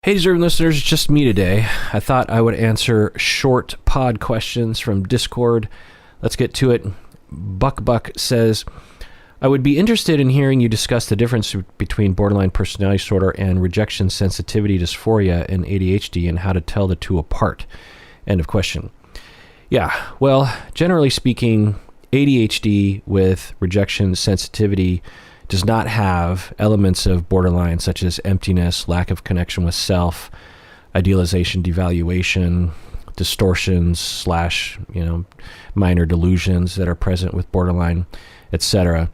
Hey, deserving listeners, just me today. I thought I would answer short pod questions from Discord. Let's get to it. Buck says, I would be interested in hearing you discuss the difference between borderline personality disorder and rejection sensitivity dysphoria and ADHD and how to tell the two apart. End of question. Yeah, well, generally speaking, ADHD with rejection sensitivity does not have elements of borderline such as emptiness, lack of connection with self, idealization, devaluation, distortions / minor delusions that are present with borderline, etc.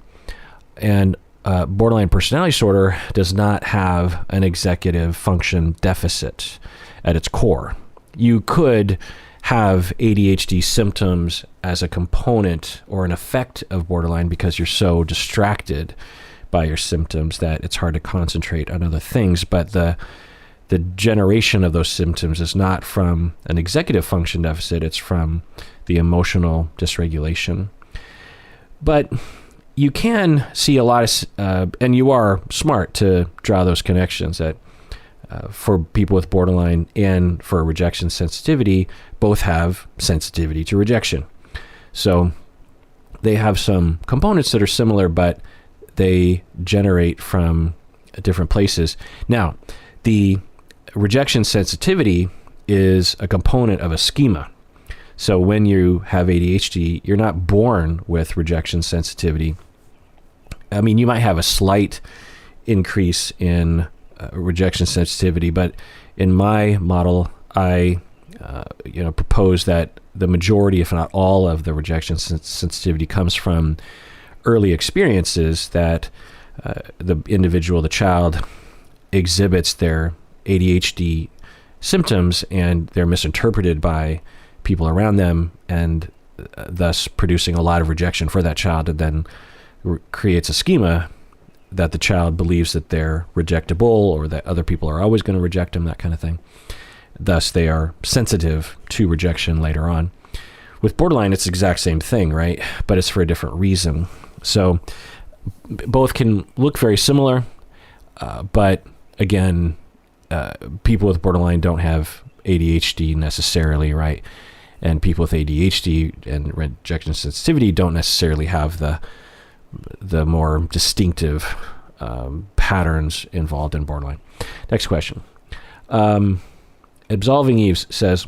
And borderline personality disorder does not have an executive function deficit at its core. You could have ADHD symptoms as a component or an effect of borderline because you're so distracted by your symptoms that it's hard to concentrate on other things. But the generation of those symptoms is not from an executive function deficit, it's from the emotional dysregulation. But you can see a lot of, and you are smart to draw those connections that for people with borderline and for rejection sensitivity, both have sensitivity to rejection. So they have some components that are similar, but they generate from different places. Now, the rejection sensitivity is a component of a schema. So when you have ADHD, you're not born with rejection sensitivity. I mean, you might have a slight increase in rejection sensitivity, but in my model, I propose that the majority, if not all, of the rejection sensitivity comes from early experiences that the individual, the child, exhibits their ADHD symptoms and they're misinterpreted by people around them, and thus producing a lot of rejection for that child, and then creates a schema that the child believes that they're rejectable or that other people are always going to reject them, that kind of thing. Thus, they are sensitive to rejection later on. With borderline, it's the exact same thing, right? But it's for a different reason. So both can look very similar, but again, people with borderline don't have ADHD necessarily, right? And people with ADHD and rejection sensitivity don't necessarily have the more distinctive patterns involved in borderline. Next question. Absolving Eves says,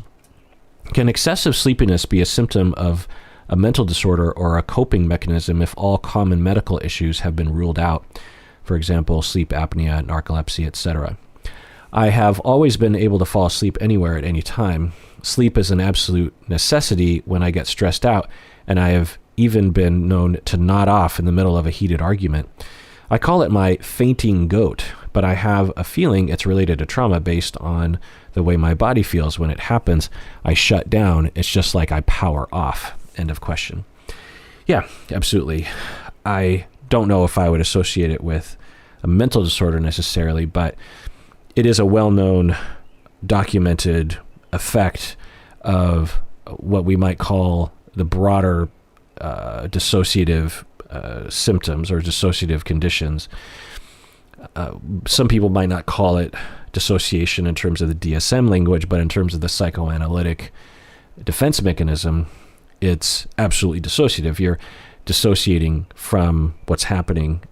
can excessive sleepiness be a symptom of a mental disorder or a coping mechanism if all common medical issues have been ruled out? For example, sleep apnea, narcolepsy, etc. I have always been able to fall asleep anywhere at any time. Sleep is an absolute necessity when I get stressed out, and I have even been known to nod off in the middle of a heated argument. I call it my fainting goat, but I have a feeling it's related to trauma based on the way my body feels when it happens. I shut down. It's just like I power off. End of question. Yeah, absolutely. I don't know if I would associate it with a mental disorder necessarily, but it is a well-known, documented effect of what we might call the broader dissociative symptoms or dissociative conditions. Some people might not call it dissociation in terms of the DSM language, but in terms of the psychoanalytic defense mechanism, it's absolutely dissociative. You're dissociating from what's happening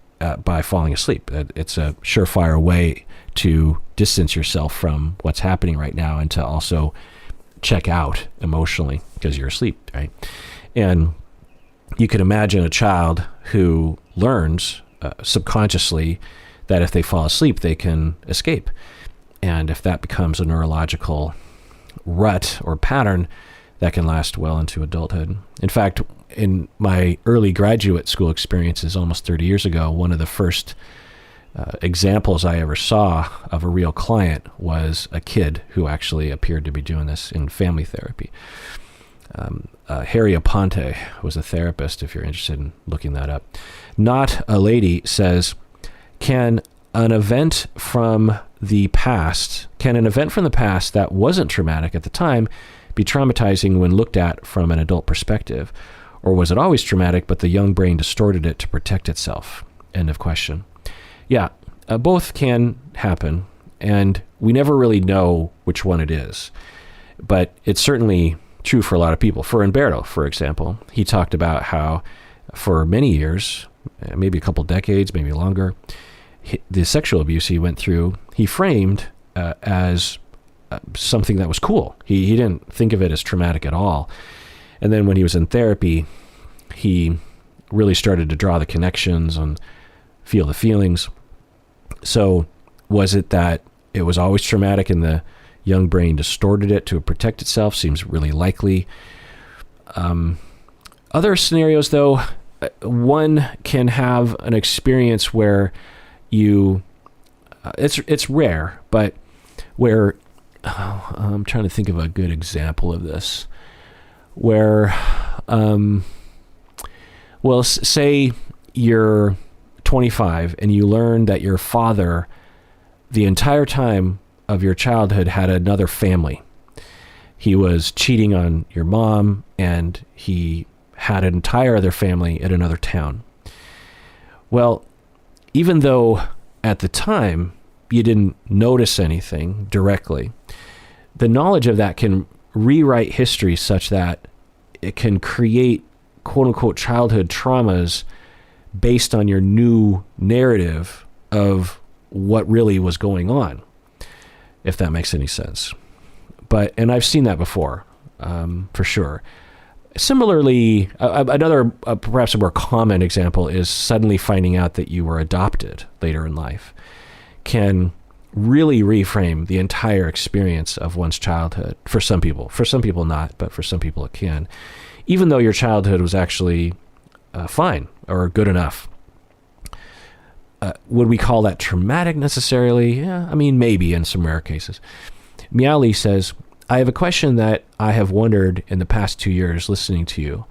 by falling asleep. It's a surefire way to distance yourself from what's happening right now and to also check out emotionally because you're asleep, right? And you can imagine a child who learns subconsciously that if they fall asleep, they can escape. And if that becomes a neurological rut or pattern, that can last well into adulthood. In fact, in my early graduate school experiences almost 30 years ago, one of the first examples I ever saw of a real client was a kid who actually appeared to be doing this in family therapy. Harry Aponte was a therapist, if you're interested in looking that up. Not a Lady says, can an event from the past that wasn't traumatic at the time be traumatizing when looked at from an adult perspective? Or was it always traumatic, but the young brain distorted it to protect itself? End of question. Yeah, both can happen. And we never really know which one it is. But it's certainly true for a lot of people. For Umberto, for example, he talked about how for many years, maybe a couple decades, maybe longer, the sexual abuse he went through, he framed as something that was cool. He didn't think of it as traumatic at all. And then when he was in therapy, he really started to draw the connections and feel the feelings. So was it that it was always traumatic and the young brain distorted it to protect itself? Seems really likely. Other scenarios, though, one can have an experience where you, it's rare, but where, I'm trying to think of a good example of this, where, well, say you're 25 and you learn that your father, the entire time of your childhood, had another family. He was cheating on your mom, and he had an entire other family at another town. Well, even though at the time you didn't notice anything directly, the knowledge of that can rewrite history such that it can create quote unquote childhood traumas based on your new narrative of what really was going on, if that makes any sense. And I've seen that before, for sure. Similarly, another, perhaps a more common example is suddenly finding out that you were adopted later in life can really reframe the entire experience of one's childhood for some people. For some people not, but for some people it can. Even though your childhood was actually fine or good enough. Would we call that traumatic necessarily? Yeah, I mean, maybe in some rare cases. Meowly says, I have a question that I have wondered in the past 2 years listening to you.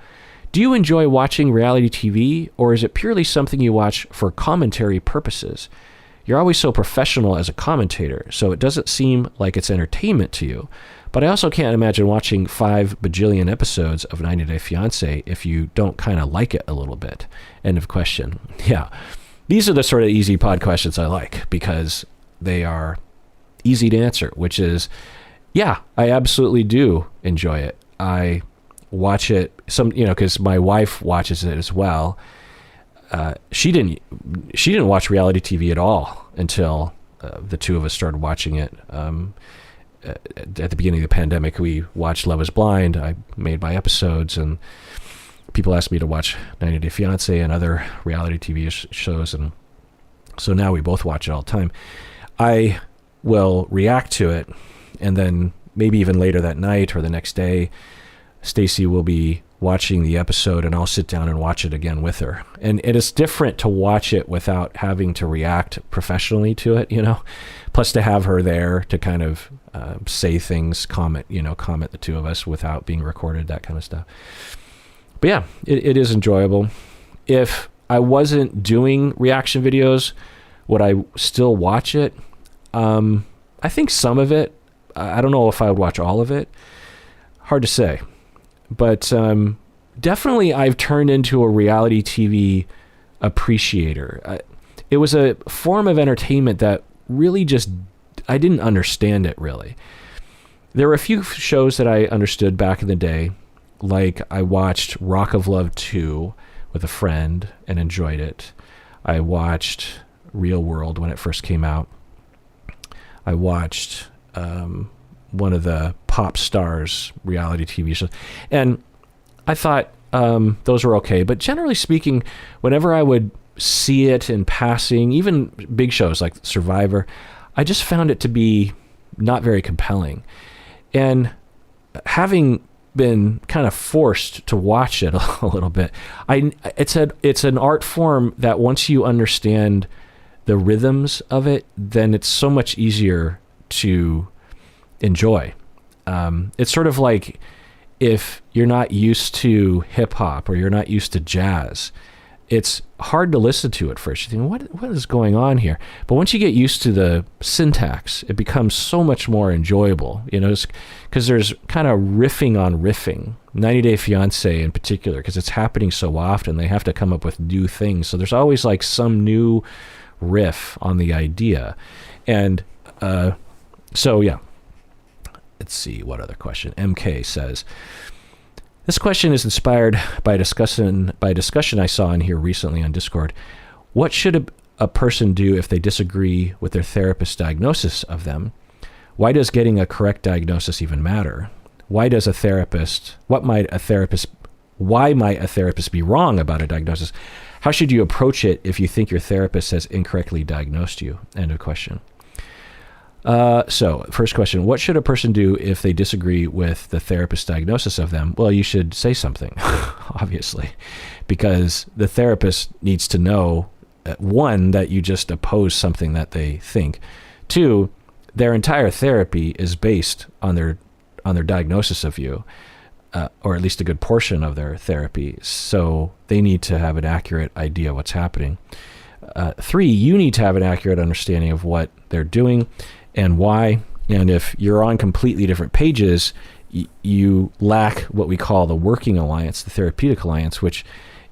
Do you enjoy watching reality TV, or is it purely something you watch for commentary purposes? You're always so professional as a commentator, so it doesn't seem like it's entertainment to you. But I also can't imagine watching 5 bajillion episodes of 90 Day Fiancé if you don't kind of like it a little bit. End of question. Yeah. These are the sort of easy pod questions I like because they are easy to answer, which is, yeah, I absolutely do enjoy it. I watch it because my wife watches it as well. She didn't watch reality TV at all until the two of us started watching it. At the beginning of the pandemic, we watched Love is Blind. I made my episodes, and people asked me to watch 90 Day Fiancé and other reality TV shows, and so now we both watch it all the time. I will react to it, and then maybe even later that night or the next day, Stacy will be watching the episode, and I'll sit down and watch it again with her. And it is different to watch it without having to react professionally to it, plus to have her there to kind of say things, comment the two of us without being recorded, that kind of stuff. But yeah, it is enjoyable. If I wasn't doing reaction videos, would I still watch it? I think some of it. I don't know if I would watch all of it. Hard to say. But definitely I've turned into a reality TV appreciator. It was a form of entertainment that really I didn't understand it really. There were a few shows that I understood back in the day, like I watched Rock of Love 2 with a friend and enjoyed it. I watched Real World when it first came out. I watched one of the Pop Stars reality TV shows, and I thought those were okay. But generally speaking, whenever I would see it in passing, even big shows like Survivor, I just found it to be not very compelling. And having been kind of forced to watch it a little bit, it's an art form that once you understand the rhythms of it, then it's so much easier to enjoy. It's sort of like if you're not used to hip hop or you're not used to jazz, it's hard to listen to at first. You think, what is going on here? But once you get used to the syntax, it becomes so much more enjoyable, because there's kind of riffing on riffing. 90 Day Fiancé in particular, because it's happening so often, they have to come up with new things. So there's always like some new riff on the idea. And So yeah, let's see what other question. MK says, this question is inspired by discussion I saw in here recently on Discord. What should a person do if they disagree with their therapist's diagnosis of them? Why does getting a correct diagnosis even matter? Why might a therapist be wrong about a diagnosis? How should you approach it if you think your therapist has incorrectly diagnosed you? End of question. So first question, what should a person do if they disagree with the therapist's diagnosis of them? Well, you should say something, obviously, because the therapist needs to know, one, that you just oppose something that they think. Two, their entire therapy is based on their diagnosis of you, or at least a good portion of their therapy. So they need to have an accurate idea what's happening. Three, you need to have an accurate understanding of what they're doing and why. And if you're on completely different pages, you lack what we call the working alliance, the therapeutic alliance, which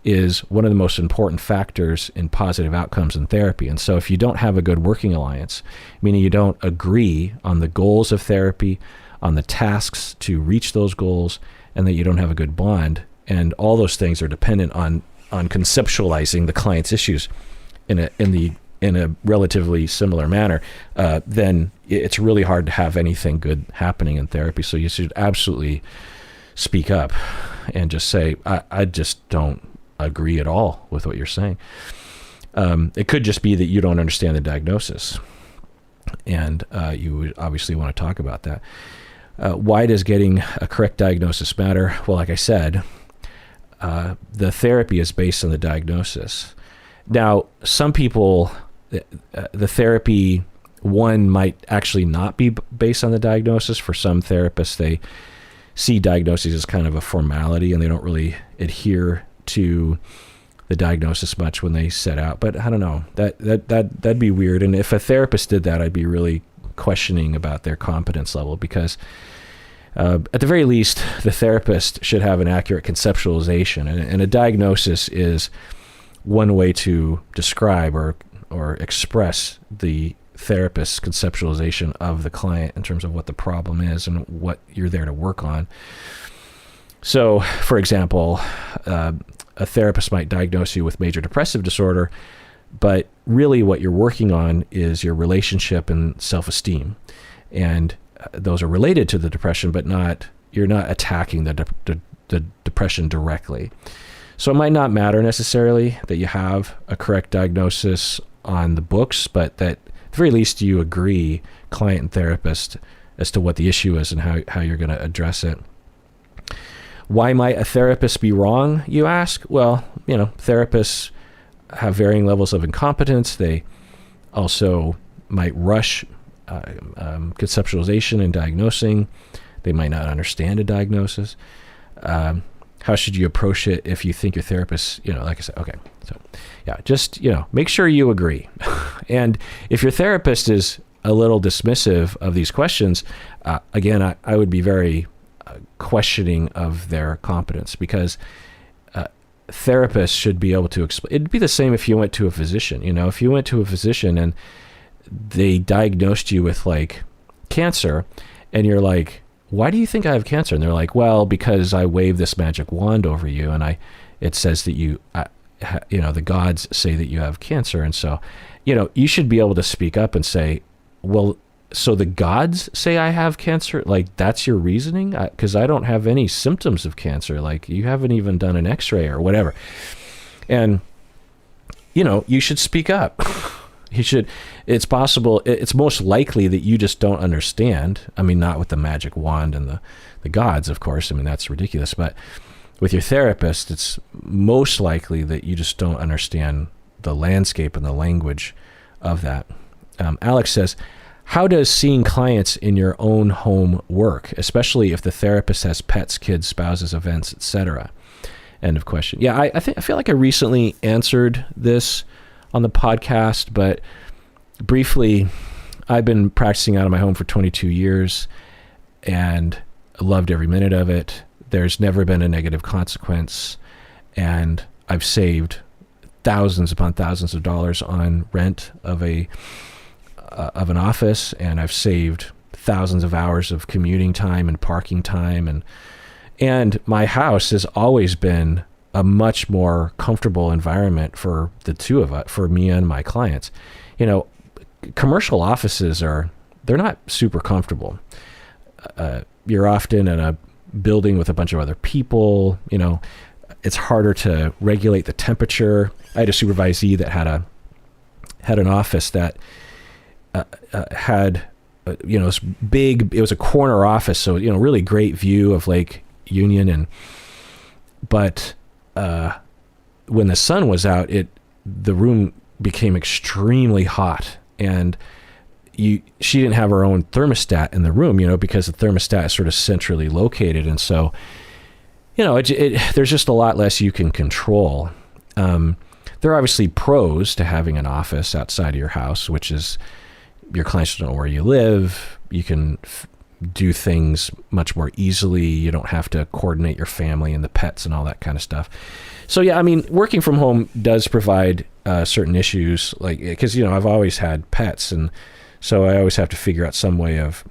is one of the most important factors in positive outcomes in therapy. And so if you don't have a good working alliance, meaning you don't agree on the goals of therapy, on the tasks to reach those goals, and that you don't have a good bond, and all those things are dependent on conceptualizing the client's issues in a relatively similar manner, then it's really hard to have anything good happening in therapy. So you should absolutely speak up and just say, I just don't agree at all with what you're saying. It could just be that you don't understand the diagnosis, and you would obviously want to talk about that. Why does getting a correct diagnosis matter? Well, like I said, the therapy is based on the diagnosis. Now, some people, the therapy, one, might actually not be based on the diagnosis. For some therapists, they see diagnoses as kind of a formality, and they don't really adhere to the diagnosis much when they set out. But I don't know, that'd be weird. And if a therapist did that, I'd be really questioning about their competence level, because at the very least, the therapist should have an accurate conceptualization, and a diagnosis is one way to describe or express the therapist's conceptualization of the client in terms of what the problem is and what you're there to work on. So, for example, a therapist might diagnose you with major depressive disorder, but really what you're working on is your relationship and self-esteem. And those are related to the depression, but you're not attacking the depression directly. So it might not matter necessarily that you have a correct diagnosis on the books, but that at the very least you agree, client and therapist, as to what the issue is and how you're going to address it. Why might a therapist be wrong, you ask? Well, therapists have varying levels of incompetence. They also might rush conceptualization and diagnosing. They might not understand a diagnosis. How should you approach it if you think your therapist, like I said, okay. So yeah, just, make sure you agree. And if your therapist is a little dismissive of these questions, again, I would be very questioning of their competence, because therapists should be able to explain. It'd be the same if you went to a physician. If you went to a physician and they diagnosed you with like cancer, and you're like, why do you think I have cancer? And they're like, well, because I wave this magic wand over you, and it says that the gods say that you have cancer. And so, you should be able to speak up and say, well, so the gods say I have cancer? Like, that's your reasoning? Because I don't have any symptoms of cancer. Like, you haven't even done an x-ray or whatever. And, you should speak up. It's possible, it's most likely that you just don't understand. I mean, not with the magic wand and the gods, of course. I mean, that's ridiculous. But with your therapist, it's most likely that you just don't understand the landscape and the language of that. Alex says, how does seeing clients in your own home work, especially if the therapist has pets, kids, spouses, events, etc.? End of question. Yeah, I feel like I recently answered this on the podcast, but briefly, I've been practicing out of my home for 22 years and I loved every minute of it. There's never been a negative consequence, and I've saved thousands upon thousands of dollars on rent of a of an office, and I've saved thousands of hours of commuting time and parking time, and my house has always been a much more comfortable environment for the two of us, for me and my clients. Commercial offices they're not super comfortable. You're often in a building with a bunch of other people. It's harder to regulate the temperature. I had a supervisee that had an office that had this big, it was a corner office, so really great view of Lake Union, but when the sun was out, the room became extremely hot, and she didn't have her own thermostat in the room, because the thermostat is sort of centrally located, and so there's just a lot less you can control. There are obviously pros to having an office outside of your house, which is your clients don't know where you live. You can do things much more easily. You don't have to coordinate your family and the pets and all that kind of stuff. So yeah, working from home does provide certain issues, because I've always had pets, and so I always have to figure out some way of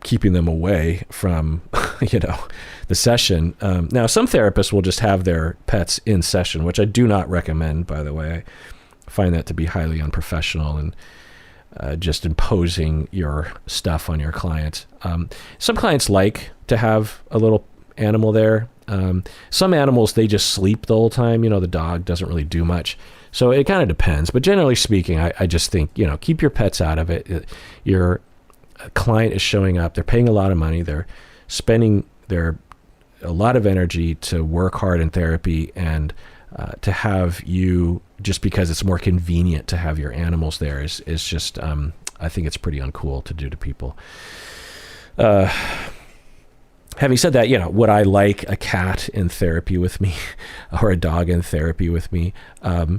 keeping them away from the session. Now, some therapists will just have their pets in session, which I do not recommend, by the way. I find that to be highly unprofessional and just imposing your stuff on your clients. Some clients like to have a little animal there. Some animals, they just sleep the whole time. The dog doesn't really do much. So it kind of depends. But generally speaking, I just think, keep your pets out of it. Your client is showing up. They're paying a lot of money. They're spending a lot of energy to work hard in therapy, and to have you, just because it's more convenient to have your animals there, is just, I think it's pretty uncool to do to people. Having said that, would I like a cat in therapy with me or a dog in therapy with me?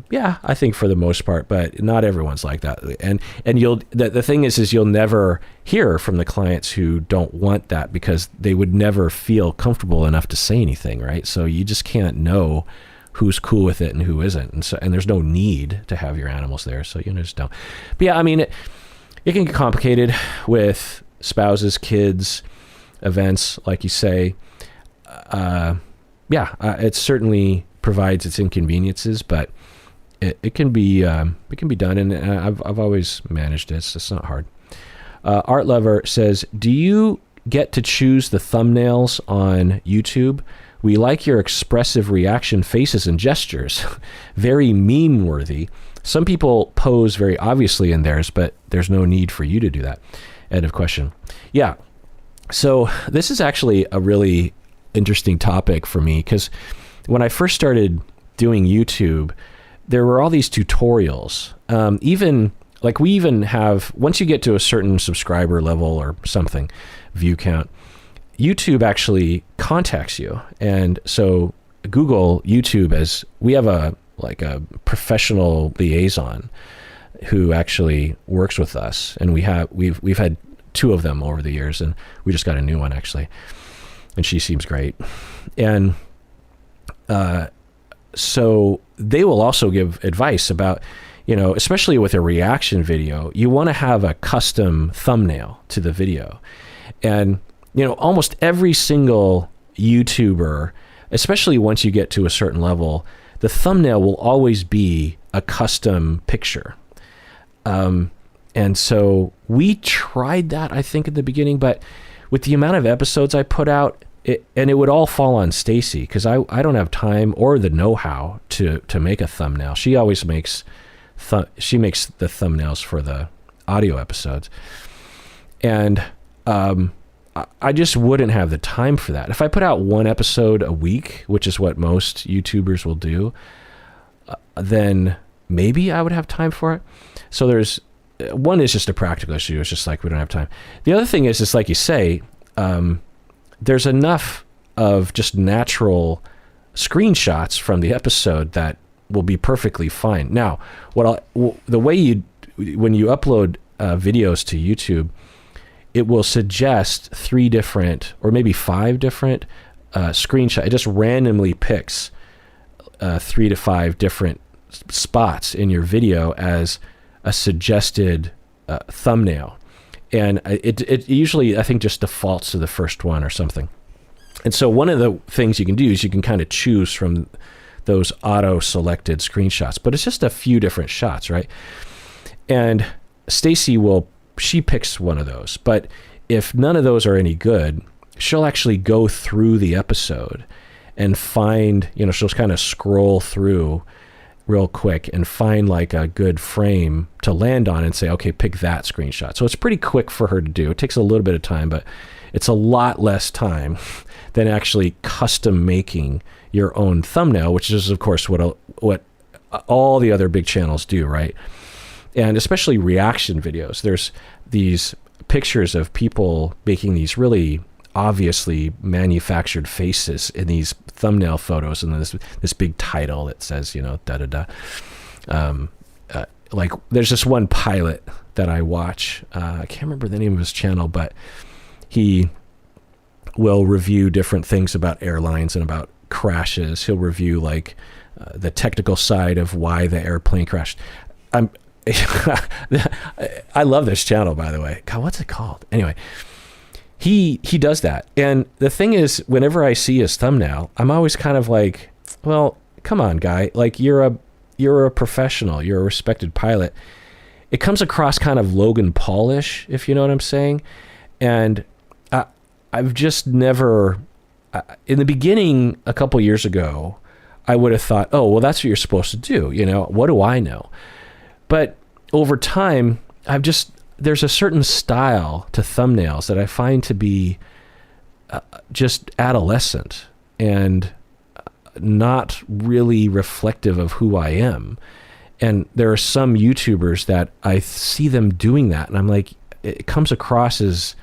Yeah, I think for the most part, but not everyone's like that. And the thing is you'll never hear from the clients who don't want that, because they would never feel comfortable enough to say anything, right? So you just can't know who's cool with it and who isn't. And there's no need to have your animals there. So just don't. But yeah, it can get complicated with spouses, kids, events, like you say. It certainly provides its inconveniences, but it can be done, and I've always managed it. It's not hard. Art Lover says, do you get to choose the thumbnails on YouTube? We like your expressive reaction faces and gestures. Very meme worthy. Some people pose very obviously in theirs, but there's no need for you to do that. End of question. Yeah. So this is actually a really interesting topic for me, because when I first started doing YouTube, there were all these tutorials. We even have, once you get to a certain subscriber level or something, view count, YouTube actually contacts you. And so Google YouTube, as we have a professional liaison who actually works with us, and we've had 2 of them over the years, and we just got a new one actually, and she seems great. And so they will also give advice about, especially with a reaction video, you want to have a custom thumbnail to the video. And almost every single YouTuber, especially once you get to a certain level, the thumbnail will always be a custom picture. And so we tried that, I think, at the beginning, but with the amount of episodes I put out, it would all fall on Stacy, because I don't have time or the know-how to make a thumbnail. She always makes the thumbnails for the audio episodes. And I just wouldn't have the time for that. If I put out 1 episode a week, which is what most YouTubers will do, then maybe I would have time for it. So there's one is just a practical issue. It's just we don't have time. The other thing is like you say, there's enough of just natural screenshots from the episode that will be perfectly fine. Now, the way when you upload videos to YouTube, it will suggest 3 different or maybe 5 different screenshots. It just randomly picks 3 to 5 different spots in your video as a suggested thumbnail. And it usually, I think, just defaults to the first one or something. And so one of the things you can do is you can kind of choose from those auto-selected screenshots, but it's just a few different shots, right? And Stacy she picks one of those, but if none of those are any good, she'll actually go through the episode and find, she'll kind of scroll through real quick and find like a good frame to land on and say, okay, pick that screenshot. So it's pretty quick for her to do. It takes a little bit of time, but it's a lot less time than actually custom making your own thumbnail, which is of course what all the other big channels do, right? And especially reaction videos. There's these pictures of people making these really obviously manufactured faces in these thumbnail photos, and then this big title that says, da da da. Like there's this one pilot that I watch. I can't remember the name of his channel, but he will review different things about airlines and about crashes. He'll review like the technical side of why the airplane crashed. I love this channel, by the way. God, what's it called? Anyway. He does that. And the thing is, whenever I see his thumbnail, I'm always kind of like, well, come on, guy. Like you're a professional. You're a respected pilot. It comes across kind of Logan Paul-ish, if you know what I'm saying. And I've just never, in the beginning, a couple years ago, I would have thought, oh, well, that's what you're supposed to do. What do I know? But over time, there's a certain style to thumbnails that I find to be just adolescent and not really reflective of who I am. And there are some YouTubers that I see them doing that, and I'm like, it comes across as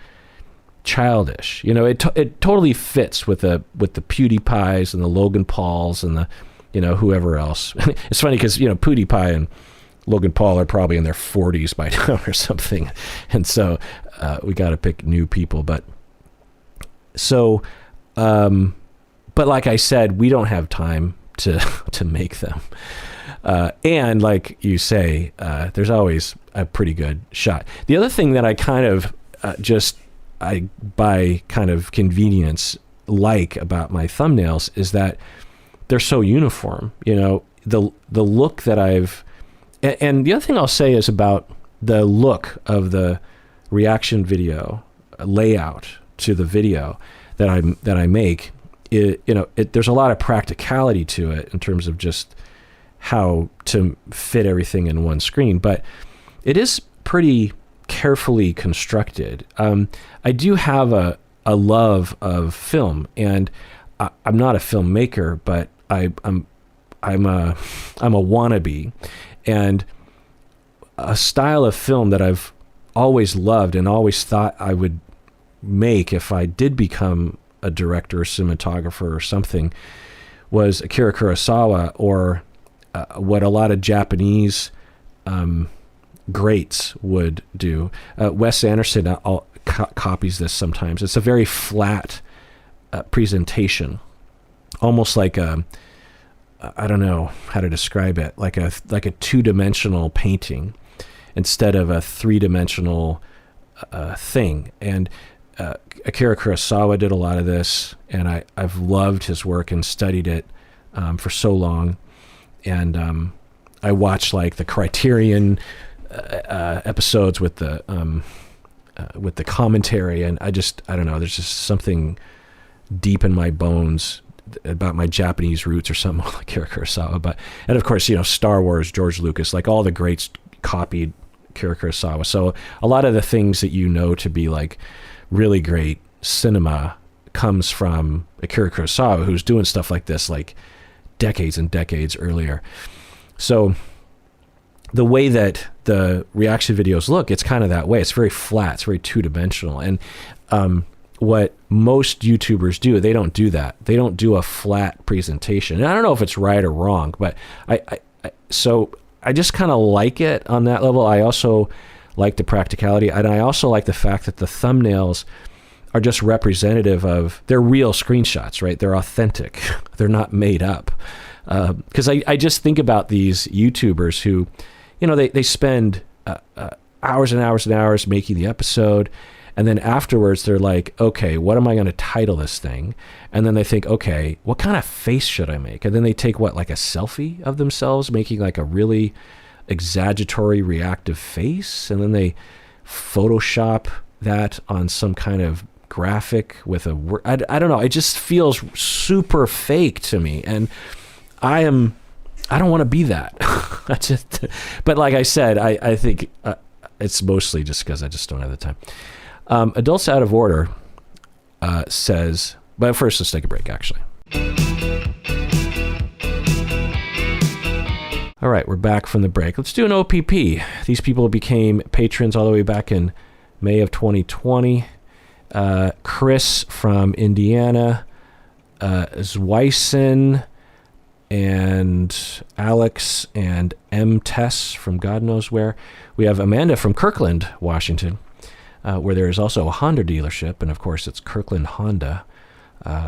childish. It totally fits with the PewDiePies and the Logan Pauls and the whoever else. It's funny because PewDiePie and Logan Paul are probably in their 40s by now or something. And so we got to pick new people. But like I said, we don't have time to make them. And like you say, there's always a pretty good shot. The other thing that I kind of by kind of convenience like about my thumbnails is that they're so uniform. The look that and the other thing I'll say is about the look of the reaction video layout to the video that I make. There's a lot of practicality to it in terms of just how to fit everything in one screen, but it is pretty carefully constructed. I do have a love of film, and I'm not a filmmaker, but I'm a wannabe. And a style of film that I've always loved and always thought I would make if I did become a director or cinematographer or something was Akira Kurosawa, or what a lot of Japanese greats would do. Wes Anderson copies this sometimes. It's a very flat presentation, almost like I don't know how to describe it, like a two-dimensional painting instead of a three-dimensional thing. And Akira Kurosawa did a lot of this, and I've loved his work and studied it for so long. And I watched like the Criterion episodes with the commentary, and I don't know, there's just something deep in my bones about my Japanese roots or something like Akira Kurosawa. And of course, Star Wars, George Lucas, like all the greats copied Akira Kurosawa. So a lot of the things that to be like really great cinema comes from Akira Kurosawa, who's doing stuff like this like decades and decades earlier. So the way that the reaction videos look, it's kind of that way. It's very flat. It's very two-dimensional. And what most YouTubers do, they don't do that. They don't do a flat presentation. And I don't know if it's right or wrong, but so I just kind of like it on that level. I also like the practicality, and I also like the fact that the thumbnails are just representative of, they're real screenshots, right? They're authentic. They're not made up. Because I just think about these YouTubers who, they spend hours and hours and hours making the episode. And then afterwards, they're like, okay, what am I going to title this thing? And then they think, okay, what kind of face should I make? And then they take like a selfie of themselves, making like a really exaggeratory reactive face. And then they Photoshop that on some kind of graphic with a word. I don't know. It just feels super fake to me. And I don't want to be that. But like I said, I think it's mostly just because I just don't have the time. Adults Out of Order says, but first let's take a break, actually. All right, we're back from the break. Let's do an OPP. These people became patrons all the way back in May of 2020. Chris from Indiana, Zweisen, and Alex and M. Tess from God knows where. We have Amanda from Kirkland, Washington, where there is also a Honda dealership, and of course it's Kirkland Honda,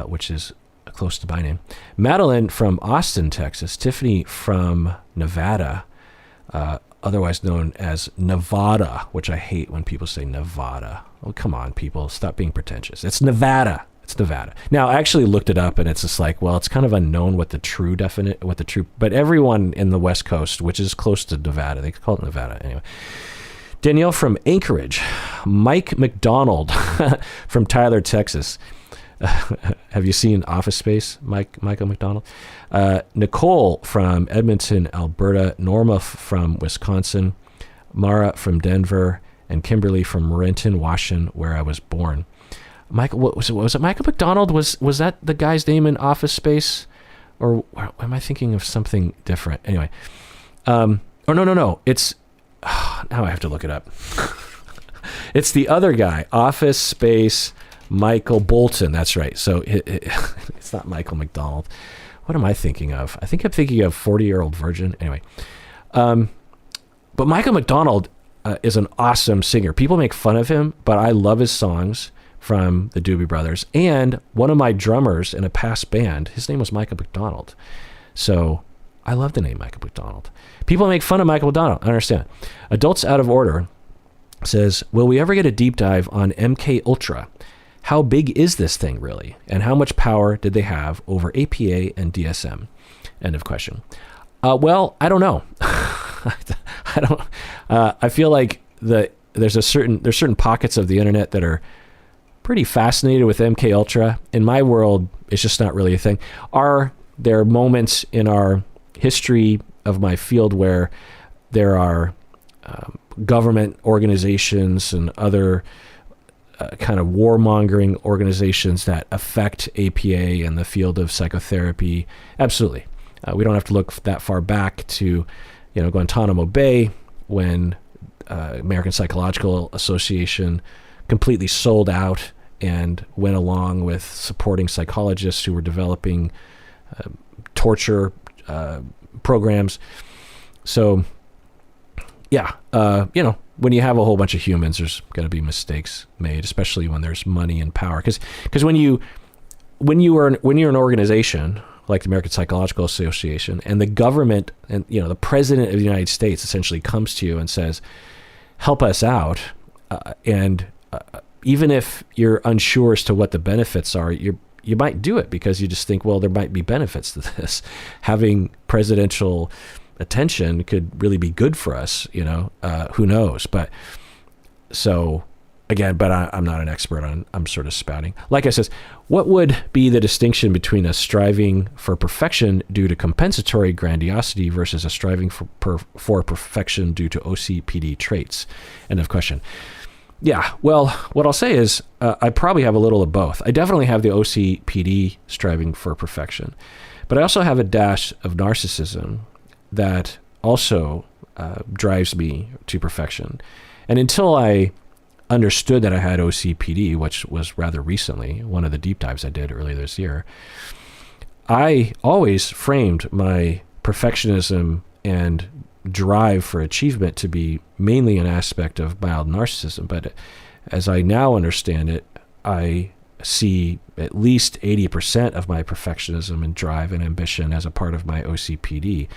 which is close to my name. Madeline from Austin, Texas. Tiffany from Nevada, otherwise known as Nevada, which I hate when people say Nevada. Oh, come on, people, stop being pretentious. It's Nevada. It's Nevada. Now, I actually looked it up, and it's just like, well, it's kind of unknown but everyone in the West Coast, which is close to Nevada, they call it Nevada anyway. Danielle from Anchorage, Mike McDonald from Tyler, Texas. Have you seen Office Space, Michael McDonald? Nicole from Edmonton, Alberta. Norma from Wisconsin. Mara from Denver. And Kimberly from Renton, Washington, where I was born. Michael, what was it Michael McDonald? Was that the guy's name in Office Space? Or am I thinking of something different? Anyway. No. It's... now I have to look it up. It's the other guy. Office Space... Michael Bolton, that's right. So it's not Michael McDonald. What am I thinking of? I think I'm thinking of 40-Year-Old Virgin. Anyway, but Michael McDonald is an awesome singer. People make fun of him, but I love his songs from the Doobie Brothers. And one of my drummers in a past band, his name was Michael McDonald. So I love the name Michael McDonald. People make fun of Michael McDonald. I understand. Adults Out of Order says, will we ever get a deep dive on MK Ultra? How big is this thing really? And how much power did they have over APA and DSM? End of question. Well, I don't know. I feel like there's certain pockets of the internet that are pretty fascinated with MK Ultra. In my world, it's just not really a thing. Are there moments in our history of my field where there are government organizations and other kind of warmongering organizations that affect APA and the field of psychotherapy? Absolutely. We don't have to look that far back to, Guantanamo Bay, when American Psychological Association completely sold out and went along with supporting psychologists who were developing torture programs. So, yeah, when you have a whole bunch of humans, there's going to be mistakes made, especially when there's money and power. Because when you're an organization like the American Psychological Association, and the government and the president of the United States essentially comes to you and says, "Help us out," and even if you're unsure as to what the benefits are, you might do it because you just think, well, there might be benefits to this. Having presidential attention could really be good for us, who knows? But so again, but I'm not an expert I'm sort of spouting. Like I says, what would be the distinction between a striving for perfection due to compensatory grandiosity versus a striving for perfection due to OCPD traits? End of question. Yeah, well, what I'll say is I probably have a little of both. I definitely have the OCPD striving for perfection, but I also have a dash of narcissism that also drives me to perfection. And until I understood that I had OCPD, which was rather recently, one of the deep dives I did earlier this year, I always framed my perfectionism and drive for achievement to be mainly an aspect of mild narcissism. But as I now understand it, I see at least 80% of my perfectionism and drive and ambition as a part of my OCPD.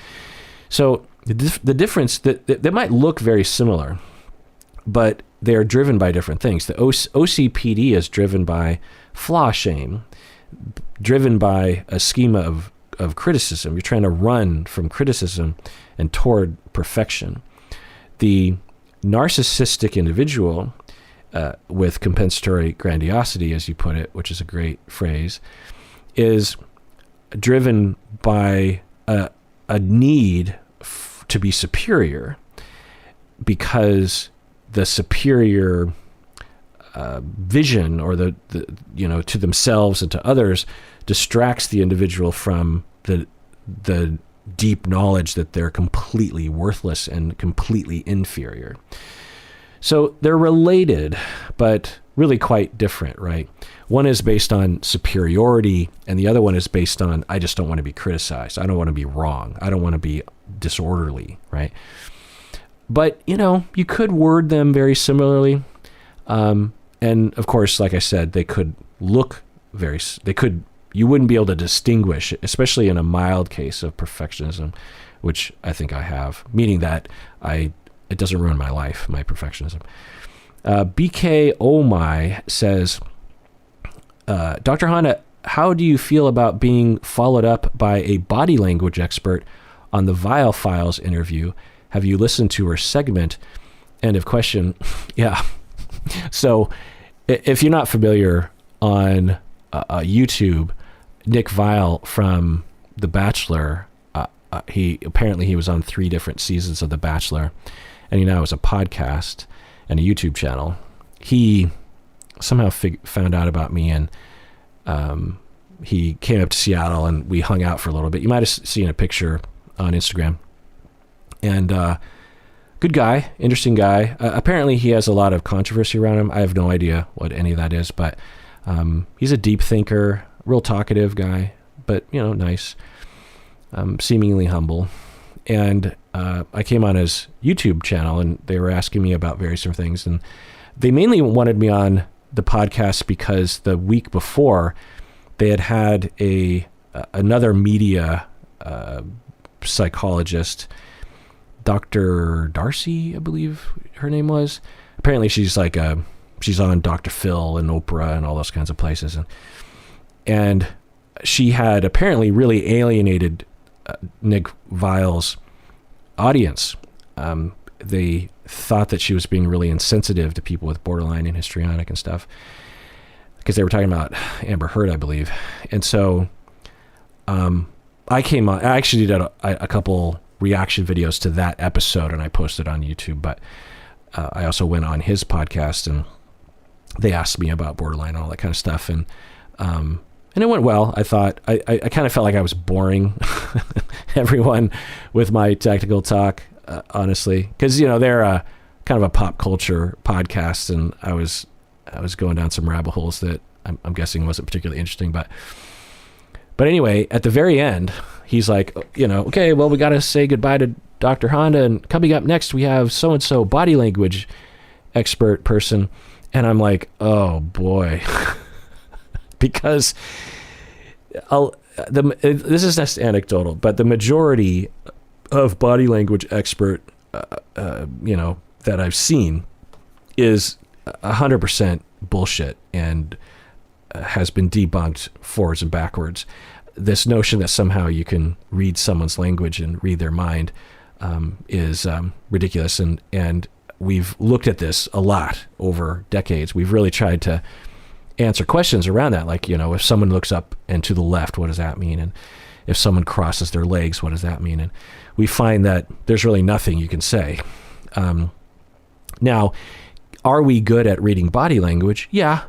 So the difference that might look very similar, but they're driven by different things. The OCPD is driven by flaw shame, driven by a schema of criticism. You're trying to run from criticism and toward perfection. The narcissistic individual with compensatory grandiosity, as you put it, which is a great phrase, is driven by a need to be superior, because the superior vision, or the to themselves and to others, distracts the individual from the deep knowledge that they're completely worthless and completely inferior. So they're related, but really quite different, right? One is based on superiority, and the other one is based on, I just don't want to be criticized. I don't want to be wrong. I don't want to be disorderly, right? But, you could word them very similarly. And of course, like I said, they could look you wouldn't be able to distinguish, especially in a mild case of perfectionism, which I think I have, meaning that it doesn't ruin my life, my perfectionism. BK Oh My says, Dr. Honda, how do you feel about being followed up by a body language expert on the Vile Files interview? Have you listened to her segment? End of question. Yeah. So if you're not familiar, on YouTube, Nick Vile from The Bachelor, he was on 3 different seasons of The Bachelor, and he now has a podcast and a YouTube channel. He somehow found out about me, and he came up to Seattle, and we hung out for a little bit. You might have seen a picture on Instagram. And good guy, interesting guy. Apparently he has a lot of controversy around him. I have no idea what any of that is, but he's a deep thinker, real talkative guy, but nice, seemingly humble. And I came on his YouTube channel, and they were asking me about various different things, and they mainly wanted me on the podcast because the week before they had another media psychologist, Dr. Darcy, I believe her name was. Apparently she's on Dr. Phil and Oprah and all those kinds of places. And she had apparently really alienated Nick Vile's audience. They thought that she was being really insensitive to people with borderline and histrionic and stuff, because they were talking about Amber Heard, I believe. And so I came on. I actually did a couple reaction videos to that episode, and I posted on YouTube, but I also went on his podcast, and they asked me about borderline and all that kind of stuff, and it went well. I thought I kind of felt like I was boring everyone with my technical talk, honestly, because they're kind of a pop culture podcast, and I was going down some rabbit holes that I'm guessing wasn't particularly interesting, but anyway, at the very end, he's like, okay, well, we got to say goodbye to Dr. Honda, and coming up next, we have so-and-so body language expert person. And I'm like, oh boy, because this is just anecdotal, but the majority of body language expert, that I've seen is 100% bullshit, and has been debunked forwards and backwards. This notion that somehow you can read someone's language and read their mind is ridiculous, and we've looked at this a lot over decades. We've really tried to answer questions around that, like, if someone looks up and to the left, what does that mean? And if someone crosses their legs, what does that mean? And we find that there's really nothing you can say. Now, are we good at reading body language? Yeah.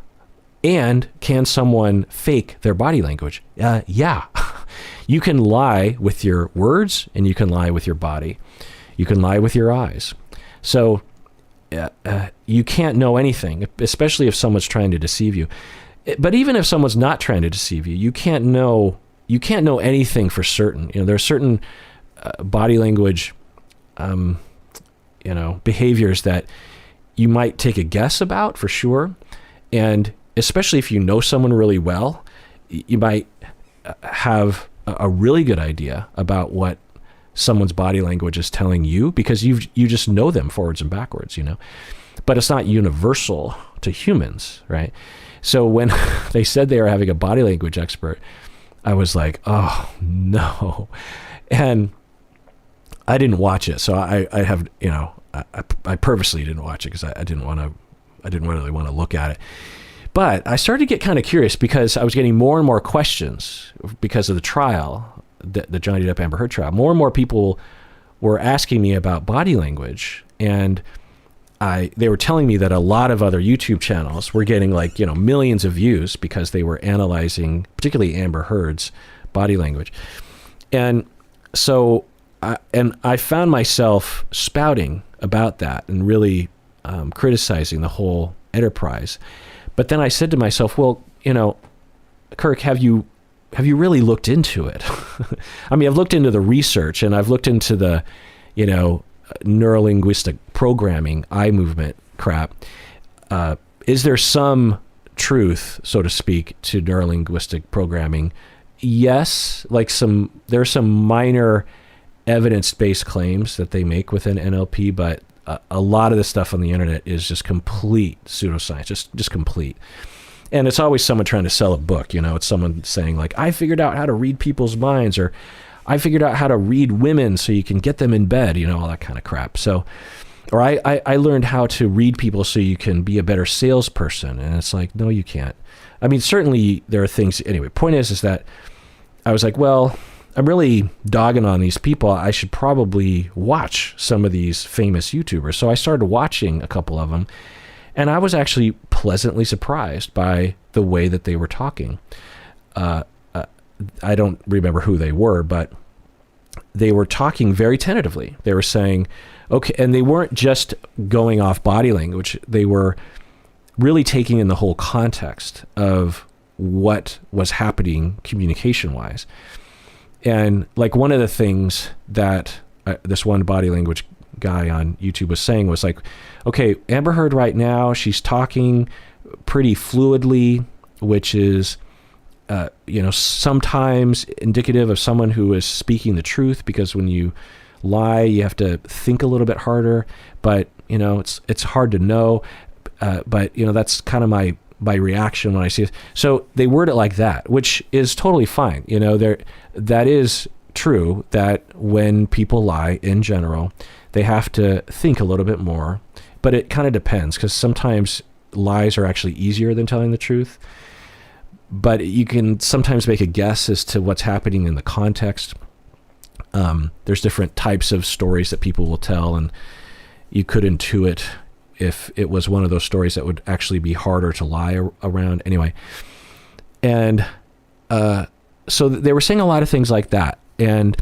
And can someone fake their body language? Yeah. You can lie with your words, and you can lie with your body. You can lie with your eyes. So you can't know anything, especially if someone's trying to deceive you. But even if someone's not trying to deceive you, you can't know anything for certain. There are certain body language, behaviors that you might take a guess about for sure. And especially if you know someone really well, you might have a really good idea about what someone's body language is telling you, because you just know them forwards and backwards, but it's not universal to humans, right? So when they said they were having a body language expert, I was like, oh no. And I didn't watch it. So I have, I purposely didn't watch it because I didn't really want to look at it. But I started to get kind of curious because I was getting more and more questions because of the trial, the Johnny Depp Amber Heard trial. More and more people were asking me about body language, and they were telling me that a lot of other YouTube channels were getting millions of views because they were analyzing, particularly Amber Heard's body language. And so I found myself spouting about that and really criticizing the whole enterprise. But then I said to myself, well, Kirk, have you really looked into it? I mean, I've looked into the research, and I've looked into the, neurolinguistic programming, eye movement crap. Is there some truth, so to speak, to neurolinguistic programming? Yes, there are some minor evidence-based claims that they make within NLP, but a lot of the stuff on the internet is just complete pseudoscience, just complete. And it's always someone trying to sell a book. It's someone saying I figured out how to read people's minds, or I figured out how to read women so you can get them in bed, all that kind of crap. So, or I learned how to read people so you can be a better salesperson. And it's like, no, you can't. I mean, certainly there are things. Anyway, point is that I was like, well, I'm really dogging on these people. I should probably watch some of these famous YouTubers. So I started watching a couple of them, and I was actually pleasantly surprised by the way that they were talking. I don't remember who they were, but they were talking very tentatively. They were saying, okay, and they weren't just going off body language. They were really taking in the whole context of what was happening communication-wise. And one of the things that this one body language guy on YouTube was saying was okay, Amber Heard right now, she's talking pretty fluidly, which is, sometimes indicative of someone who is speaking the truth, because when you lie, you have to think a little bit harder, but, it's hard to know. But, that's kind of my reaction when I see it. So they word it like that, which is totally fine. That is true that when people lie in general, they have to think a little bit more, but it kind of depends, because sometimes lies are actually easier than telling the truth. But you can sometimes make a guess as to what's happening in the context. There's different types of stories that people will tell, and you could intuit if it was one of those stories that would actually be harder to lie around. Anyway, and so they were saying a lot of things like that. And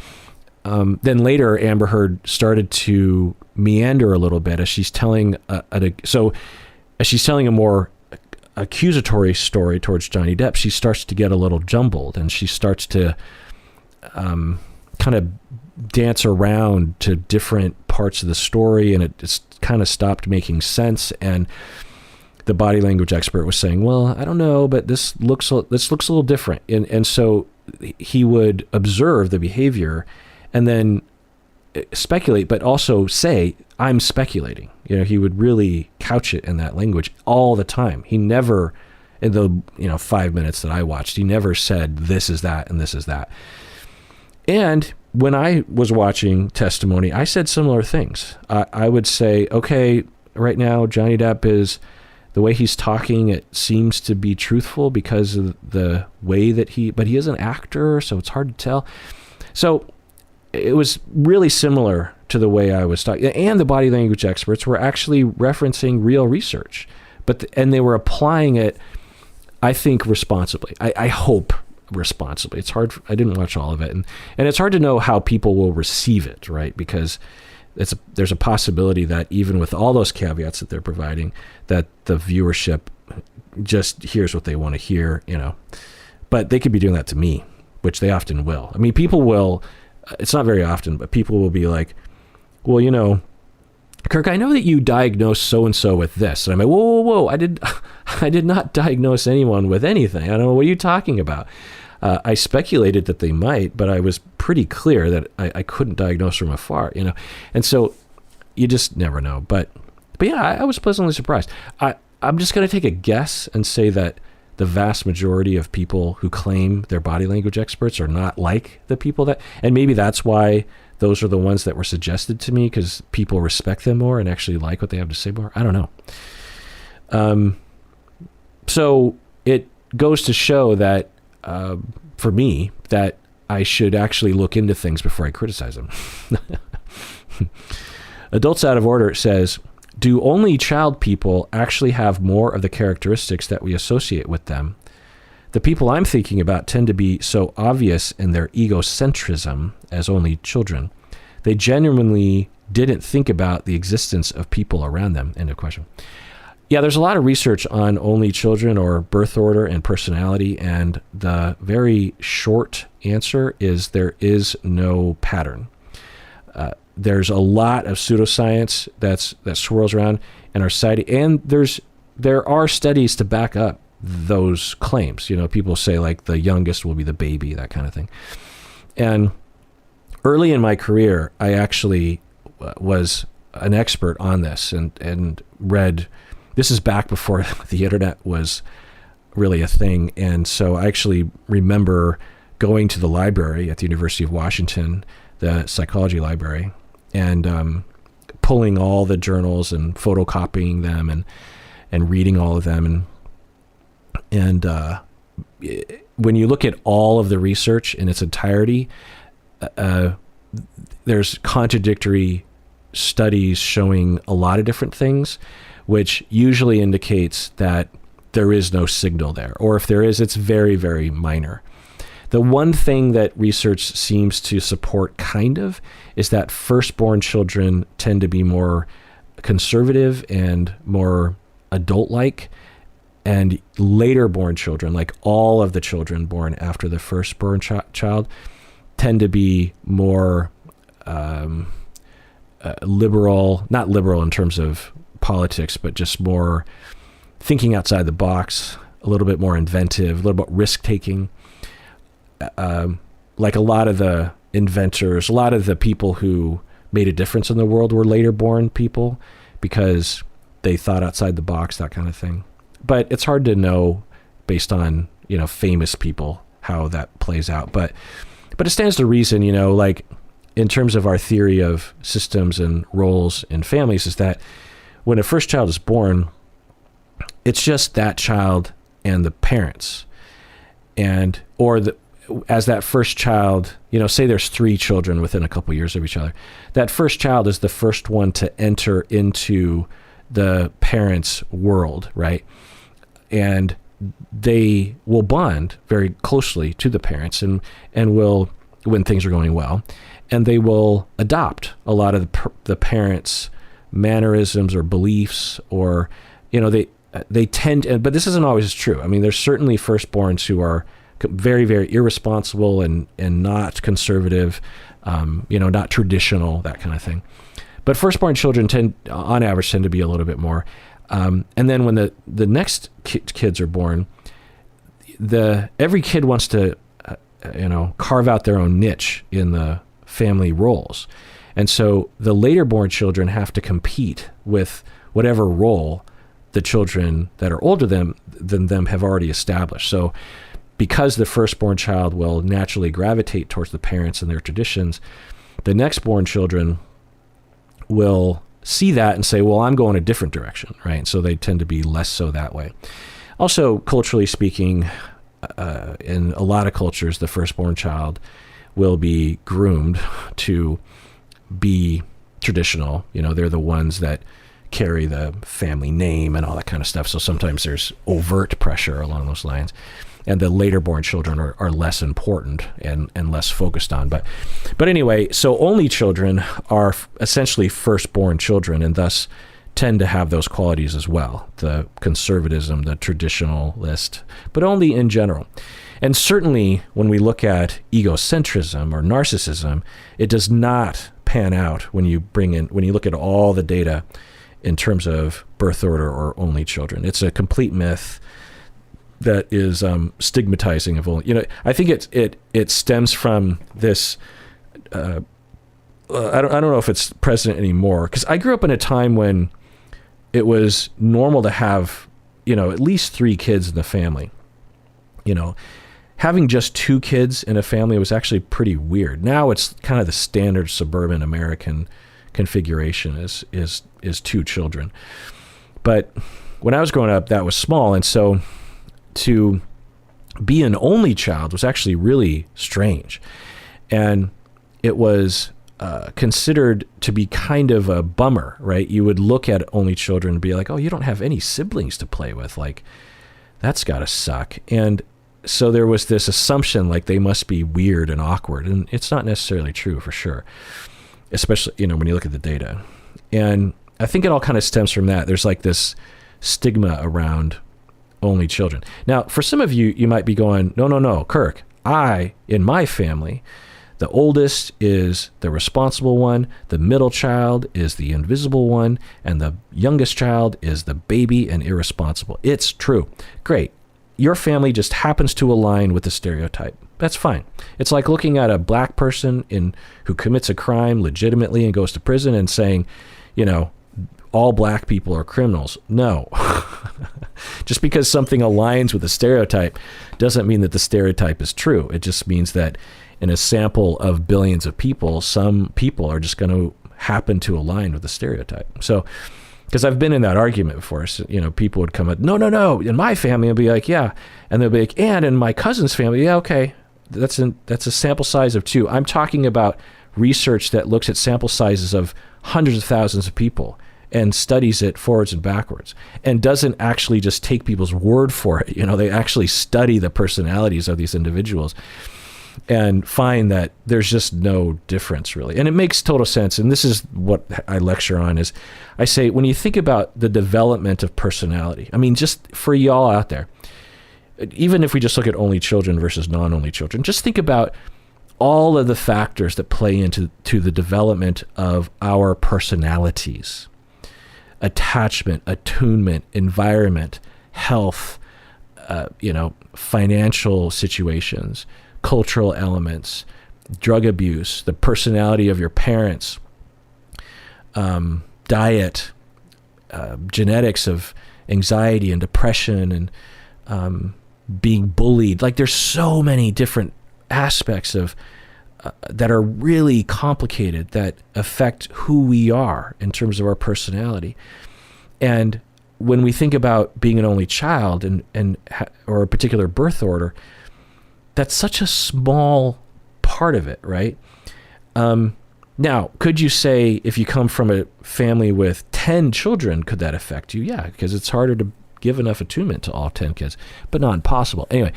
then later, Amber Heard started to meander a little bit as she's telling as she's telling a more accusatory story towards Johnny Depp. She starts to get a little jumbled, and she starts to kind of dance around to different parts of the story, and it's kind of stopped making sense. And the body language expert was saying, well, I don't know, but this looks a little different. And so he would observe the behavior and then speculate, but also say, I'm speculating. He would really couch it in that language all the time. He never, in the 5 minutes that I watched, he never said this is that and this is that. And when I was watching testimony, I said similar things. I would say, okay, right now Johnny Depp is, the way he's talking, it seems to be truthful because of the way that but he is an actor, so it's hard to tell. So it was really similar to the way I was talking. And the body language experts were actually referencing real research, and they were applying it, I think, responsibly. I hope responsibly. It's hard. I didn't watch all of it. And it's hard to know how people will receive it, right? Because there's a possibility that even with all those caveats that they're providing, that the viewership just hears what they want to hear, but they could be doing that to me, which they often will. I mean, people will, it's not very often, but people will be like, well, Kirk, I know that you diagnosed so-and-so with this. And I'm like, whoa. I did not diagnose anyone with anything. I don't know. What are you talking about? I speculated that they might, but I was pretty clear that I couldn't diagnose from afar, And so you just never know. But But yeah, I was pleasantly surprised. I'm just going to take a guess and say that the vast majority of people who claim they're body language experts are not like the people that, and maybe that's why those are the ones that were suggested to me, because people respect them more and actually like what they have to say more. I don't know. So it goes to show that, for me, that I should actually look into things before I criticize them. Adults Out of Order says, do only child people actually have more of the characteristics that we associate with them? The people I'm thinking about tend to be so obvious in their egocentrism as only children. They genuinely didn't think about the existence of people around them. End of question. Yeah, there's a lot of research on only children or birth order and personality, and the very short answer is there is no pattern. There's a lot of pseudoscience that swirls around in our society, and there are studies to back up those claims. You know, people say like the youngest will be the baby, that kind of thing. And early in my career, I actually was an expert on this and read. This is back before the internet was really a thing, and so I actually remember going to the library at the University of Washington, the psychology library, and pulling all the journals and photocopying them and reading all of them. And when you look at all of the research in its entirety, there's contradictory studies showing a lot of different things, which usually indicates that there is no signal there. Or if there is, it's very, very minor. The one thing that research seems to support kind of is that firstborn children tend to be more conservative and more adult-like, and later born children, like all of the children born after the firstborn child, tend to be more liberal, not liberal in terms of politics, but just more thinking outside the box, a little bit more inventive, a little bit risk-taking. Like a lot of the inventors, a lot of the people who made a difference in the world were later born people because they thought outside the box, that kind of thing. But it's hard to know based on, famous people how that plays out. But it stands to reason, like in terms of our theory of systems and roles in families, is that when a first child is born, it's just that child and the parents. As that first child, say there's 3 children within a couple years of each other, that first child is the first one to enter into the parents' world, right? And they will bond very closely to the parents and will, when things are going well, and they will adopt a lot of the parents' mannerisms or beliefs, or, they tend, but this isn't always true. I mean, there's certainly firstborns who are very, very irresponsible and not conservative, not traditional, that kind of thing. But firstborn children on average, tend to be a little bit more. And then when the next kids are born, every kid wants to, carve out their own niche in the family roles. And so the later born children have to compete with whatever role the children that are older than them have already established. So because the firstborn child will naturally gravitate towards the parents and their traditions, the next born children will see that and say, well, I'm going a different direction, right? So they tend to be less so that way. Also, culturally speaking, in a lot of cultures, the firstborn child will be groomed to be traditional. They're the ones that carry the family name and all that kind of stuff. So sometimes there's overt pressure along those lines. And the later born children are less important and less focused on. But anyway, so only children are essentially firstborn children, and thus tend to have those qualities as well, the conservatism, the traditionalist, but only in general. And certainly when we look at egocentrism or narcissism, it does not pan out when you look at all the data in terms of birth order or only children. It's a complete myth that is stigmatizing of only. I think it stems from this. I don't know if it's present anymore, because I grew up in a time when it was normal to have, at least 3 kids in the family. Having just 2 kids in a family was actually pretty weird. Now it's kind of the standard suburban American configuration is 2 children. But when I was growing up, that was small. And so to be an only child was actually really strange. And it was considered to be kind of a bummer, right? You would look at only children and be like, oh, you don't have any siblings to play with. Like, that's got to suck. And so there was this assumption like they must be weird and awkward. And it's not necessarily true for sure, especially, when you look at the data. And I think it all kind of stems from that. There's like this stigma around only children. Now, for some of you, you might be going, no, Kirk, in my family, the oldest is the responsible one, the middle child is the invisible one, and the youngest child is the baby and irresponsible. It's true. Great. Your family just happens to align with the stereotype. That's fine. It's like looking at a black person who commits a crime legitimately and goes to prison and saying, all black people are criminals. No. Just because something aligns with a stereotype doesn't mean that the stereotype is true. It just means that in a sample of billions of people, some people are just going to happen to align with the stereotype. So, because I've been in that argument before, so, people would come up, no, in my family, I'll be like, yeah. And they'll be like, and in my cousin's family, yeah, okay. That's a sample size of 2. I'm talking about research that looks at sample sizes of hundreds of thousands of people and studies it forwards and backwards and doesn't actually just take people's word for it. They actually study the personalities of these individuals and find that there's just no difference really. And it makes total sense. And this is what I lecture on is I say, when you think about the development of personality, I mean, just for y'all out there, even if we just look at only children versus non-only children, just think about all of the factors that play into the development of our personalities. Attachment, attunement, environment, health, financial situations, cultural elements, drug abuse, the personality of your parents, diet, genetics of anxiety and depression and being bullied. Like there's so many different aspects of that are really complicated that affect who we are in terms of our personality. And when we think about being an only child or a particular birth order, that's such a small part of it, right? Now, could you say if you come from a family with 10 children, could that affect you? Yeah, because it's harder to give enough attunement to all 10 kids, but not impossible. Anyway,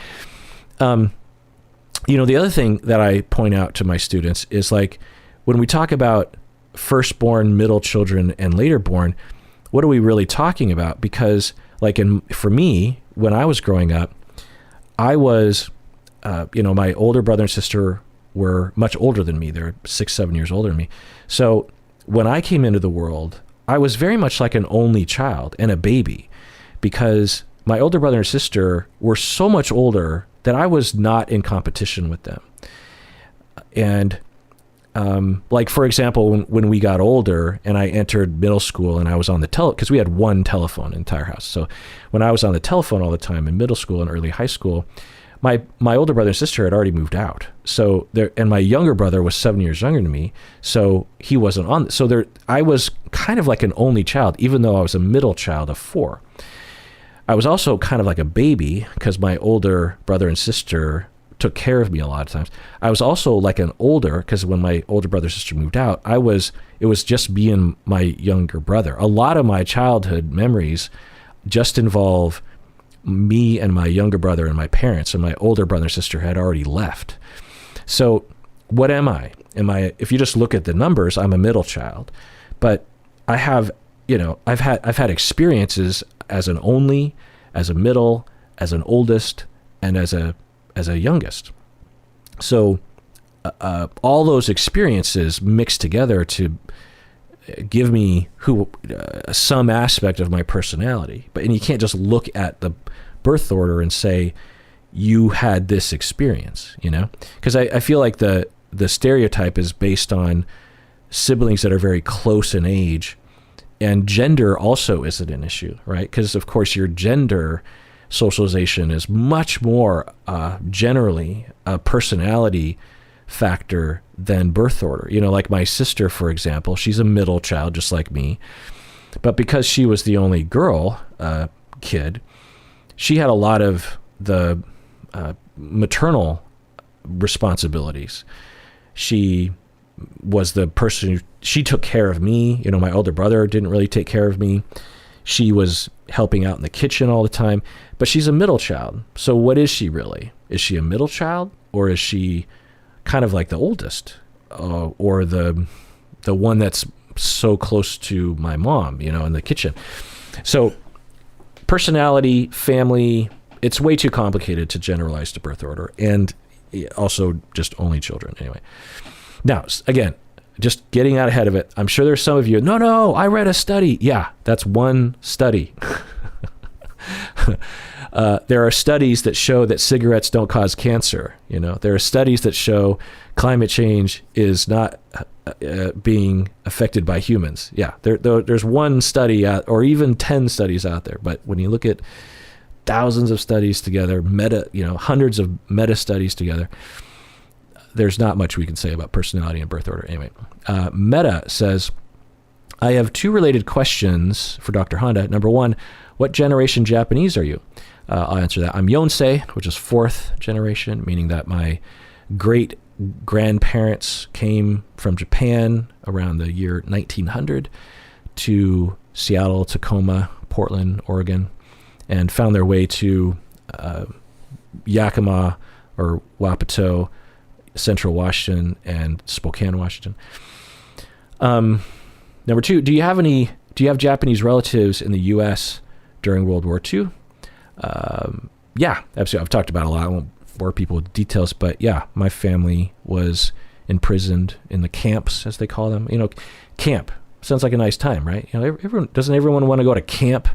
the other thing that I point out to my students is like when we talk about firstborn, middle children, and later born, what are we really talking about? Because like for me, when I was growing up, I was, my older brother and sister were much older than me. They're 6-7 years older than me. So when I came into the world, I was very much like an only child and a baby because my older brother and sister were so much older that I was not in competition with them. And like, for example, when we got older and I entered middle school and I was on the because we had one telephone in the entire house. So when I was on the telephone all the time in middle school and early high school, my older brother and sister had already moved out. So and my younger brother was 7 years younger than me. So he wasn't on. So I was kind of like an only child, even though I was a middle child of 4. I was also kind of like a baby because my older brother and sister took care of me a lot of times. I was also like an older because when my older brother and sister moved out, it was just being my younger brother. A lot of my childhood memories just involve me and my younger brother and my parents, and my older brother and sister had already left. So what am I? If you just look at the numbers, I'm a middle child, but I have, I've had experiences as an only, as a middle, as an oldest, and as a youngest. So all those experiences mixed together to give me some aspect of my personality. And you can't just look at the birth order and say you had this experience, because I feel like the stereotype is based on siblings that are very close in age And gender also isn't an issue, right? Because, of course, your gender socialization is much more generally a personality factor than birth order. Like my sister, for example, she's a middle child, just like me. But because she was the only girl kid, she had a lot of the maternal responsibilities. She was the person she took care of me. My older brother didn't really take care of me. She was helping out in the kitchen all the time, but she's a middle child. So what is she really? Is she a middle child, or is she kind of like the oldest, or the one that's so close to my mom, in the kitchen? So personality, family, it's way too complicated to generalize to birth order, and also just only children anyway. Now, again, just getting out ahead of it. I'm sure there's some of you, no, I read a study. Yeah, that's one study. There are studies that show that cigarettes don't cause cancer. There are studies that show climate change is not being affected by humans. Yeah, there's one study out, or even 10 studies out there. But when you look at thousands of studies together, hundreds of meta studies together, there's not much we can say about personality and birth order. Anyway, Meta says, I have two related questions for Dr. Honda. Number one, what generation Japanese are you? I'll answer that. I'm Yonsei, which is fourth generation, meaning that my great grandparents came from Japan around the year 1900 to Seattle, Tacoma, Portland, Oregon, and found their way to Yakima or Wapato, Central Washington, and Spokane, Washington. Number two, do you have Japanese relatives in the U.S. during World War II? Yeah, absolutely. I've talked about it a lot. I won't bore people with details, but yeah, my family was imprisoned in the camps, as they call them. Camp sounds like a nice time, right? Doesn't everyone want to go to camp?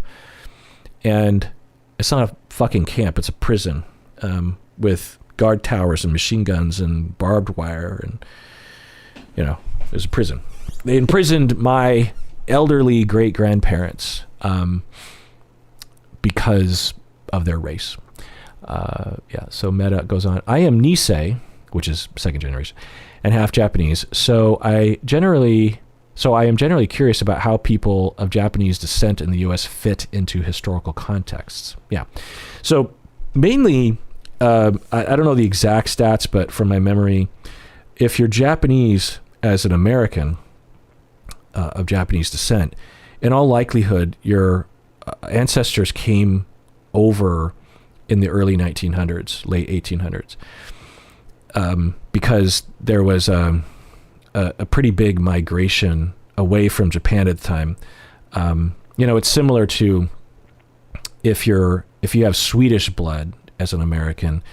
And it's not a fucking camp; it's a prison with guard towers and machine guns and barbed wire, and it was a prison. They imprisoned my elderly great grandparents because of their race. So Meta goes on. I am Nisei, which is second generation, and half Japanese. So I am generally curious about how people of Japanese descent in the U.S. fit into historical contexts. Yeah. So mainly, I don't know the exact stats, but from my memory, if you're Japanese as an American of Japanese descent, in all likelihood, your ancestors came over in the early 1900s, late 1800s, because there was a pretty big migration away from Japan at the time. It's similar to if you have Swedish blood as an American,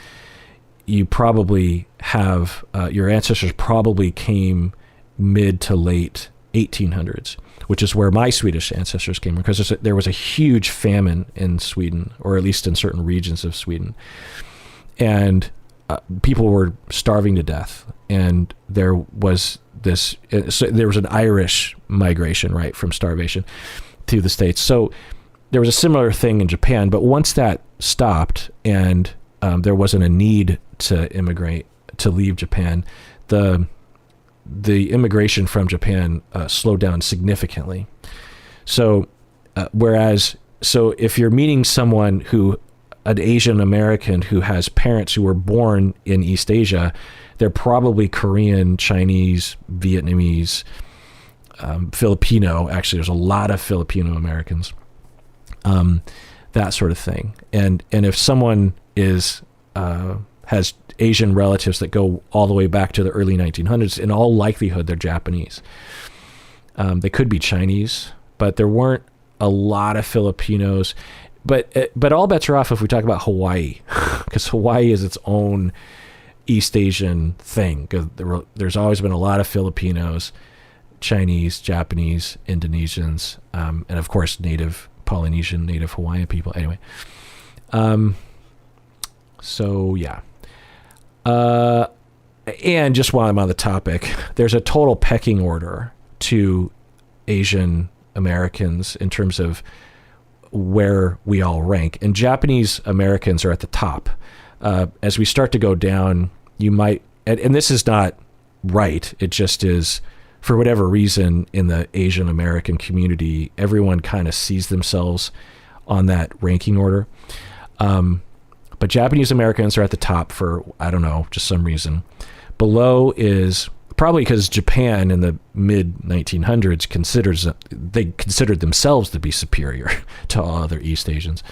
you probably have your ancestors probably came mid to late 1800s, which is where my Swedish ancestors came, because there was a huge famine in Sweden, or at least in certain regions of Sweden, and people were starving to death, and there was an Irish migration, right, from starvation to the States. So there was a similar thing in Japan, but once that stopped and there wasn't a need to immigrate, to leave Japan, the immigration from Japan slowed down significantly. So if you're meeting someone an Asian American who has parents who were born in East Asia, they're probably Korean, Chinese, Vietnamese, Filipino. Actually, there's a lot of Filipino Americans, that sort of thing. And if someone has Asian relatives that go all the way back to the early 1900s, in all likelihood, they're Japanese. They could be Chinese, but there weren't a lot of Filipinos. But all bets are off if we talk about Hawaii, because Hawaii is its own East Asian thing. There's always been a lot of Filipinos, Chinese, Japanese, Indonesians, and of course native Polynesian, native Hawaiian people. Anyway, so yeah. And just while I'm on the topic, there's a total pecking order to Asian Americans in terms of where we all rank. And Japanese Americans are at the top. As we start to go down, you might, and this is not right, it just is, for whatever reason, in the Asian American community, everyone kind of sees themselves on that ranking order. But Japanese Americans are at the top for, I don't know, just some reason. Below is probably because Japan in the mid 1900s considered themselves to be superior to all other East Asians.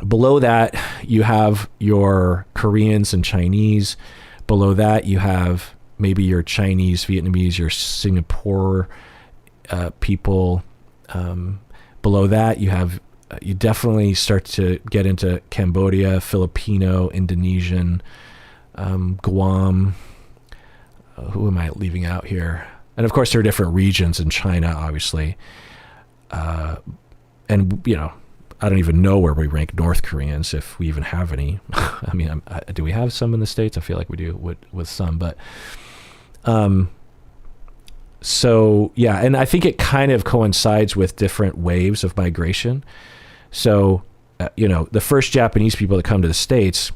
Below that, you have your Koreans and Chinese. Below that, you have maybe your Chinese, Vietnamese, your Singapore people. Below that, you definitely start to get into Cambodia, Filipino, Indonesian, Guam. Who am I leaving out here? And of course, there are different regions in China, obviously. And, I don't even know where we rank North Koreans, if we even have any. I mean, do we have some in the States? I feel like we do with some, but so yeah, and I think it kind of coincides with different waves of migration. So, the first Japanese people that come to the States,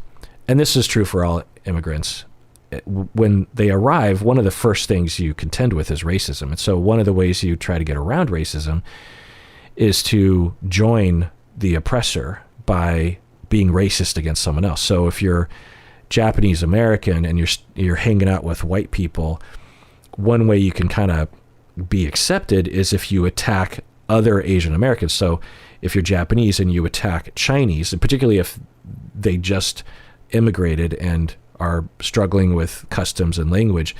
and this is true for all immigrants, when they arrive, one of the first things you contend with is racism. And so one of the ways you try to get around racism is to join the oppressor by being racist against someone else. So if you're Japanese American and you're hanging out with white people, one way you can kind of be accepted is if you attack other Asian Americans. So if you're Japanese and you attack Chinese, and particularly if they just immigrated and are struggling with customs and language,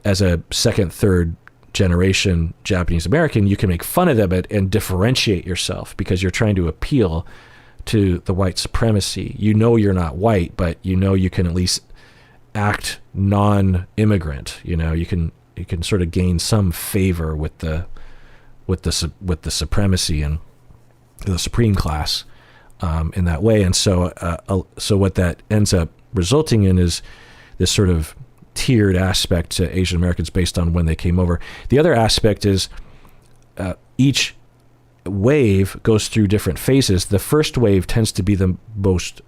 as a second, third generation Japanese American, you can make fun of them and differentiate yourself because you're trying to appeal to the white supremacy. You're not white, but you can at least act non-immigrant. You can sort of gain some favor with the supremacy and the supreme class in that way. And so what that ends up resulting in is this sort of tiered aspect to Asian Americans based on when they came over. The other aspect is each wave goes through different phases. The first wave tends to be the most,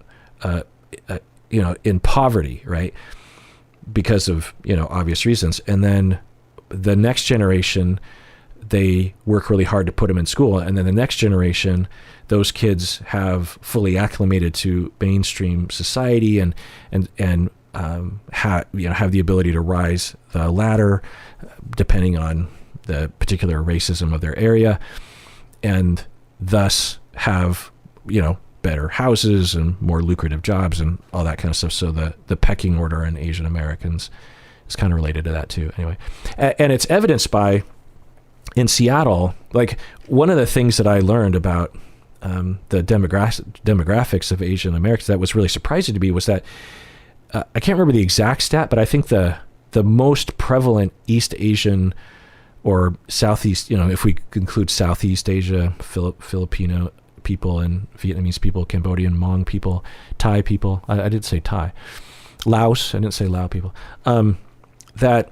in poverty, right? Because of, obvious reasons. And then the next generation, they work really hard to put them in school. And then the next generation, those kids have fully acclimated to mainstream society and have the ability to rise the ladder depending on the particular racism of their area, and thus have better houses and more lucrative jobs and all that kind of stuff. So the pecking order in Asian Americans is kind of related to that too. Anyway, and it's evidenced by, in Seattle, like one of the things that I learned about the demographics of Asian Americans that was really surprising to me was that I can't remember the exact stat, but I think the most prevalent East Asian or Southeast, if we include Southeast Asia, Filipino people and Vietnamese people, Cambodian, Hmong people, Thai people. I did say Thai. Laos, I didn't say Lao people. That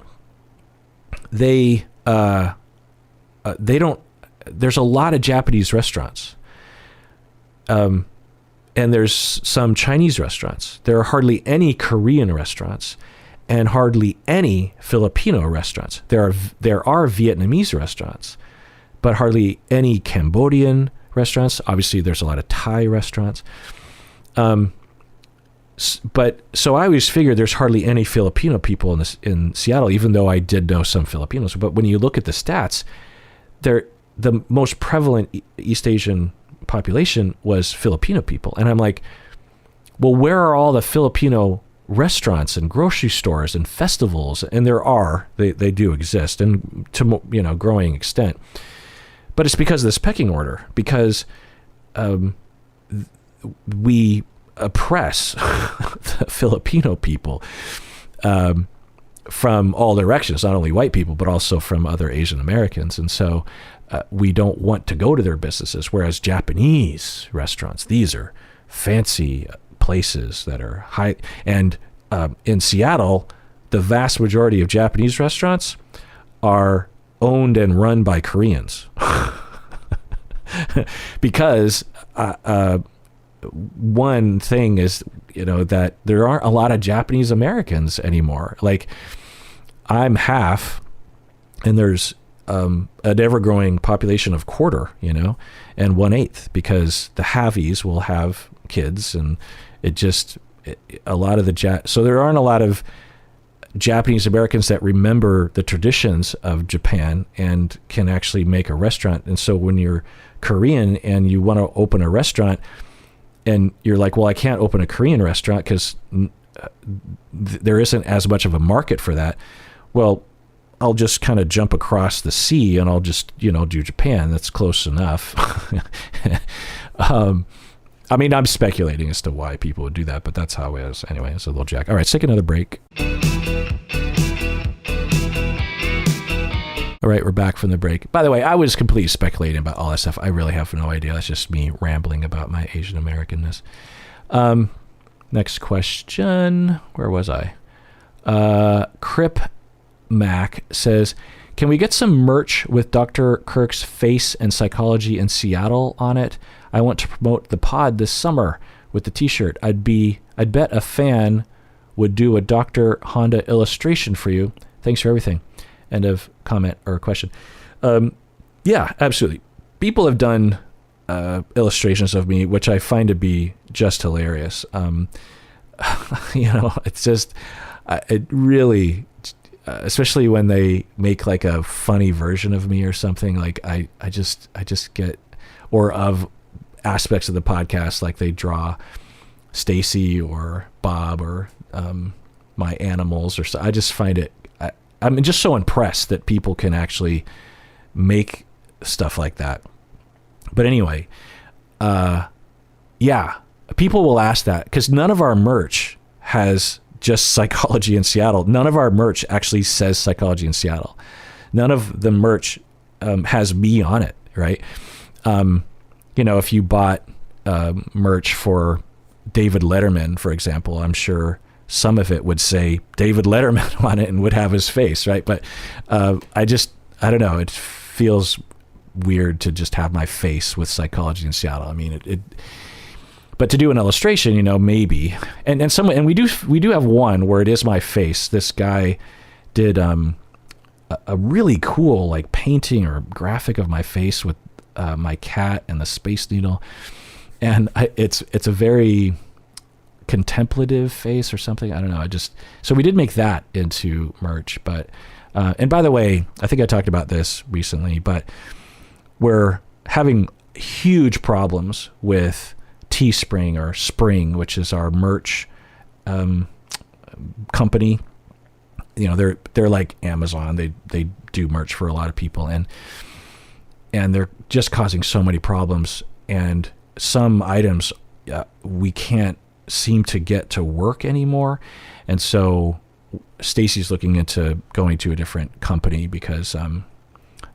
they don't, there's a lot of Japanese restaurants. And there's some Chinese restaurants. There are hardly any Korean restaurants and hardly any Filipino restaurants. There are Vietnamese restaurants, but hardly any Cambodian restaurants. Obviously, there's a lot of Thai restaurants. But so I always figured there's hardly any Filipino people in Seattle, even though I did know some Filipinos. But when you look at the stats, the most prevalent East Asian population was Filipino people. And I'm like, well, where are all the Filipino restaurants and grocery stores and festivals? And they do exist, and to growing extent. But it's because of this pecking order, because we oppress the Filipino people from all directions, not only white people, but also from other Asian Americans. And so we don't want to go to their businesses, whereas Japanese restaurants, these are fancy places that are high. And in Seattle, the vast majority of Japanese restaurants are owned and run by Koreans. Because one thing is, that there aren't a lot of Japanese Americans anymore. Like, I'm half, and there's an ever-growing population of quarter, and 1/8, because the havies will have kids, and a lot of so there aren't a lot of Japanese Americans that remember the traditions of Japan and can actually make a restaurant. And so when you're Korean and you want to open a restaurant, and you're like, well, I can't open a Korean restaurant because there isn't as much of a market for that. Well, I'll just kind of jump across the sea and I'll just, do Japan. That's close enough. I mean, I'm speculating as to why people would do that, but that's how it is. Anyway, it's a little jack. All right, let's take another break. All right, we're back from the break. By the way, I was completely speculating about all that stuff. I really have no idea. That's just me rambling about my Asian Americanness. Next question. Where was I? Crip Mac says, can we get some merch with Dr. Kirk's face and psychology in Seattle on it? I want to promote the pod this summer with the t-shirt. I'd bet a fan would do a Dr. Honda illustration for you. Thanks for everything. End of comment or question. Yeah, absolutely. People have done illustrations of me, which I find to be just hilarious. It's just, it really, especially when they make like a funny version of me or something, like I just get, or of aspects of the podcast, like they draw Stacy or Bob or my animals or so. I just find it, I'm just so impressed that people can actually make stuff like that. But anyway, yeah, people will ask that because none of our merch has just psychology in Seattle. None of our merch actually says psychology in Seattle. None of the merch has me on it, right? If you bought merch for David Letterman, for example, I'm sure some of it would say David Letterman on it and would have his face, right? But I don't know. It feels weird to just have my face with psychology in Seattle. I mean, but to do an illustration, maybe. And we do have one where it is my face. This guy did a really cool like painting or graphic of my face with my cat and the Space Needle, and it's a very contemplative face or something. I don't know. So we did make that into merch, but and by the way, I think I talked about this recently, but we're having huge problems with Teespring or Spring, which is our merch company. They're like Amazon. They do merch for a lot of people, and they're just causing so many problems, and some items we can't seem to get to work anymore. And so Stacy's looking into going to a different company because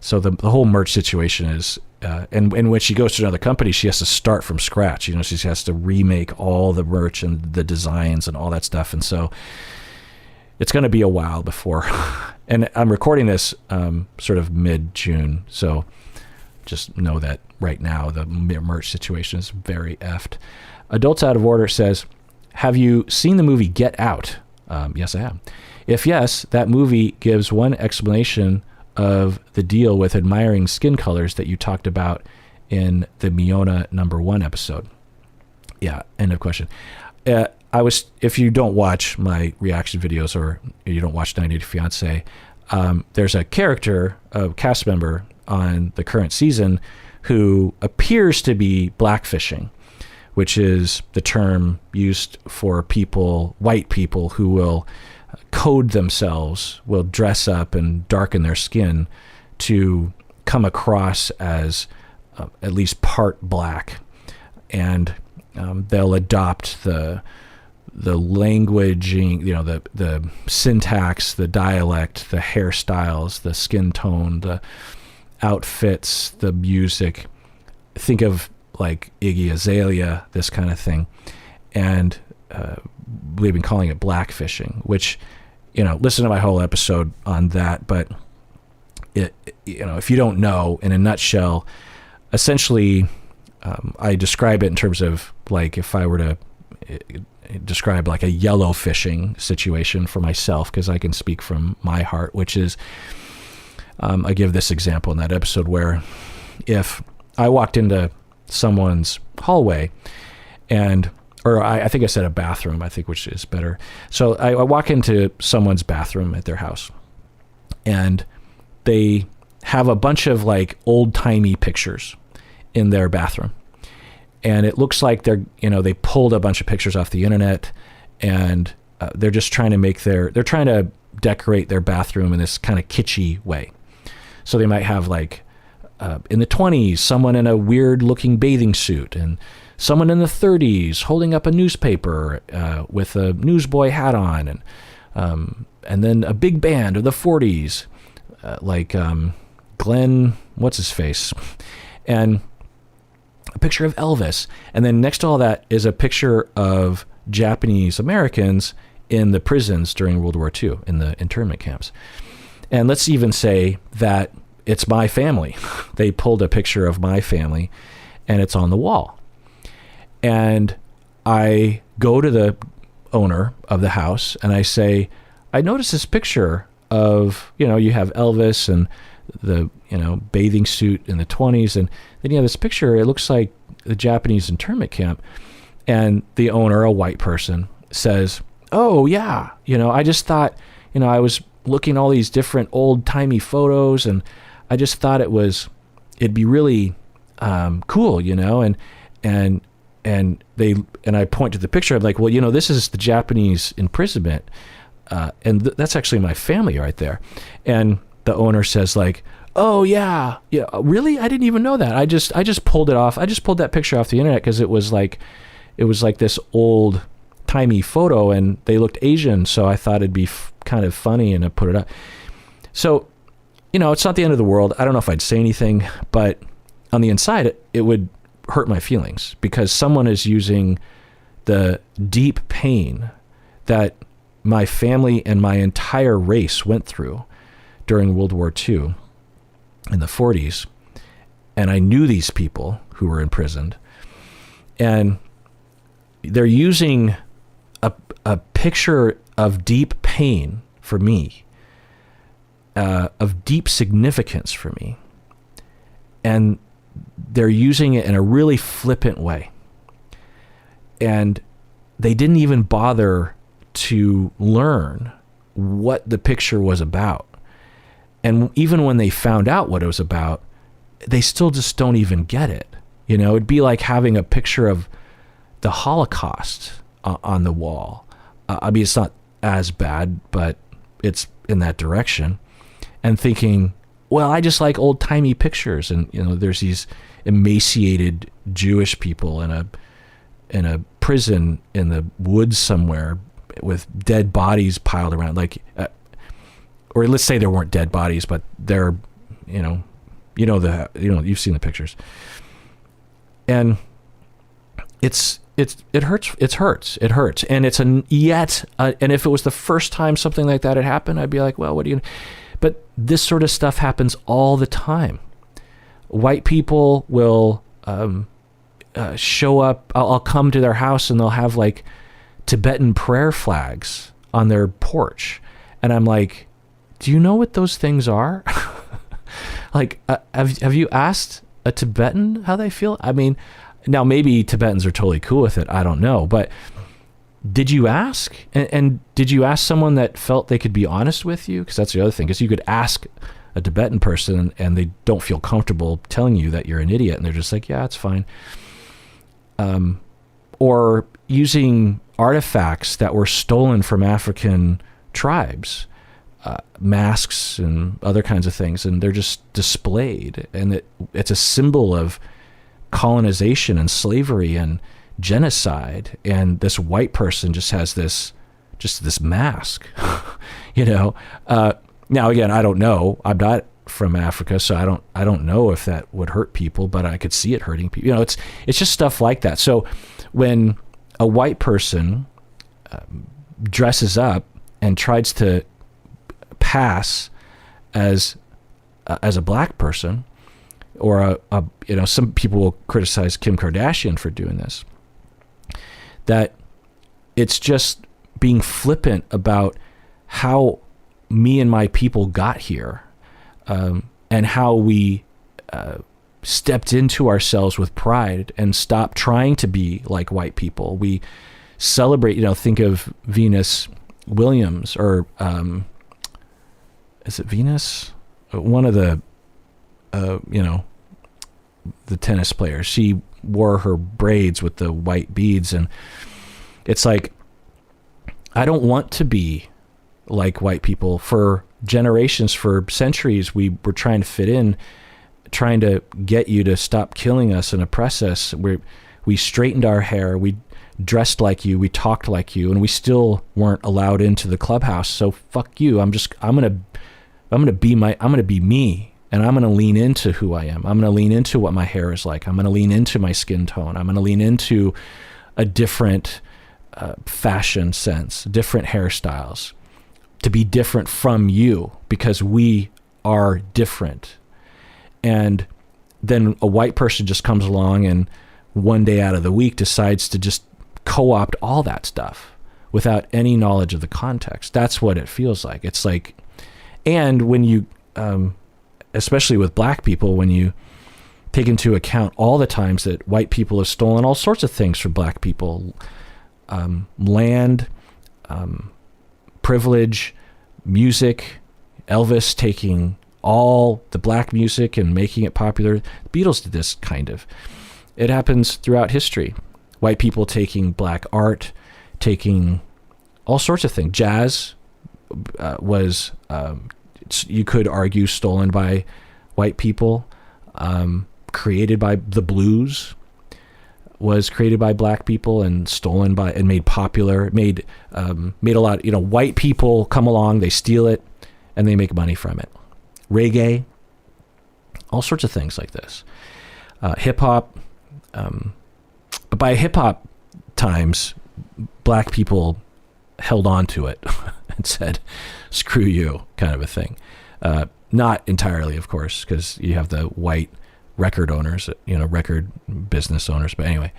so the whole merch situation is and when she goes to another company, she has to start from scratch. She has to remake all the merch and the designs and all that stuff. And so it's going to be a while before and I'm recording this sort of mid-June, so just know that right now the merch situation is very effed. Adults Out of Order says, have you seen the movie Get Out? Yes, I have. If yes, that movie gives one explanation of the deal with admiring skin colors that you talked about in the Miona #1 episode. Yeah, end of question. If you don't watch my reaction videos or you don't watch 90 Day Fiancé, there's a character, a cast member on the current season who appears to be blackfishing, which is the term used for white people who will code themselves, will dress up and darken their skin to come across as at least part black. And they'll adopt the languaging, the syntax, the dialect, the hairstyles, the skin tone, the outfits, the music. Think of like Iggy Azalea, this kind of thing. And we've been calling it blackfishing, which, listen to my whole episode on that, but if you don't know, in a nutshell, essentially, I describe it in terms of like if I were to describe like a yellow fishing situation for myself, because I can speak from my heart, which is, I give this example in that episode where if I walked into someone's hallway or I think I said a bathroom, I think, which is better. So I walk into someone's bathroom at their house, and they have a bunch of like old timey pictures in their bathroom. And it looks like they pulled a bunch of pictures off the internet, and they're just trying to they're trying to decorate their bathroom in this kind of kitschy way. So they might have like, in the 20s, someone in a weird looking bathing suit, and someone in the 30s holding up a newspaper with a newsboy hat on, and then a big band of the 40s, like Glenn, what's his face, and a picture of Elvis. And then next to all that is a picture of Japanese Americans in the prisons during World War II, in the internment camps. And let's even say that it's my family. They pulled a picture of my family, and it's on the wall. And I go to the owner of the house and I say, I noticed this picture of, you have Elvis and the, bathing suit in the 20s. And then you have this picture, it looks like the Japanese internment camp. And the owner, a white person, says, oh yeah, I just thought, I was looking at all these different old timey photos, and I just thought it'd be really cool, and I point to the picture. I'm like, well, this is the Japanese imprisonment, and that's actually my family right there. And the owner says like, oh yeah, really? I didn't even know that. I just pulled it off. I just pulled that picture off the internet because it was like this old timey photo, and they looked Asian, so I thought it'd be kind of funny, and I put it up. So, it's not the end of the world. I don't know if I'd say anything, but on the inside, it would hurt my feelings, because someone is using the deep pain that my family and my entire race went through during World War II in the 40s. And I knew these people who were imprisoned, and they're using a picture of deep pain for me, of deep significance for me. And they're using it in a really flippant way. And they didn't even bother to learn what the picture was about. And even when they found out what it was about, they still just don't even get it. It'd be like having a picture of the Holocaust on the wall. I mean, it's not as bad, but it's in that direction. And thinking, well, I just like old timey pictures, and there's these emaciated Jewish people in a prison in the woods somewhere with dead bodies piled around, like, or let's say there weren't dead bodies, but they're, you've seen the pictures, and it hurts, and it's and if it was the first time something like that had happened, I'd be like, well, what do you? But this sort of stuff happens all the time. White people will show up. I'll come to their house, and they'll have like Tibetan prayer flags on their porch, and I'm like, do you know what those things are? Like, have you asked a Tibetan how they feel? I mean, now maybe Tibetans are totally cool with it. I don't know, but did you ask? And did you ask someone that felt they could be honest with you? Because that's the other thing, is you could ask a Tibetan person and they don't feel comfortable telling you that you're an idiot, and they're just like, yeah, it's fine. Or using artifacts that were stolen from African tribes, masks and other kinds of things, and they're just displayed, and it's a symbol of colonization and slavery and genocide, and this white person just has this mask. Now again, I don't know, I'm not from Africa, so I don't know if that would hurt people, but I could see it hurting people. It's just stuff like that. So when a white person dresses up and tries to pass as as a black person, or some people will criticize Kim Kardashian for doing this, that it's just being flippant about how me and my people got here, and how we stepped into ourselves with pride and stopped trying to be like white people. We celebrate, think of Venus Williams, or is it Venus? One of the, the tennis players. She wore her braids with the white beads, and it's like, I don't want to be like white people. For generations, for centuries, we were trying to fit in, trying to get you to stop killing us and oppress us. We straightened our hair, we dressed like you, we talked like you, and we still weren't allowed into the clubhouse. So fuck you. I'm gonna be me, and I'm gonna lean into who I am. I'm gonna lean into what my hair is like. I'm gonna lean into my skin tone. I'm gonna lean into a different fashion sense, different hairstyles, to be different from you, because we are different. And then a white person just comes along and one day out of the week decides to just co-opt all that stuff without any knowledge of the context. That's what it feels like. It's like, and when you, especially with black people, when you take into account all the times that white people have stolen all sorts of things from black people, land, privilege, music, Elvis taking all the black music and making it popular. The Beatles did this kind of. It happens throughout history. White people taking black art, taking all sorts of things. Jazz was, you could argue, stolen by white people. Created by the blues was created by black people and stolen by and made popular. Made a lot. White people come along, they steal it, and they make money from it. Reggae, all sorts of things like this. Hip hop, but by hip hop times, black people held on to it and said, "Screw you," kind of a thing. Not entirely, of course, because you have the white record owners, record business owners. But anyway,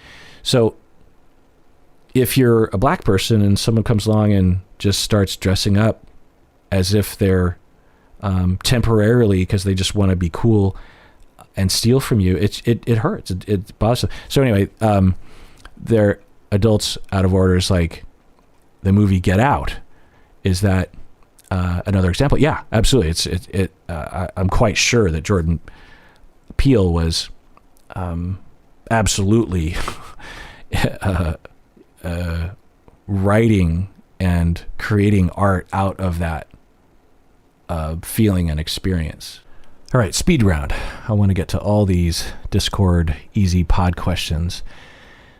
so if you're a black person and someone comes along and just starts dressing up as if they're temporarily, because they just want to be cool, and steal from you, it hurts. It bothers them. So anyway, they're adults out of order. Is like the movie Get Out. Is that another example? Yeah, absolutely. I'm quite sure that Jordan Peele was absolutely writing and creating art out of that feeling and experience. All right, speed round. I want to get to all these Discord easy pod questions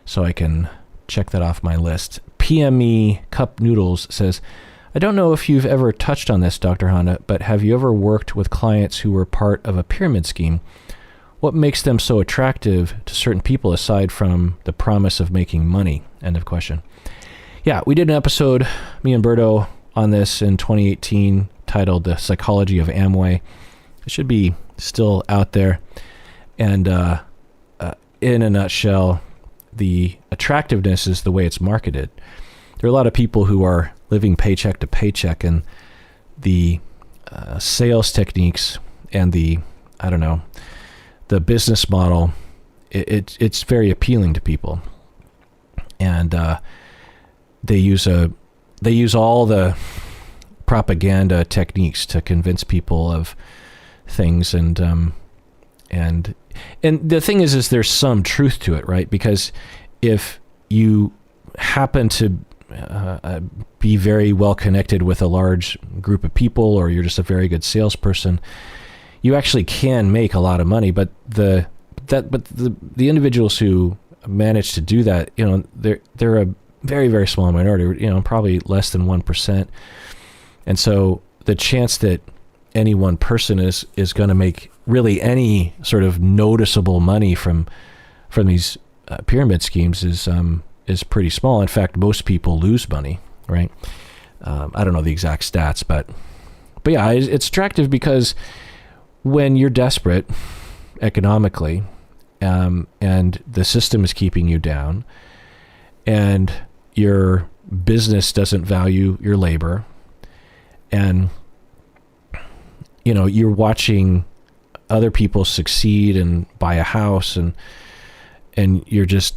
so I can check that off my list. PME Cup Noodles says, I don't know if you've ever touched on this, Dr. Honda, but have you ever worked with clients who were part of a pyramid scheme? What makes them so attractive to certain people aside from the promise of making money? End of question. Yeah, we did an episode, me and Berto, on this in 2018 titled The Psychology of Amway. It should be still out there. And in a nutshell, the attractiveness is the way it's marketed. There are a lot of people who are living paycheck to paycheck, and the sales techniques and the business model, it's very appealing to people. And they use all the propaganda techniques to convince people of things, and the thing is there's some truth to it, right? Because if you happen to be very well connected with a large group of people, or you're just a very good salesperson, you actually can make a lot of money. But the individuals who manage to do that, they're a very, very small minority, probably less than 1%. And so the chance that any one person is going to make really any sort of noticeable money from these pyramid schemes is pretty small. In fact, most people lose money, right? I don't know the exact stats, but yeah, it's attractive because when you're desperate economically, and the system is keeping you down, and your business doesn't value your labor, and you're watching other people succeed and buy a house, and you're just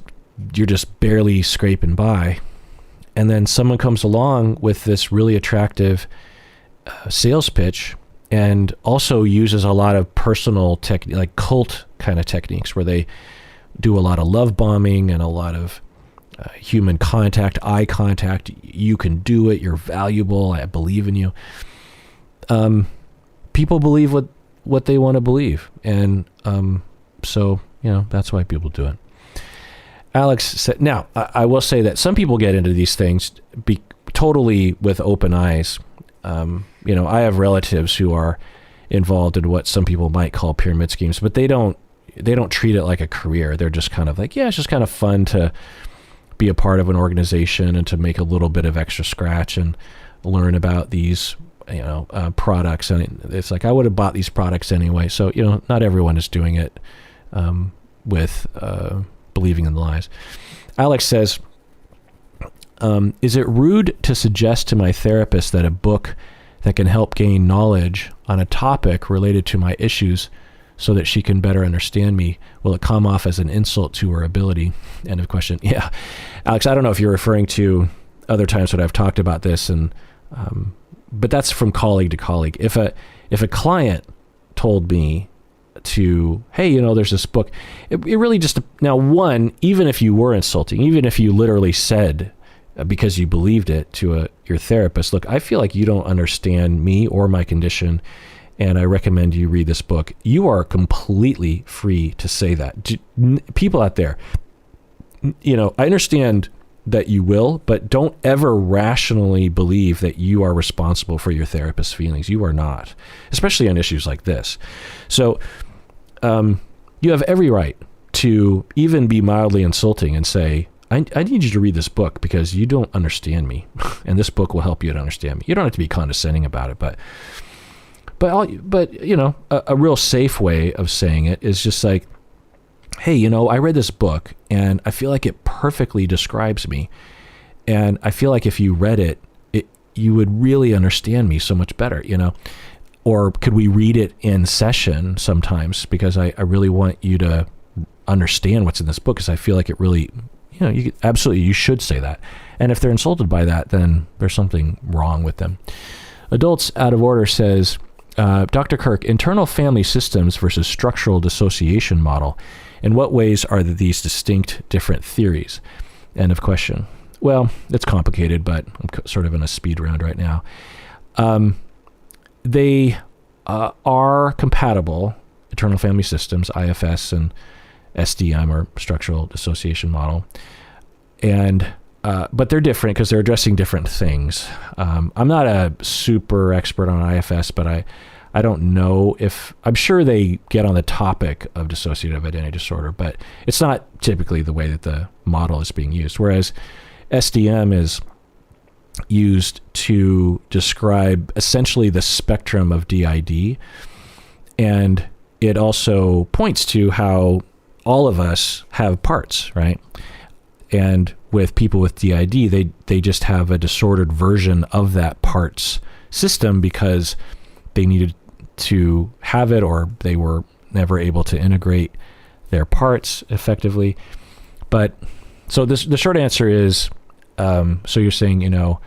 barely scraping by, and then someone comes along with this really attractive sales pitch, and also uses a lot of personal like cult kind of techniques, where they do a lot of love bombing and a lot of human contact, eye contact. You can do it. You're valuable. I believe in you. People believe what they want to believe. And so, that's why people do it. Alex said, now, I will say that some people get into these things totally with open eyes. I have relatives who are involved in what some people might call pyramid schemes, but they don't treat it like a career. They're just kind of like, yeah, it's just kind of fun to be a part of an organization and to make a little bit of extra scratch and learn about these, products. And it's like, I would have bought these products anyway. So, not everyone is doing it with believing in the lies. Alex says, is it rude to suggest to my therapist that a book that can help gain knowledge on a topic related to my issues so that she can better understand me? Will it come off as an insult to her ability? End of question. Yeah. Alex, I don't know if you're referring to other times when I've talked about this, and but that's from colleague to colleague. If a client told me to, hey, there's this book, it really just, now one, even if you were insulting, even if you literally said, because you believed it to your therapist, look, I feel like you don't understand me or my condition, and I recommend you read this book. You are completely free to say that. People out there, I understand that you will, but don't ever rationally believe that you are responsible for your therapist's feelings. You are not, especially on issues like this. So you have every right to even be mildly insulting and say, I need you to read this book because you don't understand me, and this book will help you to understand me. You don't have to be condescending about it, but a real safe way of saying it is just like, hey, I read this book and I feel like it perfectly describes me, and I feel like if you read it, you would really understand me so much better, or could we read it in session sometimes, because I really want you to understand what's in this book, because I feel like it really, you should say that. And if they're insulted by that, then there's something wrong with them. Adults Out of Order says, Dr. Kirk, internal family systems versus structural dissociation model. In what ways are these distinct, different theories? End of question. Well, it's complicated, but I'm sort of in a speed round right now. They are compatible, internal family systems, IFS and SDM, or structural dissociation model, and but they're different because they're addressing different things. I'm not a super expert on IFS, but I don't know if, I'm sure they get on the topic of dissociative identity disorder, but it's not typically the way that the model is being used. Whereas SDM is used to describe essentially the spectrum of DID, and it also points to how all of us have parts, right? And with people with DID, they just have a disordered version of that parts system because they needed to have it, or they were never able to integrate their parts effectively. But so the short answer is, so you're saying,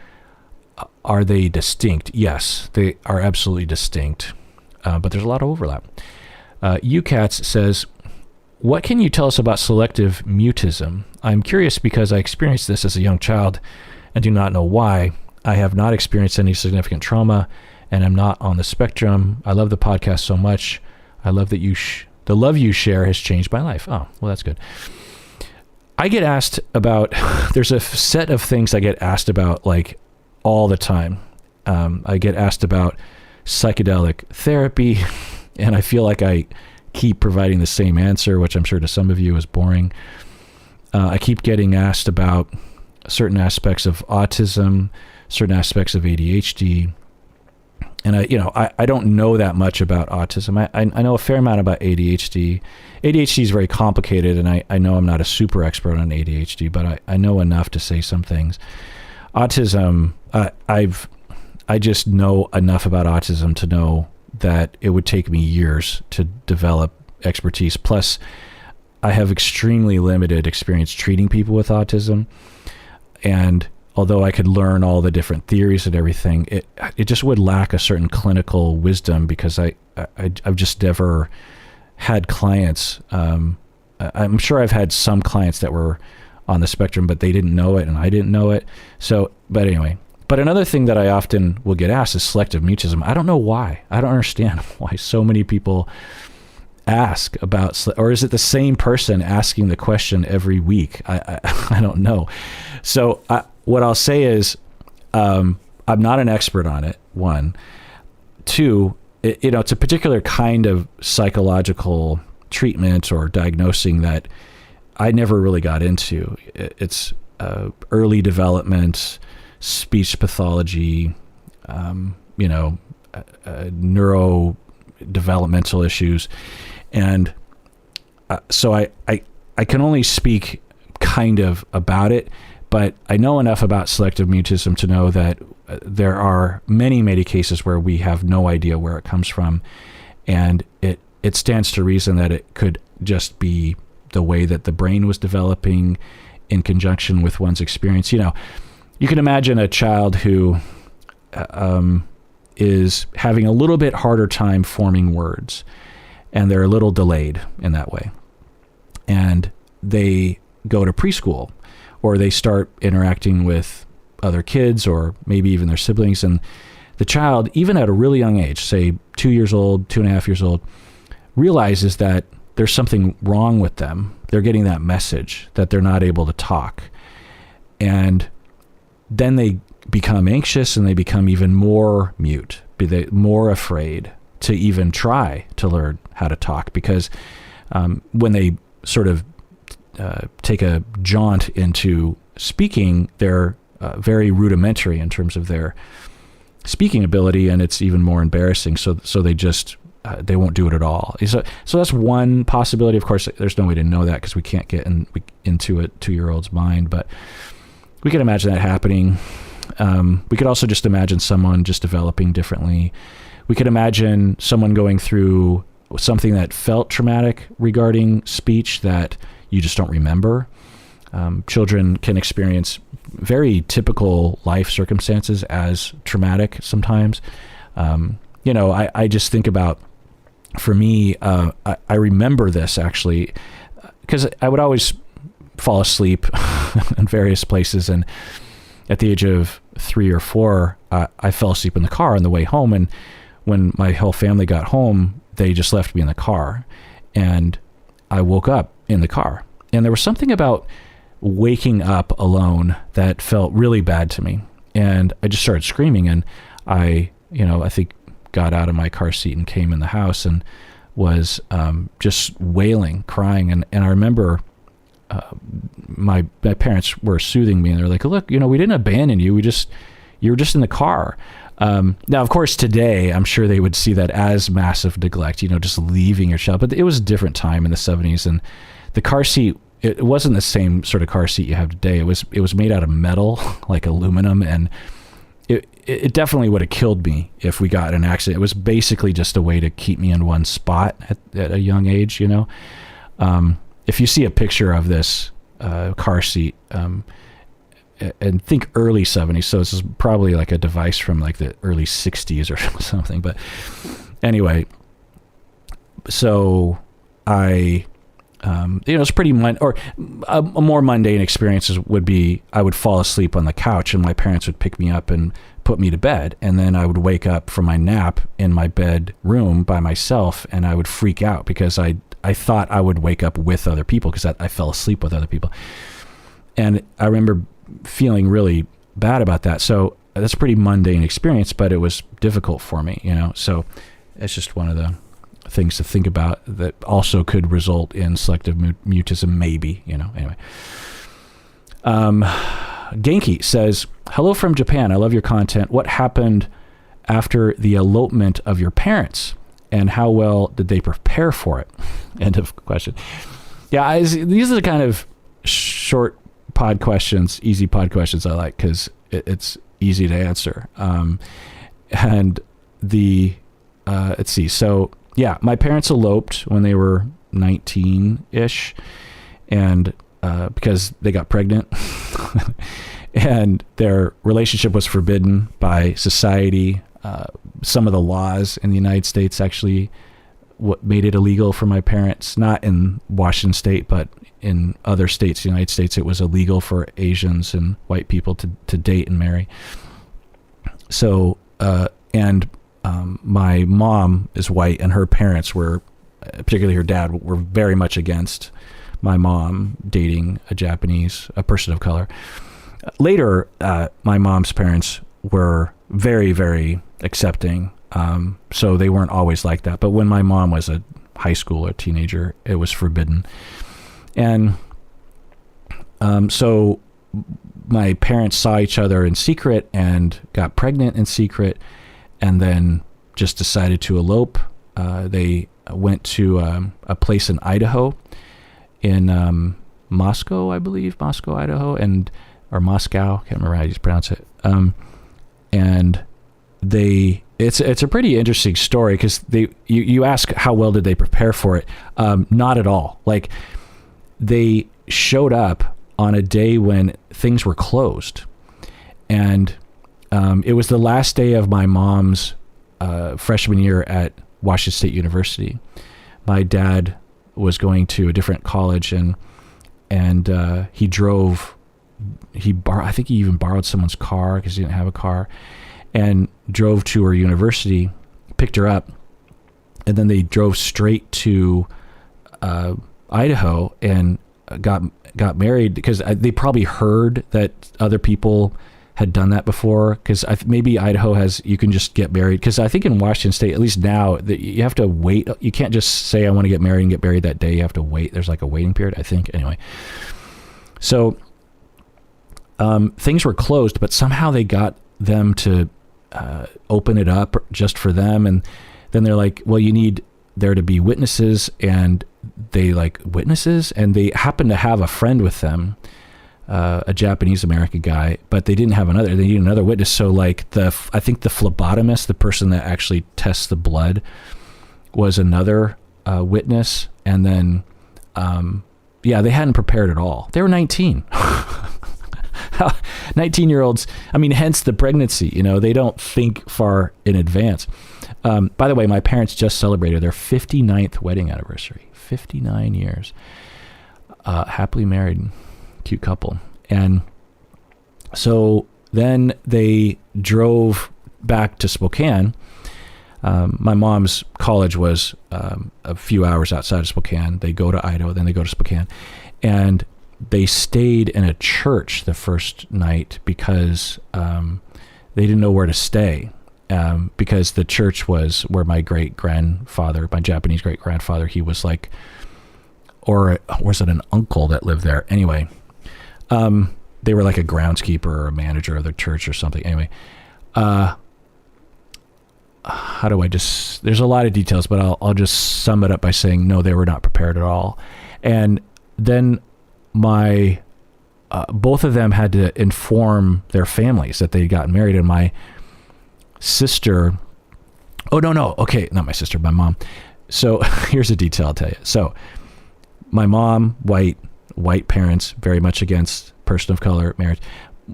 are they distinct? Yes, they are absolutely distinct, but there's a lot of overlap. UCATS says, what can you tell us about selective mutism? I'm curious because I experienced this as a young child and do not know why. I have not experienced any significant trauma and I'm not on the spectrum. I love the podcast so much. I love that the love you share has changed my life. Oh, well, that's good. I get asked about, there's a set of things I get asked about like all the time. I get asked about psychedelic therapy, and I feel like I keep providing the same answer, which I'm sure to some of you is boring. I keep getting asked about certain aspects of autism, certain aspects of ADHD, And I don't know that much about autism. I know a fair amount about ADHD. ADHD is very complicated, and I know I'm not a super expert on ADHD, but I know enough to say some things. Autism, I just know enough about autism to know that it would take me years to develop expertise. Plus, I have extremely limited experience treating people with autism. And although I could learn all the different theories and everything, it just would lack a certain clinical wisdom, because I've just never had clients. I'm sure I've had some clients that were on the spectrum, but they didn't know it and I didn't know it. So, but anyway. But another thing that I often will get asked is selective mutism. I don't know why. I don't understand why so many people ask about, or is it the same person asking the question every week? I don't know. So what I'll say is, I'm not an expert on it, one. Two, it's a particular kind of psychological treatment or diagnosing that I never really got into. It's early development, speech pathology, neurodevelopmental issues. And so I can only speak kind of about it, but I know enough about selective mutism to know that there are many, many cases where we have no idea where it comes from. And it stands to reason that it could just be the way that the brain was developing in conjunction with one's experience. You can imagine a child who is having a little bit harder time forming words, and they're a little delayed in that way. And they go to preschool, or they start interacting with other kids, or maybe even their siblings. And the child, even at a really young age, say 2 years old, 2.5 years old, realizes that there's something wrong with them. They're getting that message that they're not able to talk. And then they become anxious, and they become even more mute, more afraid to even try to learn how to talk, because when they sort of take a jaunt into speaking, they're very rudimentary in terms of their speaking ability, and it's even more embarrassing. So they just they won't do it at all. So that's one possibility. Of course, there's no way to know that because we can't get into a 2-year-old's mind, but we can imagine that happening. We could also just imagine someone just developing differently. We could imagine someone going through something that felt traumatic regarding speech that you just don't remember. Children can experience very typical life circumstances as traumatic sometimes. I just think about, for me, I remember this actually, because I would always fall asleep in various places. And at the age of 3 or 4, I fell asleep in the car on the way home. And when my whole family got home, they just left me in the car. And I woke up in the car. And there was something about waking up alone that felt really bad to me. And I just started screaming. And I think got out of my car seat and came in the house and was just wailing, crying. And I remember my parents were soothing me, and they're like, look, we didn't abandon you. You were just in the car. Now, of course, today, I'm sure they would see that as massive neglect, just leaving your child. But it was a different time in the 70s, and the car seat, it wasn't the same sort of car seat you have today. It was made out of metal, like aluminum, and it definitely would have killed me if we got in an accident. It was basically just a way to keep me in one spot at a young age, If you see a picture of this car seat, and think early 70s, so this is probably like a device from like the early 60s or something. But anyway, so it's pretty a more mundane experiences would be I would fall asleep on the couch, and my parents would pick me up and put me to bed, and then I would wake up from my nap in my bedroom by myself, and I would freak out because I thought I would wake up with other people because I fell asleep with other people. And I remember feeling really bad about that. So that's a pretty mundane experience, but it was difficult for me, So it's just one of the things to think about that also could result in selective mutism, maybe, anyway. Genki says, hello from Japan. I love your content. What happened after the elopement of your parents, and how well did they prepare for it? End of question. Yeah, these are the kind of short pod questions, easy pod questions I like, because it's easy to answer. And let's see. So yeah, my parents eloped when they were 19-ish, and because they got pregnant, and their relationship was forbidden by society. Some of the laws in the United States actually what made it illegal for my parents, not in Washington State, but in other states, the United States, it was illegal for Asians and white people to date and marry. So, my mom is white, and her parents were, particularly her dad, were very much against my mom dating a person of color. Later, my mom's parents were very, very accepting. So they weren't always like that. But when my mom was a high school or teenager, it was forbidden. And so my parents saw each other in secret and got pregnant in secret, and then just decided to elope. They went to a place in Idaho, in Moscow, I believe, Idaho, or Moscow, can't remember how you pronounce it. And it's a pretty interesting story, because you ask how well did they prepare for it? Not at all. Like, they showed up on a day when things were closed, and it was the last day of my mom's freshman year at Washington State University. My dad was going to a different college, and he drove. I think he even borrowed someone's car because he didn't have a car, and drove to her university, picked her up, and then they drove straight to Idaho and got married, because they probably heard that other people had done that before, because maybe Idaho you can just get married, because I think in Washington State, at least now, that you have to wait. You can't just say I want to get married and get married that day. You have to wait. There's like a waiting period, I think. Anyway, so things were closed, but somehow they got them to open it up just for them. And then they're like, well, you need there to be witnesses, and they like witnesses, and they happen to have a friend with them, a Japanese American guy, but they didn't have they need another witness. So like I think the phlebotomist, the person that actually tests the blood, was another witness. And then they hadn't prepared at all. They were 19. 19-year-olds, hence the pregnancy, they don't think far in advance. By the way, my parents just celebrated their 59th wedding anniversary, 59 years, happily married, cute couple. And so then they drove back to Spokane. My mom's college was a few hours outside of Spokane. They go to Idaho, then they go to Spokane, and they stayed in a church the first night because they didn't know where to stay, because the church was where my Japanese great-grandfather, he was like, or was it an uncle that lived there? Anyway, they were like a groundskeeper or a manager of the church or something. Anyway, there's a lot of details, but I'll just sum it up by saying, no, they were not prepared at all. And then both of them had to inform their families that they'd gotten married. And my sister, my mom. So here's a detail I'll tell you. So my mom, white parents, very much against person of color marriage.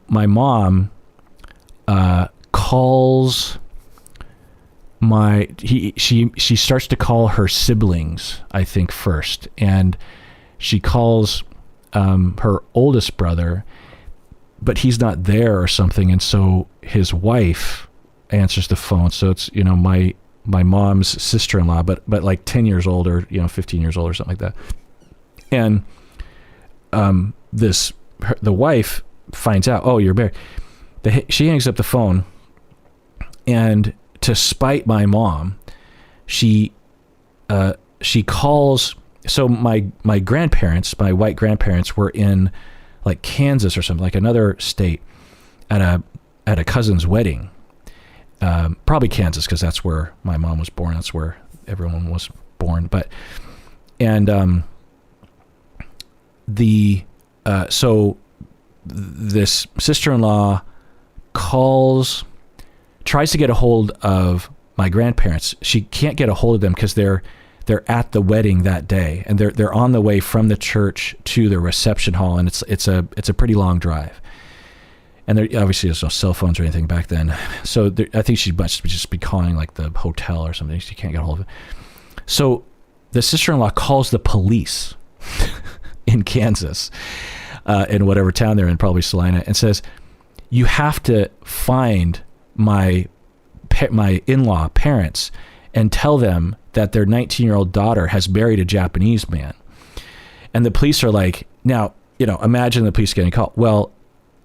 My mom calls she starts to call her siblings, I think, first, and she calls her oldest brother, but he's not there or something, and so his wife answers the phone. So it's my mom's sister-in-law, but like 10 years older, 15 years old or something like that. And the wife finds out, oh, you're married. She hangs up the phone, and to spite my mom, she calls. So my grandparents, my white grandparents, were in like Kansas or something, like another state, at a cousin's wedding. probably Kansas, because that's where my mom was born. That's where everyone was born. So this sister-in-law tries to get a hold of my grandparents. She can't get a hold of them because they're at the wedding that day, and they're on the way from the church to the reception hall, and it's a pretty long drive. And there obviously there's no cell phones or anything back then, so I think she must just be calling like the hotel or something. She can't get a hold of it. So the sister-in-law calls the police in Kansas, in whatever town they're in, probably Salina, and says, "You have to find my in-law parents and tell them that their 19-year-old daughter has married a Japanese man." And the police are like, now, imagine the police getting called. Well,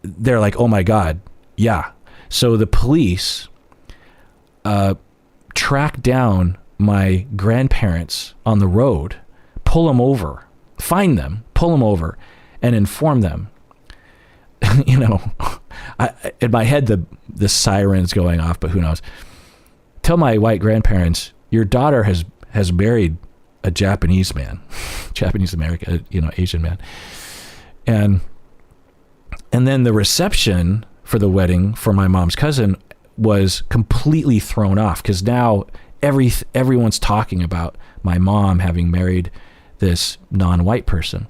they're like, oh my God, yeah. So the police track down my grandparents on the road, pull them over, find them, pull them over, and inform them. In my head, the siren's going off, but who knows? Tell my white grandparents, your daughter has married a Japanese man, Japanese American, Asian man. And then the reception for the wedding for my mom's cousin was completely thrown off, because now everyone's talking about my mom having married this non-white person.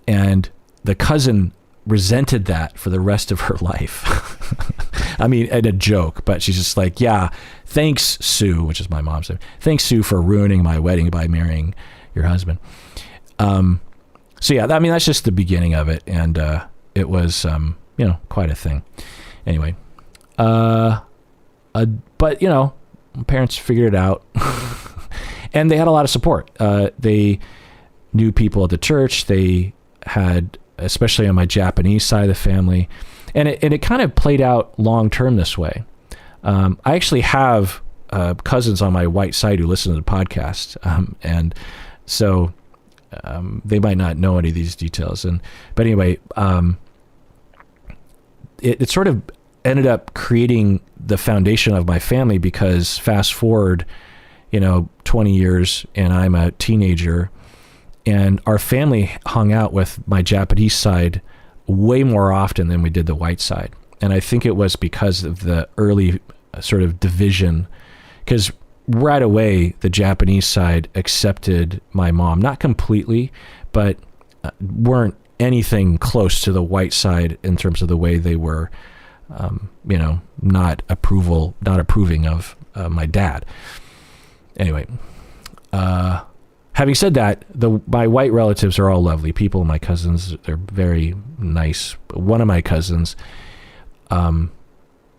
And the cousin resented that for the rest of her life. I mean, in a joke, but she's just like, yeah, thanks, Sue, which is my mom's name. Thanks, Sue, for ruining my wedding by marrying your husband. So yeah, I mean, that's just the beginning of it. And it was, quite a thing. Anyway, but, my parents figured it out. And they had a lot of support. They knew people at the church. They had, especially on my Japanese side of the family, and it kind of played out long term this way. I actually have cousins on my white side who listen to the podcast, and so they might not know any of these details. But anyway, it sort of ended up creating the foundation of my family, because fast forward, 20 years, and I'm a teenager, and our family hung out with my Japanese side way more often than we did the white side. And I think it was because of the early sort of division, because right away the Japanese side accepted my mom, not completely, but weren't anything close to the white side in terms of the way they were, not approving of my dad. Anyway, having said that, my white relatives are all lovely people. My cousins, they're very nice. One of my cousins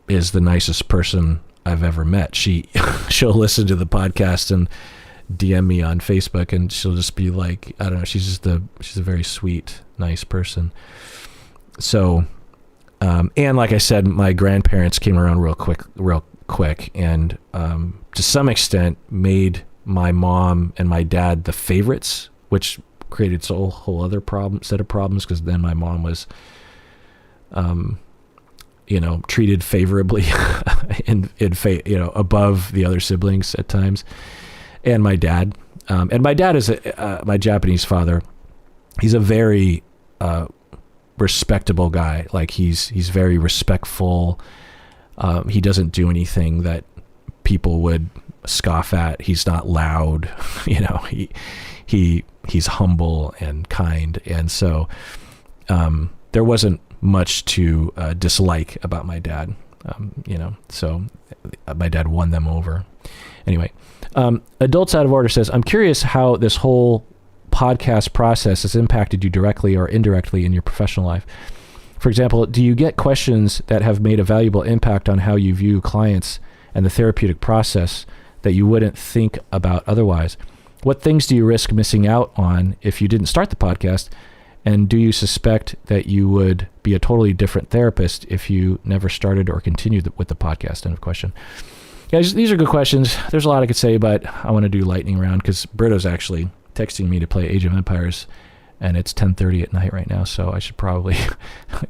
is the nicest person I've ever met. She'll listen to the podcast and DM me on Facebook, and she'll just be like, I don't know, she's a very sweet, nice person. So, and like I said, my grandparents came around real quick, and to some extent made my mom and my dad the favorites, which created a whole other set of problems, because then my mom was, treated favorably above the other siblings at times. And my dad is my Japanese father. He's a very respectable guy. Like he's very respectful. He doesn't do anything that people would scoff at. He's not loud. He's humble and kind. And so there wasn't much to dislike about my dad. So my dad won them over. Anyway, Adults Out of Order says, I'm curious how this whole podcast process has impacted you directly or indirectly in your professional life. For example, do you get questions that have made a valuable impact on how you view clients and the therapeutic process that you wouldn't think about otherwise? What things do you risk missing out on if you didn't start the podcast? And do you suspect that you would be a totally different therapist if you never started or continued with the podcast? End of question. Guys, these are good questions. There's a lot I could say, but I want to do lightning round because Berto's actually texting me to play Age of Empires, and it's 10:30 at night right now, so I should probably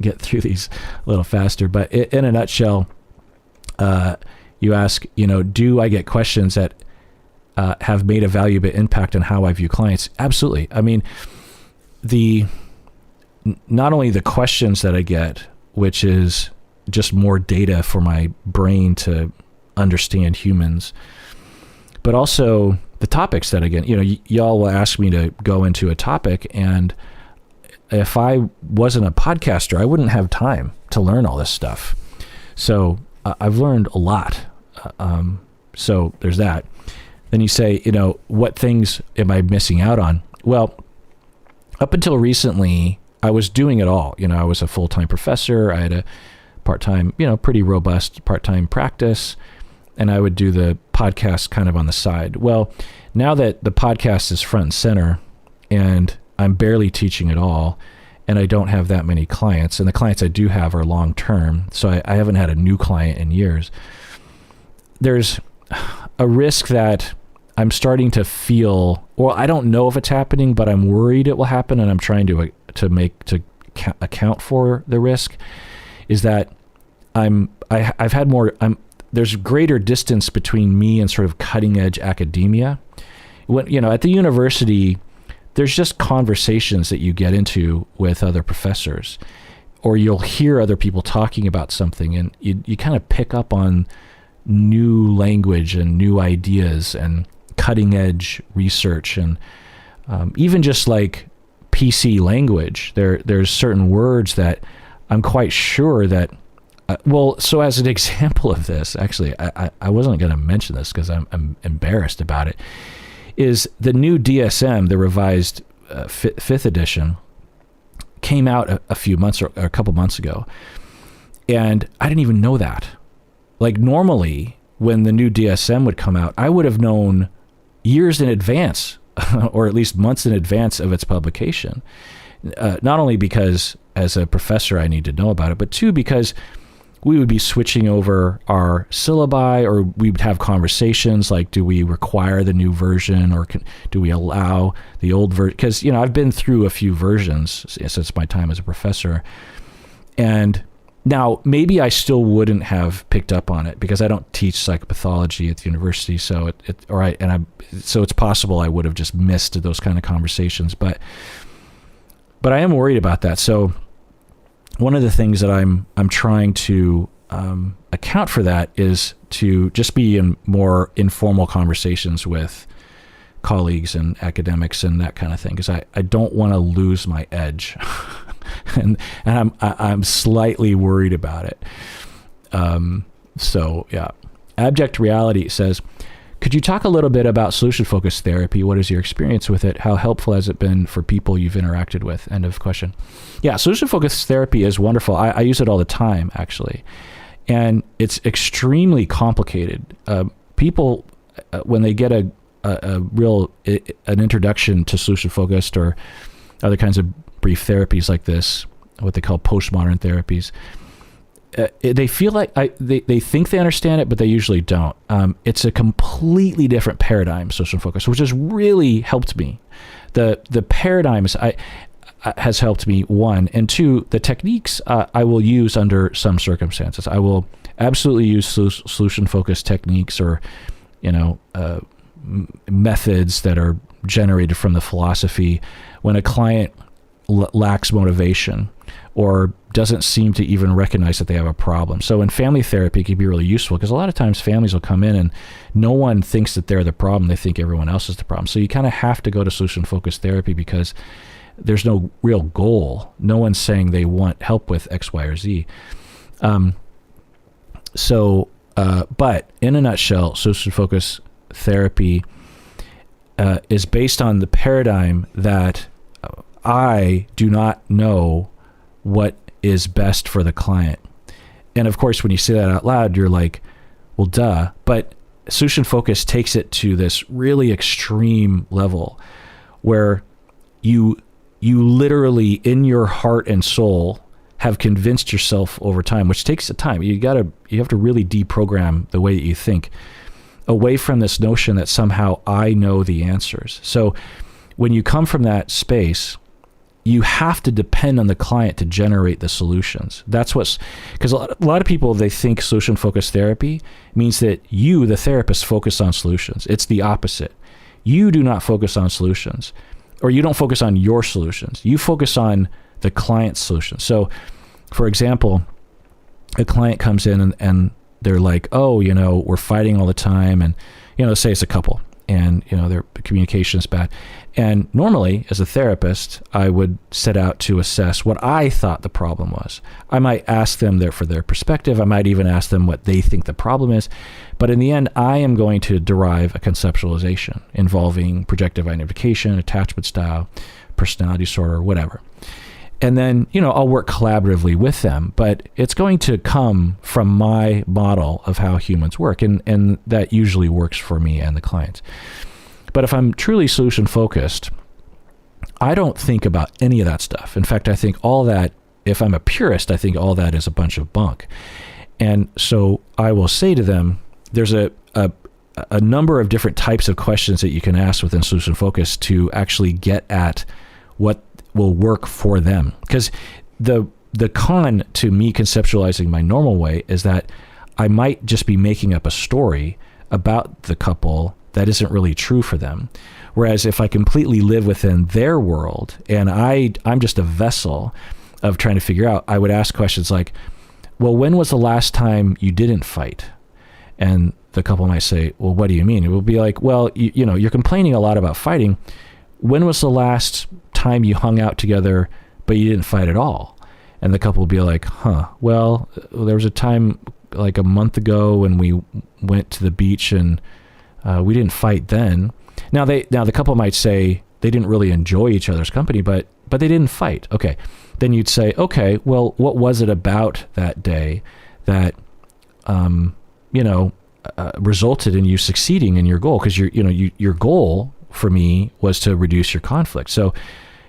get through these a little faster. But in a nutshell, You ask, do I get questions that have made a valuable impact on how I view clients? Absolutely. I mean, not only the questions that I get, which is just more data for my brain to understand humans, but also the topics that I get. Y'all will ask me to go into a topic, and if I wasn't a podcaster, I wouldn't have time to learn all this stuff. So I've learned a lot. So there's that. Then you say, what things am I missing out on? Well, up until recently, I was doing it all. I was a full-time professor. I had a part-time, pretty robust part-time practice, and I would do the podcast kind of on the side. Well, now that the podcast is front and center, and I'm barely teaching at all, and I don't have that many clients, and the clients I do have are long-term, so I haven't had a new client in years. There's a risk that I'm starting to feel, well, I don't know if it's happening, but I'm worried it will happen, and I'm trying to account for the risk, is that there's greater distance between me and sort of cutting edge academia. When, at the university, there's just conversations that you get into with other professors, or you'll hear other people talking about something, and you kind of pick up on new language and new ideas and cutting edge research, and even just like PC language. There's certain words that I'm quite sure that, so as an example of this, actually, I wasn't going to mention this because I'm embarrassed about it, is the new DSM, the revised fifth edition, came out a few months or a couple months ago. And I didn't even know that. Like normally when the new DSM would come out, I would have known years in advance, or at least months in advance of its publication. Not only because as a professor I need to know about it, but two, because we would be switching over our syllabi, or we would have conversations like, do we require the new version, or do we allow the old version? Because, I've been through a few versions since my time as a professor. And now maybe I still wouldn't have picked up on it because I don't teach psychopathology at the university. So so it's possible I would have just missed those kind of conversations, but I am worried about that. So one of the things that I'm trying to account for that is to just be in more informal conversations with colleagues and academics and that kind of thing, because I don't want to lose my edge, and I'm slightly worried about it. So yeah, Abject Reality says, could you talk a little bit about solution-focused therapy? What is your experience with it? How helpful has it been for people you've interacted with? End of question. Yeah, solution-focused therapy is wonderful. I use it all the time, actually. And it's extremely complicated. People, when they get an introduction to solution-focused or other kinds of brief therapies like this, what they call postmodern therapies, they feel like they think they understand it, but they usually don't. It's a completely different paradigm, social focus, which has really helped me. The paradigms has helped me, one, and two, the techniques I will use under some circumstances. I will absolutely use solution focused techniques, or methods that are generated from the philosophy when a client lacks motivation or doesn't seem to even recognize that they have a problem. So in family therapy, it can be really useful because a lot of times families will come in and no one thinks that they're the problem. They think everyone else is the problem. So you kind of have to go to solution-focused therapy because there's no real goal. No one's saying they want help with X, Y, or Z. But in a nutshell, solution-focused therapy is based on the paradigm that I do not know what is best for the client. And of course, when you say that out loud, you're like, well, duh. But solution focus takes it to this really extreme level where you literally in your heart and soul have convinced yourself over time, which takes the time. You have to really deprogram the way that you think away from this notion that somehow I know the answers. So when you come from that space, you have to depend on the client to generate the solutions. That's because a lot of people, they think solution-focused therapy means that you, the therapist, focus on solutions. It's the opposite. You do not focus on solutions, or you don't focus on your solutions. You focus on the client's solutions. So, for example, a client comes in and they're like, oh, we're fighting all the time. And, say it's a couple and, their communication is bad. And normally, as a therapist, I would set out to assess what I thought the problem was. I might ask them for their perspective. I might even ask them what they think the problem is. But in the end, I am going to derive a conceptualization involving projective identification, attachment style, personality disorder, whatever. And then, I'll work collaboratively with them, but it's going to come from my model of how humans work. And that usually works for me and the clients. But if I'm truly solution focused, I don't think about any of that stuff. In fact, I think all that, if I'm a purist, I think all that is a bunch of bunk. And so I will say to them, there's a number of different types of questions that you can ask within solution focus to actually get at what will work for them. Because the con to me conceptualizing my normal way is that I might just be making up a story about the couple that isn't really true for them. Whereas if I completely live within their world and I'm just a vessel of trying to figure out, I would ask questions like, well, when was the last time you didn't fight? And the couple might say, well, what do you mean? It will be like, well, you're complaining a lot about fighting. When was the last time you hung out together, but you didn't fight at all? And the couple will be like, well, there was a time like a month ago when we went to the beach and we didn't fight then. Now the couple might say they didn't really enjoy each other's company, but they didn't fight. Okay. Then you'd say, okay, well, what was it about that day that, resulted in you succeeding in your goal? Because your goal for me was to reduce your conflict. So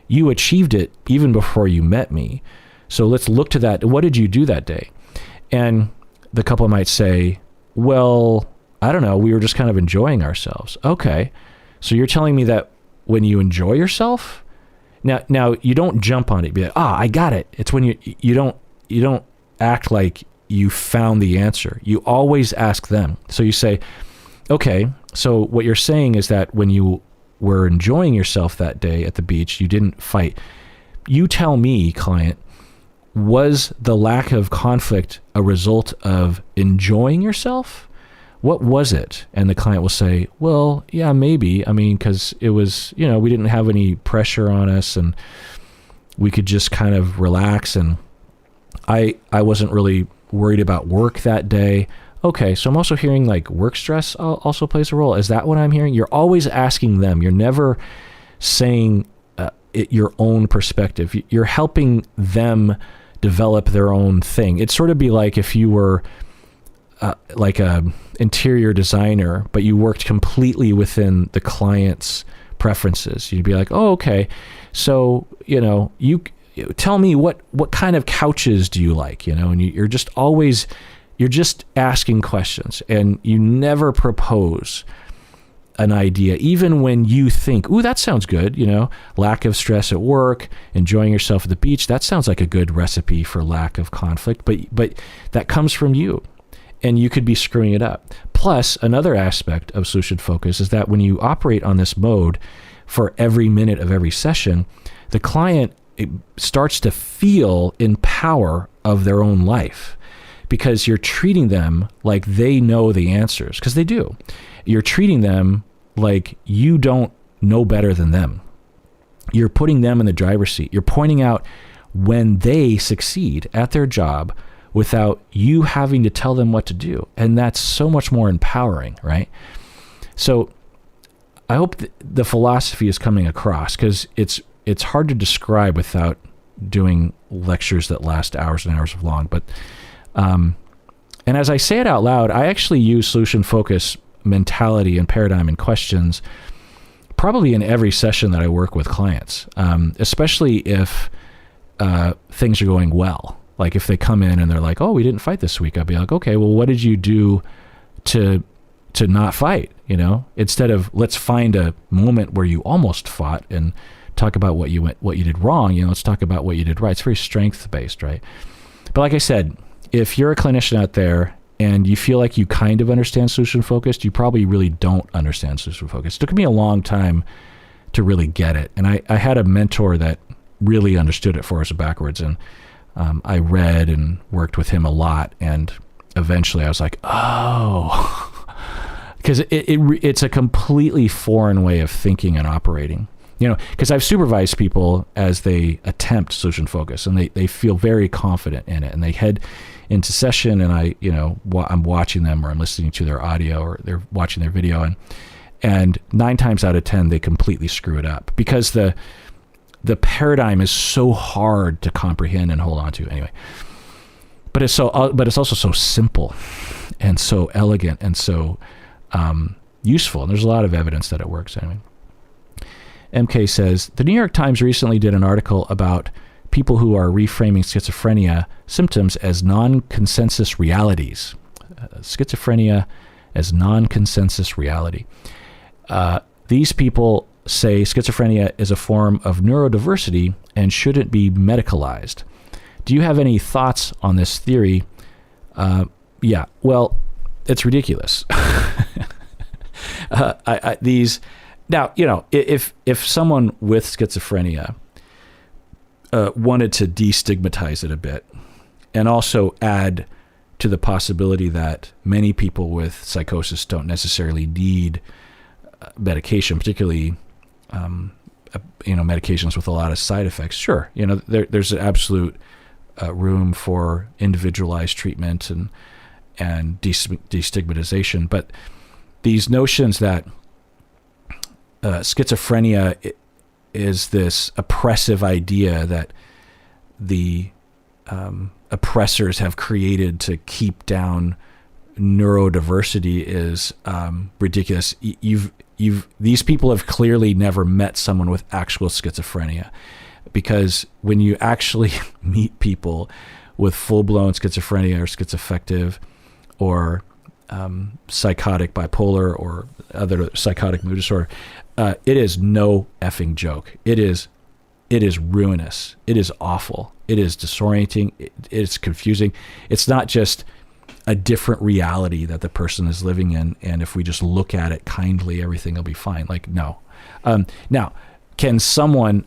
you achieved it even before you met me. So let's look to that. What did you do that day? And the couple might say, well, I don't know. We were just kind of enjoying ourselves. Okay. So you're telling me that when you enjoy yourself, now you don't jump on it. Be like, I got it. It's when you don't act like you found the answer. You always ask them. So you say, okay, so what you're saying is that when you were enjoying yourself that day at the beach, you didn't fight. You tell me, client, was the lack of conflict a result of enjoying yourself? What was it? And the client will say, well, yeah, maybe. I mean, because it was, we didn't have any pressure on us and we could just kind of relax. And I wasn't really worried about work that day. Okay, so I'm also hearing like work stress also plays a role. Is that what I'm hearing? You're always asking them. You're never saying your own perspective. You're helping them develop their own thing. It'd sort of be like if you were like a interior designer, but you worked completely within the client's preferences. You'd be like, oh, okay. So, you tell me what kind of couches do you like, and you're just asking questions and you never propose an idea, even when you think, ooh, that sounds good. Lack of stress at work, enjoying yourself at the beach. That sounds like a good recipe for lack of conflict, but that comes from you. And you could be screwing it up. Plus, another aspect of solution focus is that when you operate on this mode for every minute of every session, the client starts to feel in power of their own life because you're treating them like they know the answers, because they do. You're treating them like you don't know better than them. You're putting them in the driver's seat. You're pointing out when they succeed at their job without you having to tell them what to do. And that's so much more empowering, right? So I hope the philosophy is coming across, because it's hard to describe without doing lectures that last hours and hours long. But and as I say it out loud, I actually use solution focus mentality and paradigm and questions probably in every session that I work with clients, especially if things are going well. Like if they come in and they're like, oh, we didn't fight this week, I'd be like, okay, well, what did you do to not fight? Instead of let's find a moment where you almost fought and talk about what you did wrong. Let's talk about what you did right. It's very strength based, right? But like I said, if you're a clinician out there and you feel like you kind of understand solution focused, you probably really don't understand solution focused. It took me a long time to really get it. And I had a mentor that really understood it forwards and backwards. And I read and worked with him a lot. And eventually I was like, oh, because it's a completely foreign way of thinking and operating. Because I've supervised people as they attempt solution focus, and they feel very confident in it, and they head into session, and I'm watching them, or I'm listening to their audio, or they're watching their video, and 9 times out of 10 they completely screw it up because the paradigm is so hard to comprehend and hold on to anyway. But it's also so simple and so elegant and so useful, and there's a lot of evidence that it works anyway. MK says, the New York Times recently did an article about people who are reframing schizophrenia symptoms as non-consensus realities. Schizophrenia as non-consensus reality. These people say schizophrenia is a form of neurodiversity and shouldn't be medicalized. Do you have any thoughts on this theory? Yeah, well, it's ridiculous. Now, if someone with schizophrenia wanted to destigmatize it a bit and also add to the possibility that many people with psychosis don't necessarily need medication, particularly, medications with a lot of side effects, sure, there's an absolute room for individualized treatment and destigmatization. But these notions that schizophrenia is this oppressive idea that the oppressors have created to keep down neurodiversity is ridiculous. These people have clearly never met someone with actual schizophrenia, because when you actually meet people with full-blown schizophrenia or schizoaffective or psychotic bipolar or other psychotic mood disorder, it is no effing joke. It is ruinous. It is awful. It is disorienting. It's confusing. It's not just a different reality that the person is living in, and if we just look at it kindly, everything will be fine. Like, no. Now, can someone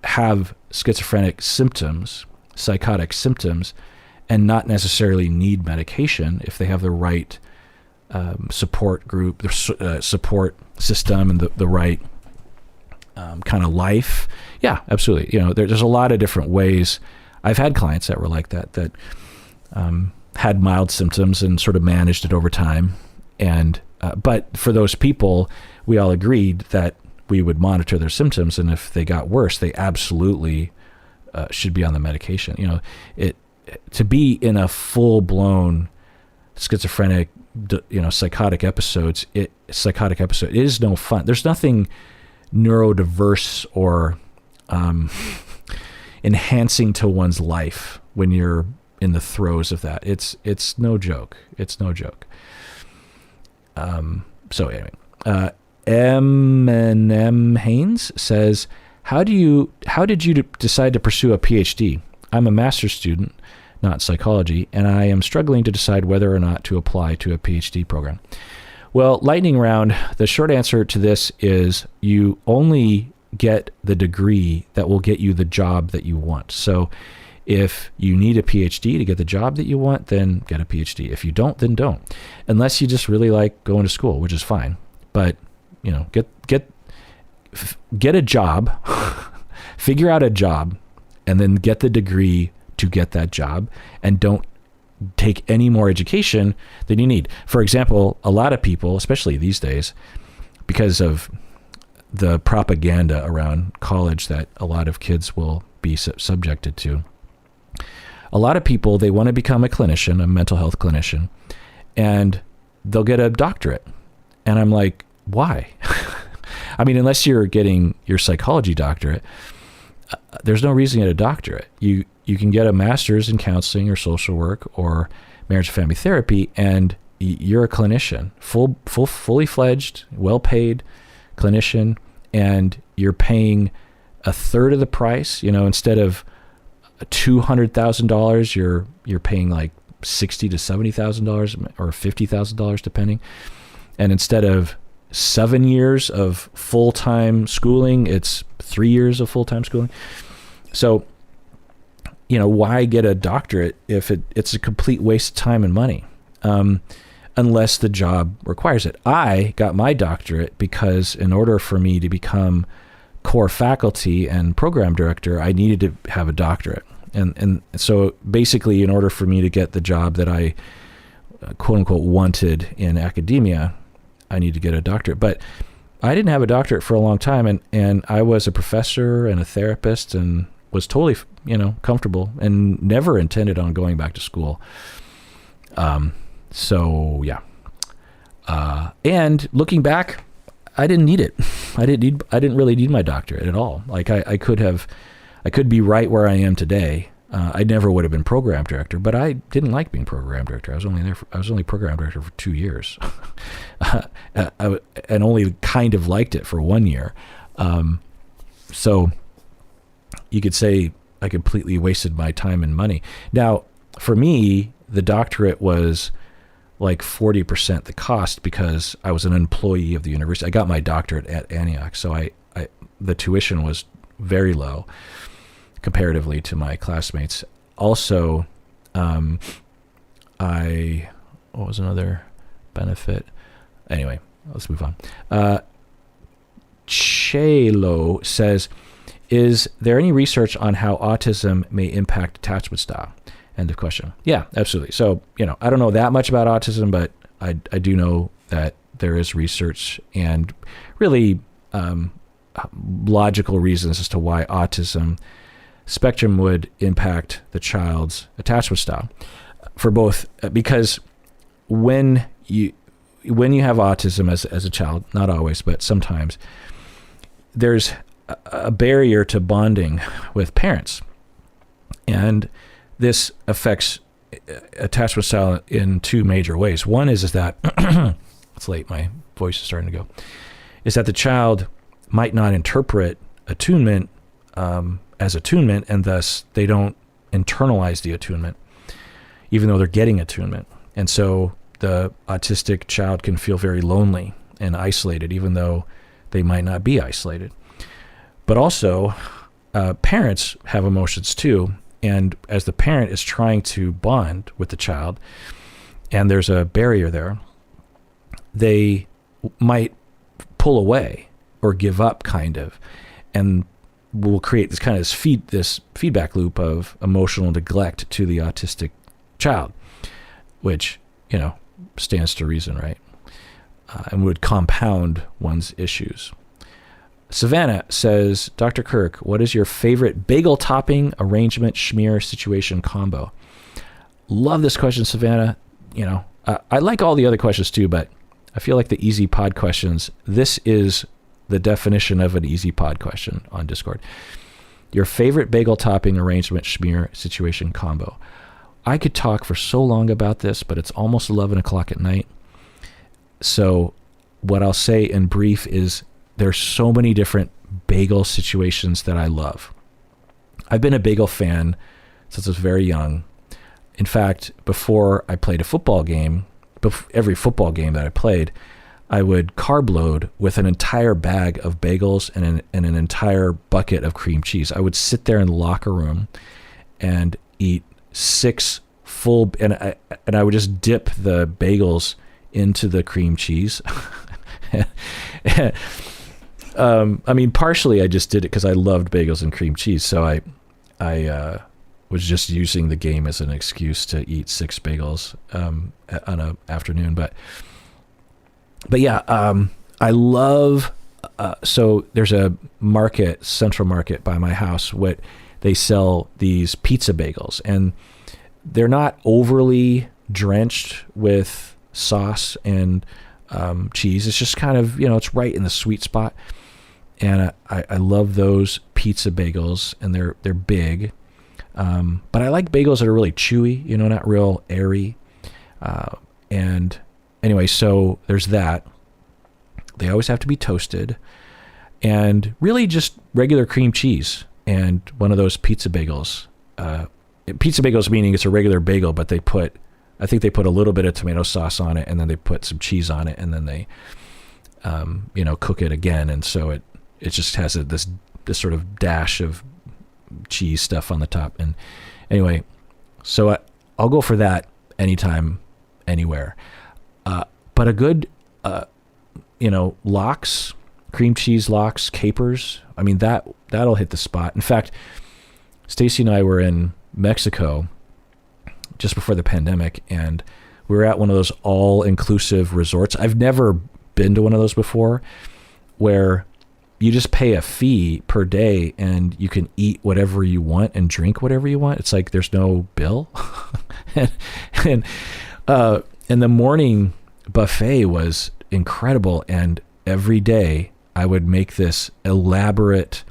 have schizophrenic symptoms, psychotic symptoms, and not necessarily need medication if they have the right support group, the support system, and the right kind of life? Yeah, absolutely. There's a lot of different ways. I've had clients that were like that had mild symptoms and sort of managed it over time. And but for those people, we all agreed that we would monitor their symptoms, and if they got worse, they absolutely should be on the medication. To be in a full-blown schizophrenic, psychotic episode is no fun. There's nothing neurodiverse or enhancing to one's life when you're in the throes of that. It's no joke. It's no joke. So anyway, M&M Haynes says, how did you decide to pursue a PhD? I'm a master's student, not psychology, and I am struggling to decide whether or not to apply to a PhD program. Well, lightning round, the short answer to this is you only get the degree that will get you the job that you want. So if you need a PhD to get the job that you want, then get a PhD. If you don't, then don't. Unless you just really like going to school, which is fine. But, get a job, figure out a job, and then get the degree to get that job, and don't take any more education than you need. For example, a lot of people, especially these days, because of the propaganda around college that a lot of kids will be subjected to, a lot of people, they want to become a clinician, a mental health clinician, and they'll get a doctorate. And I'm like, why? I mean, unless you're getting your psychology doctorate, there's no reason to get a doctorate. You can get a master's in counseling or social work or marriage and family therapy, and you're a clinician, fully fledged, well-paid clinician, and you're paying a third of the price. Instead of $200,000, you're paying like $60,000 to $70,000 or $50,000 depending. And instead of 7 years of full-time schooling, it's 3 years of full-time schooling. So, why get a doctorate if it's a complete waste of time and money, unless the job requires it? I got my doctorate because in order for me to become core faculty and program director, I needed to have a doctorate. And so basically, in order for me to get the job that I quote unquote wanted in academia, I need to get a doctorate. But I didn't have a doctorate for a long time, and I was a professor and a therapist and was totally, comfortable and never intended on going back to school. So yeah. And looking back, I didn't need it. I didn't really need my doctorate at all. Like I could be right where I am today. I never would have been program director, but I didn't like being program director. I was only program director for 2 years, and only kind of liked it for 1 year. So you could say I completely wasted my time and money. Now, for me, the doctorate was like 40% the cost because I was an employee of the university. I got my doctorate at Antioch, so the tuition was very low comparatively to my classmates. Also, what was another benefit? Anyway, let's move on. Chelo says, is there any research on how autism may impact attachment style? End of question. Yeah, absolutely. So, I don't know that much about autism, but I do know that there is research and really logical reasons as to why autism spectrum would impact the child's attachment style for both, because when you have autism as a child, not always, but sometimes, there's a barrier to bonding with parents. And this affects attachment style in two major ways. One is that, it's late, my voice is starting to go, is that the child might not interpret attunement as attunement, and thus they don't internalize the attunement, even though they're getting attunement. And so the autistic child can feel very lonely and isolated, even though they might not be isolated. But also, parents have emotions too. And as the parent is trying to bond with the child, and there's a barrier there, they might pull away or give up, kind of, and will create this kind of this feedback loop of emotional neglect to the autistic child, which, stands to reason, right? And would compound one's issues. Savannah says, Dr. Kirk, what is your favorite bagel topping arrangement schmear situation combo? Love this question, Savannah. I like all the other questions too, but I feel like the easy pod questions, this is the definition of an easy pod question on Discord. Your favorite bagel topping arrangement schmear situation combo. I could talk for so long about this, but it's almost 11 o'clock at night. So what I'll say in brief is there's so many different bagel situations that I love. I've been a bagel fan since I was very young. In fact, before I played a football game, every football game that I played, I would carb load with an entire bag of bagels and an entire bucket of cream cheese. I would sit there in the locker room and eat 6 full, and I would just dip the bagels into the cream cheese. Partially I just did it because I loved bagels and cream cheese. So I was just using the game as an excuse to eat 6 bagels on an afternoon. But yeah, I love, so there's a market, Central Market by my house, what they sell these pizza bagels, and they're not overly drenched with sauce and cheese. It's just kind of, it's right in the sweet spot. And I love those pizza bagels, and they're big. But I like bagels that are really chewy, not real airy. And anyway, so there's that. They always have to be toasted. and really just regular cream cheese and one of those pizza bagels. Pizza bagels meaning it's a regular bagel, but I think they put a little bit of tomato sauce on it, and then they put some cheese on it, and then they, cook it again. And so it just has this sort of dash of cheese stuff on the top. And anyway, so I'll go for that anytime, anywhere. But a good, lox, cream cheese lox, capers, I mean, that'll hit the spot. In fact, Stacy and I were in Mexico just before the pandemic, and we were at one of those all-inclusive resorts. I've never been to one of those before, where you just pay a fee per day and you can eat whatever you want and drink whatever you want. It's like there's no bill. and the morning buffet was incredible, and every day I would make this elaborate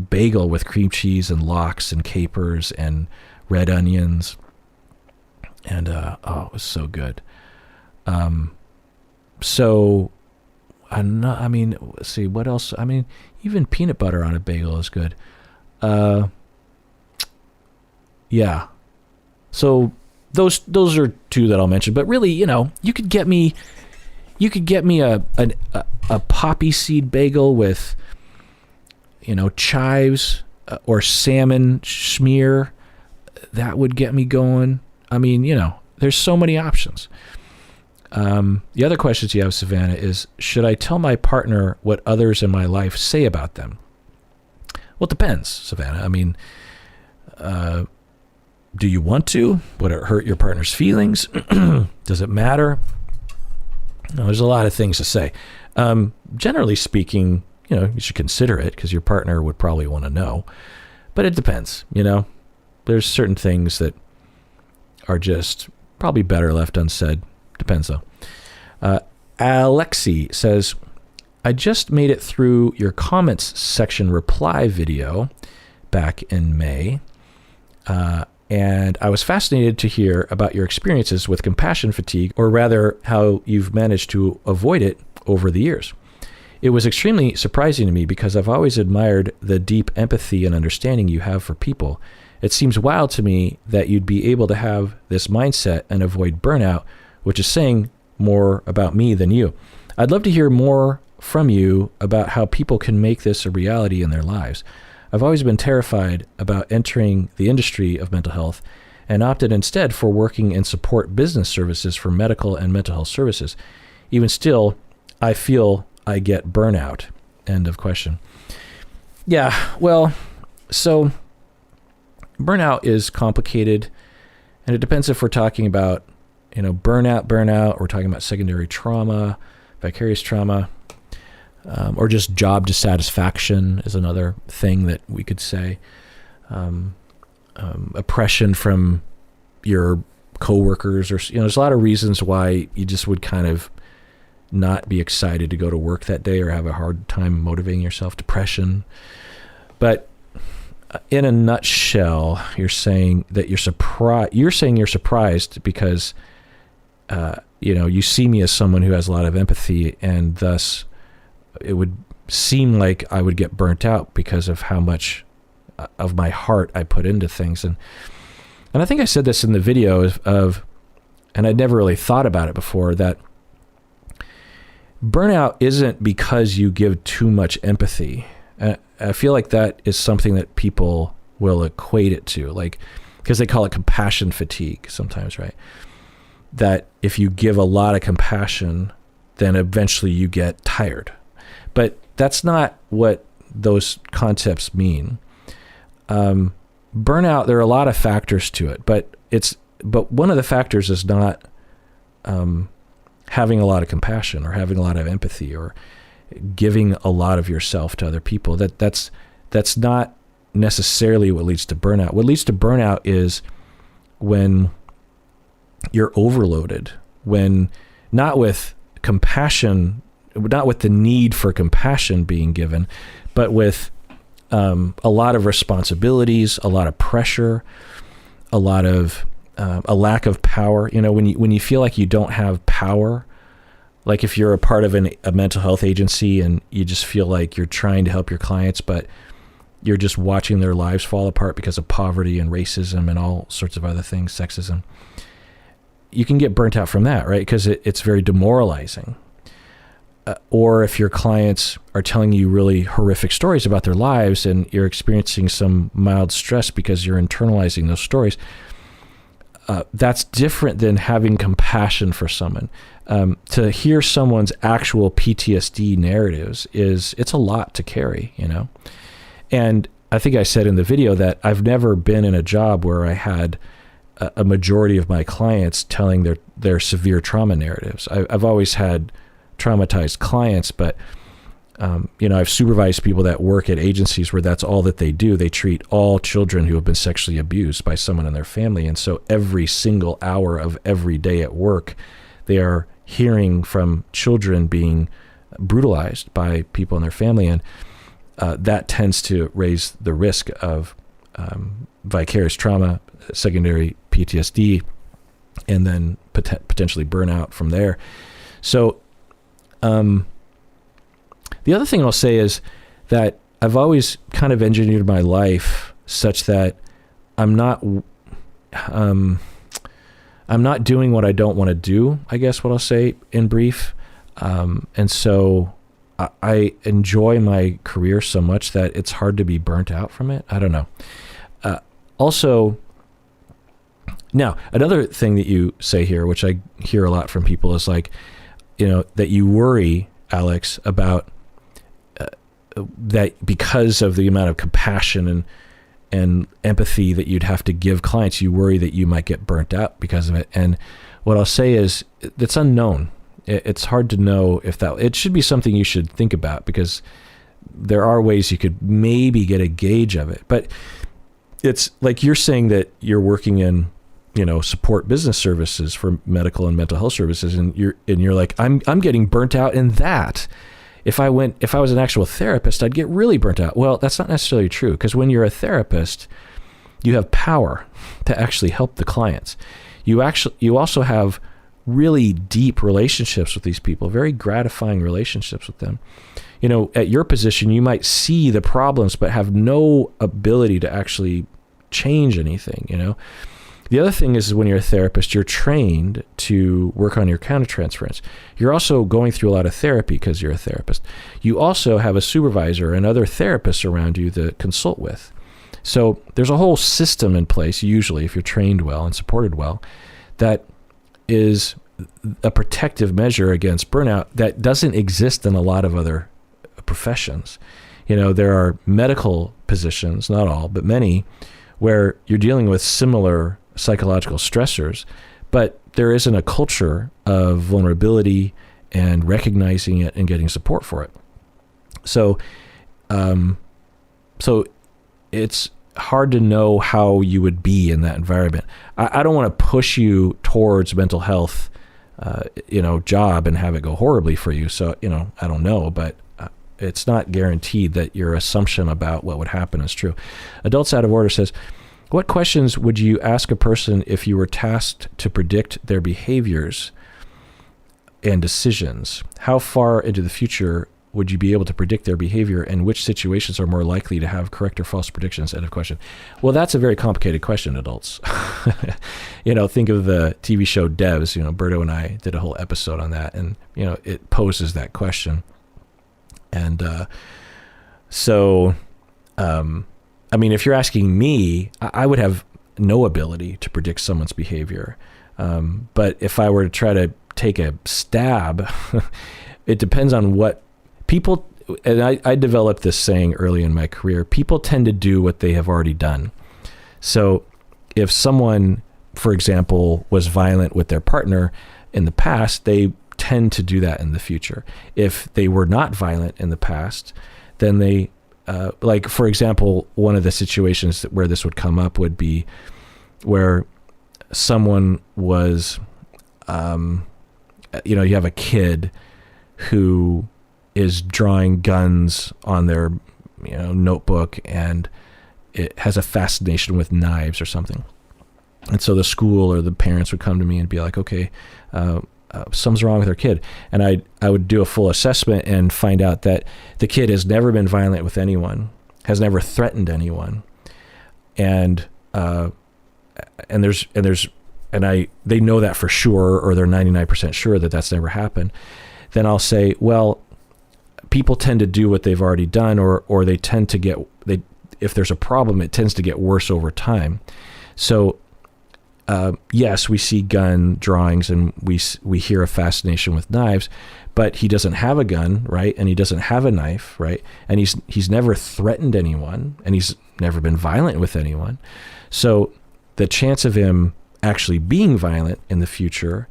bagel with cream cheese and lox and capers and red onions, and it was so good. Let's see what else. I mean, even peanut butter on a bagel is good. Yeah. So those are two that I'll mention. But really, you could get me a poppy seed bagel with, chives or salmon schmear. That would get me going. I mean, there's so many options. The other questions you have, Savannah, is, should I tell my partner what others in my life say about them? Well, it depends, Savannah. I mean, do you want to? Would it hurt your partner's feelings? Does it matter? No, there's a lot of things to say. Generally speaking, you should consider it because your partner would probably want to know. But it depends, There's certain things that are just probably better left unsaid. Depends, though. Alexi says, I just made it through your comments section reply video back in May, and I was fascinated to hear about your experiences with compassion fatigue, or rather how you've managed to avoid it over the years. It was extremely surprising to me because I've always admired the deep empathy and understanding you have for people. It seems wild to me that you'd be able to have this mindset and avoid burnout, which is saying more about me than you. I'd love to hear more from you about how people can make this a reality in their lives. I've always been terrified about entering the industry of mental health and opted instead for working in support business services for medical and mental health services. Even still, I feel I get burnout. End of question. Yeah, well, so burnout is complicated, and it depends if we're talking about, burnout, we're talking about secondary trauma, vicarious trauma, or just job dissatisfaction is another thing that we could say. Oppression from your coworkers, or, there's a lot of reasons why you just would kind of not be excited to go to work that day or have a hard time motivating yourself. Depression. But in a nutshell, you're saying that you're surprised. You're saying you're surprised because, you see me as someone who has a lot of empathy, and thus it would seem like I would get burnt out because of how much of my heart I put into things. And I think I said this in the video and I'd never really thought about it before, that burnout isn't because you give too much empathy. I feel like that is something that people will equate it to, like, because they call it compassion fatigue sometimes, right? That if you give a lot of compassion, then eventually you get tired. But that's not what those concepts mean. Burnout, there are a lot of factors to it, but one of the factors is not having a lot of compassion or having a lot of empathy or giving a lot of yourself to other people. That's not necessarily what leads to burnout. What leads to burnout is when you're overloaded, when not with compassion, not with the need for compassion being given, but with a lot of responsibilities, a lot of pressure, a lot of a lack of power. When you feel like you don't have power, Like if you're a part of a mental health agency and you just feel like you're trying to help your clients, but you're just watching their lives fall apart because of poverty and racism and all sorts of other things, sexism, you can get burnt out from that, right? Because it's very demoralizing. Or if your clients are telling you really horrific stories about their lives and you're experiencing some mild stress because you're internalizing those stories, that's different than having compassion for someone. To hear someone's actual PTSD narratives it's a lot to carry, And I think I said in the video that I've never been in a job where I had a majority of my clients telling their severe trauma narratives. I've always had traumatized clients, but I've supervised people that work at agencies where that's all that they do. They treat all children who have been sexually abused by someone in their family. And so every single hour of every day at work, they are hearing from children being brutalized by people in their family. And that tends to raise the risk of vicarious trauma, secondary PTSD, and then potentially burnout from there. So the other thing I'll say is that I've always kind of engineered my life such that I'm not doing what I don't want to do, I guess what I'll say in brief. And so I enjoy my career so much that it's hard to be burnt out from it. I don't know. Also, now, another thing that you say here, which I hear a lot from people, is like, that you worry, Alex, about that because of the amount of compassion and empathy that you'd have to give clients, you worry that you might get burnt out because of it. And what I'll say is it's unknown. It's hard to know if it should be something you should think about, because there are ways you could maybe get a gauge of it. But it's like you're saying that you're working in, support business services for medical and mental health services. And you're like, I'm getting burnt out in that. If I was an actual therapist, I'd get really burnt out. Well, that's not necessarily true, because when you're a therapist, you have power to actually help the clients. You also have really deep relationships with these people, very gratifying relationships with them. At your position, you might see the problems, but have no ability to actually change anything, The other thing is when you're a therapist, you're trained to work on your countertransference. You're also going through a lot of therapy because you're a therapist. You also have a supervisor and other therapists around you to consult with. So there's a whole system in place, usually, if you're trained well and supported well, that is a protective measure against burnout that doesn't exist in a lot of other professions. There are medical positions, not all, but many, where you're dealing with similar psychological stressors, but there isn't a culture of vulnerability and recognizing it and getting support for it. So it's hard to know how you would be in that environment. I don't want to push you towards mental health, job and have it go horribly for you. So, I don't know, but it's not guaranteed that your assumption about what would happen is true. Adults Out of Order says, what questions would you ask a person if you were tasked to predict their behaviors and decisions? How far into the future would you be able to predict their behavior, and which situations are more likely to have correct or false predictions? End of question. Well, that's a very complicated question, adults. Think of the TV show Devs. Berto and I did a whole episode on that, and, it poses that question. And if you're asking me, I would have no ability to predict someone's behavior. But if I were to try to take a stab, it depends on what people, and I developed this saying early in my career, people tend to do what they have already done. So if someone, for example, was violent with their partner in the past, they tend to do that in the future. If they were not violent in the past, then they, for example, one of the situations where this would come up would be where someone was, you have a kid who is drawing guns on their, notebook, and it has a fascination with knives or something. And so the school or the parents would come to me and be like, okay, something's wrong with our kid. And I would do a full assessment and find out that the kid has never been violent with anyone, has never threatened anyone. And they know that for sure, or they're 99% sure that that's never happened. Then I'll say, well, people tend to do what they've already done, or they tend to if there's a problem, it tends to get worse over time. So, yes, we see gun drawings and we hear a fascination with knives, but he doesn't have a gun, right? And he doesn't have a knife, right? And he's never threatened anyone, and he's never been violent with anyone. So the chance of him actually being violent in the future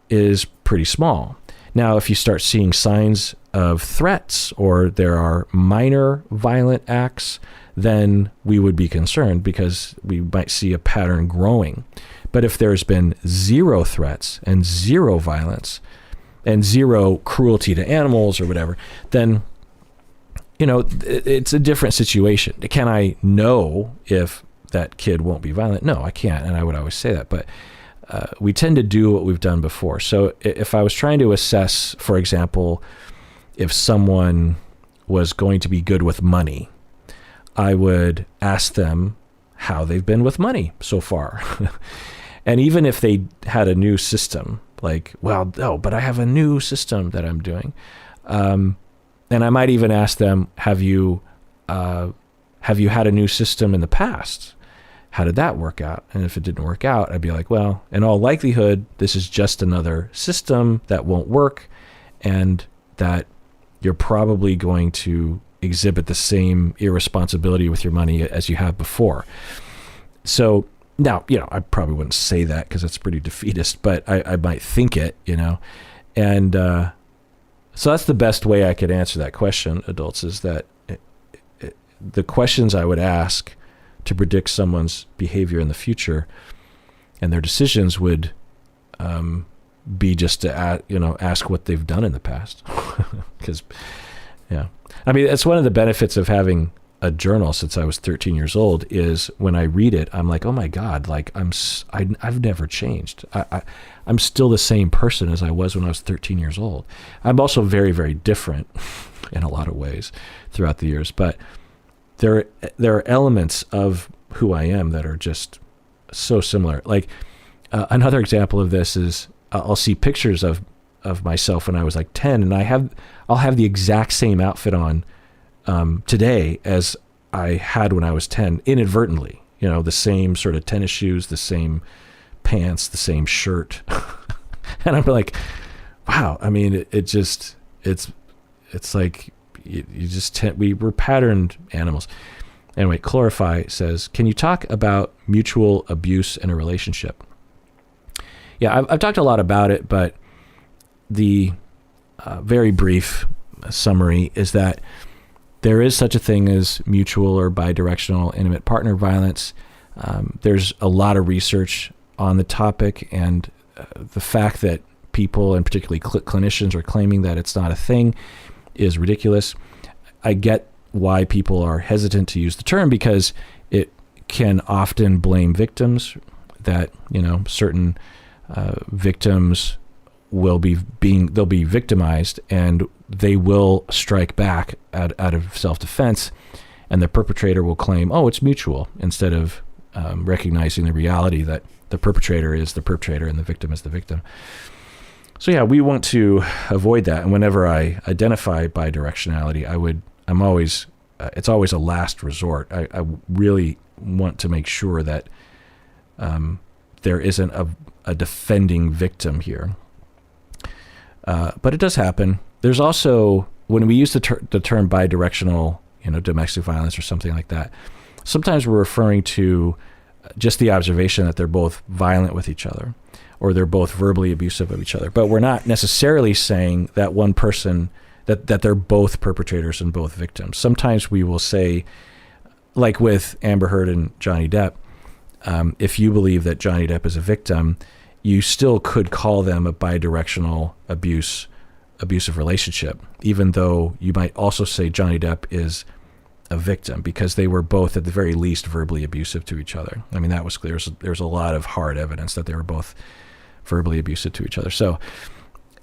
is pretty small. Now, if you start seeing signs of threats, or there are minor violent acts, then we would be concerned, because we might see a pattern growing. But if there's been zero threats and zero violence and zero cruelty to animals or whatever, then, it's a different situation. Can I know if that kid won't be violent? No, I can't. And I would always say that. But we tend to do what we've done before. So if I was trying to assess, for example, if someone was going to be good with money, I would ask them how they've been with money so far. And even if they had a new system, like, well, no, but I have a new system that I'm doing. And I might even ask them, have you had a new system in the past? How did that work out? And if it didn't work out, I'd be like, well, in all likelihood, this is just another system that won't work, and that you're probably going to exhibit the same irresponsibility with your money as you have before. So now, I probably wouldn't say that because it's pretty defeatist, but I might think it, and so that's the best way I could answer that question, adults, is that the questions I would ask to predict someone's behavior in the future and their decisions would be just to ask what they've done in the past. Because, I mean, that's one of the benefits of having a journal since I was 13 years old, is when I read it, I'm like, oh my God, like I've never changed. I'm still the same person as I was when I was 13 years old. I'm also very, very different in a lot of ways throughout the years, but there are elements of who I am that are just so similar. Like another example of this is I'll see pictures of myself when I was like 10, and I'll have the exact same outfit on today as I had when I was 10, inadvertently. The same sort of tennis shoes, the same pants, the same shirt. And I'm like, wow. I mean, it's like we're patterned animals. Anyway, Clarify says, can you talk about mutual abuse in a relationship? Yeah, I've talked a lot about it, but the very brief summary is that there is such a thing as mutual or bidirectional intimate partner violence. There's a lot of research on the topic, and the fact that people, and particularly clinicians, are claiming that it's not a thing is ridiculous. I get why people are hesitant to use the term, because it can often blame victims, that, certain victims they'll be victimized, and they will strike back out of self-defense, and the perpetrator will claim, oh, it's mutual, instead of recognizing the reality that the perpetrator is the perpetrator and the victim is the victim. So yeah, we want to avoid that. And whenever I identify bidirectionality, it's always a last resort. I really want to make sure that there isn't a defending victim here. But it does happen. There's also, when we use the term bidirectional, domestic violence or something like that, sometimes we're referring to just the observation that they're both violent with each other, or they're both verbally abusive of each other. But we're not necessarily saying that one person, that they're both perpetrators and both victims. Sometimes we will say, like with Amber Heard and Johnny Depp, if you believe that Johnny Depp is a victim, you still could call them a bidirectional abusive relationship, even though you might also say Johnny Depp is a victim, because they were both at the very least verbally abusive to each other. I mean, that was clear. There's a lot of hard evidence that they were both verbally abusive to each other. So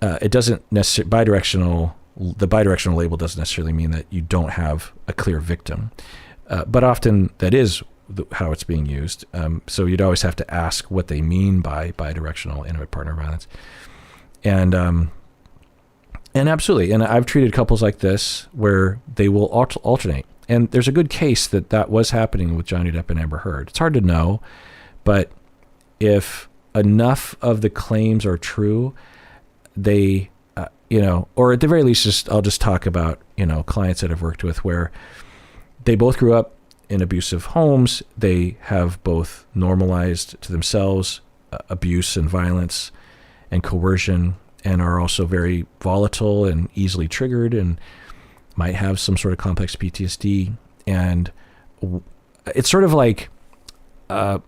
it doesn't necessarily, the bidirectional label doesn't necessarily mean that you don't have a clear victim. But often that is how it's being used. So you'd always have to ask what they mean by bidirectional intimate partner violence. And absolutely, and I've treated couples like this where they will alternate. And there's a good case that was happening with Johnny Depp and Amber Heard. It's hard to know, but if enough of the claims are true, they, or at the very least, I'll just talk about, clients that I've worked with where they both grew up in abusive homes. They have both normalized to themselves abuse and violence and coercion, and are also very volatile and easily triggered and might have some sort of complex PTSD. And it's sort of like a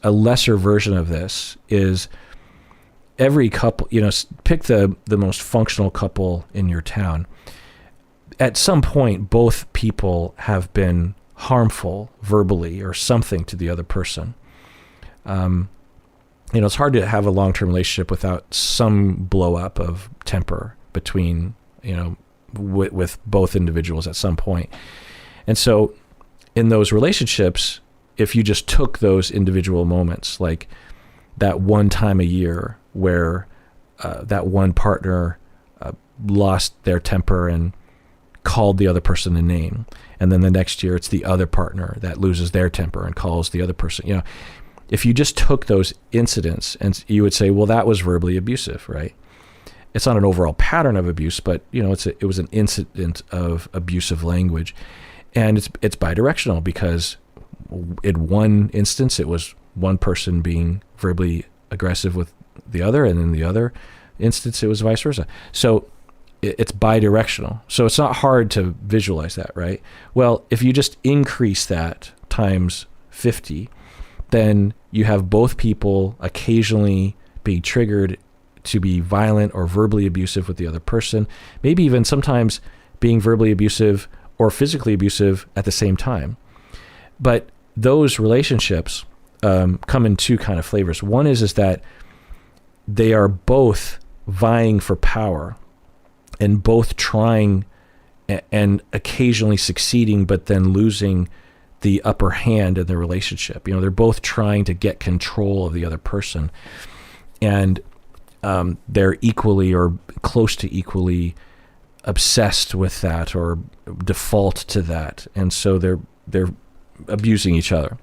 lesser version of this is every couple, pick the most functional couple in your town. At some point, both people have been harmful verbally or something to the other person. It's hard to have a long-term relationship without some blow up of temper between, with both individuals at some point. And so in those relationships, if you just took those individual moments, like that one time a year where that one partner lost their temper and called the other person a name, and then the next year it's the other partner that loses their temper and calls the other person, if you just took those incidents and you would say, well, that was verbally abusive, right? It's not an overall pattern of abuse, but it was an incident of abusive language. And it's bidirectional because in one instance, it was one person being verbally aggressive with the other, and in the other instance, it was vice versa. So it's bidirectional. So it's not hard to visualize that, right? Well, if you just increase that times 50, then you have both people occasionally being triggered to be violent or verbally abusive with the other person, maybe even sometimes being verbally abusive or physically abusive at the same time. But those relationships come in two kind of flavors. One is that they are both vying for power and both trying and occasionally succeeding, but then losing the upper hand in the relationship. They're both trying to get control of the other person, and they're equally or close to equally obsessed with that or default to that, and so they're abusing each other.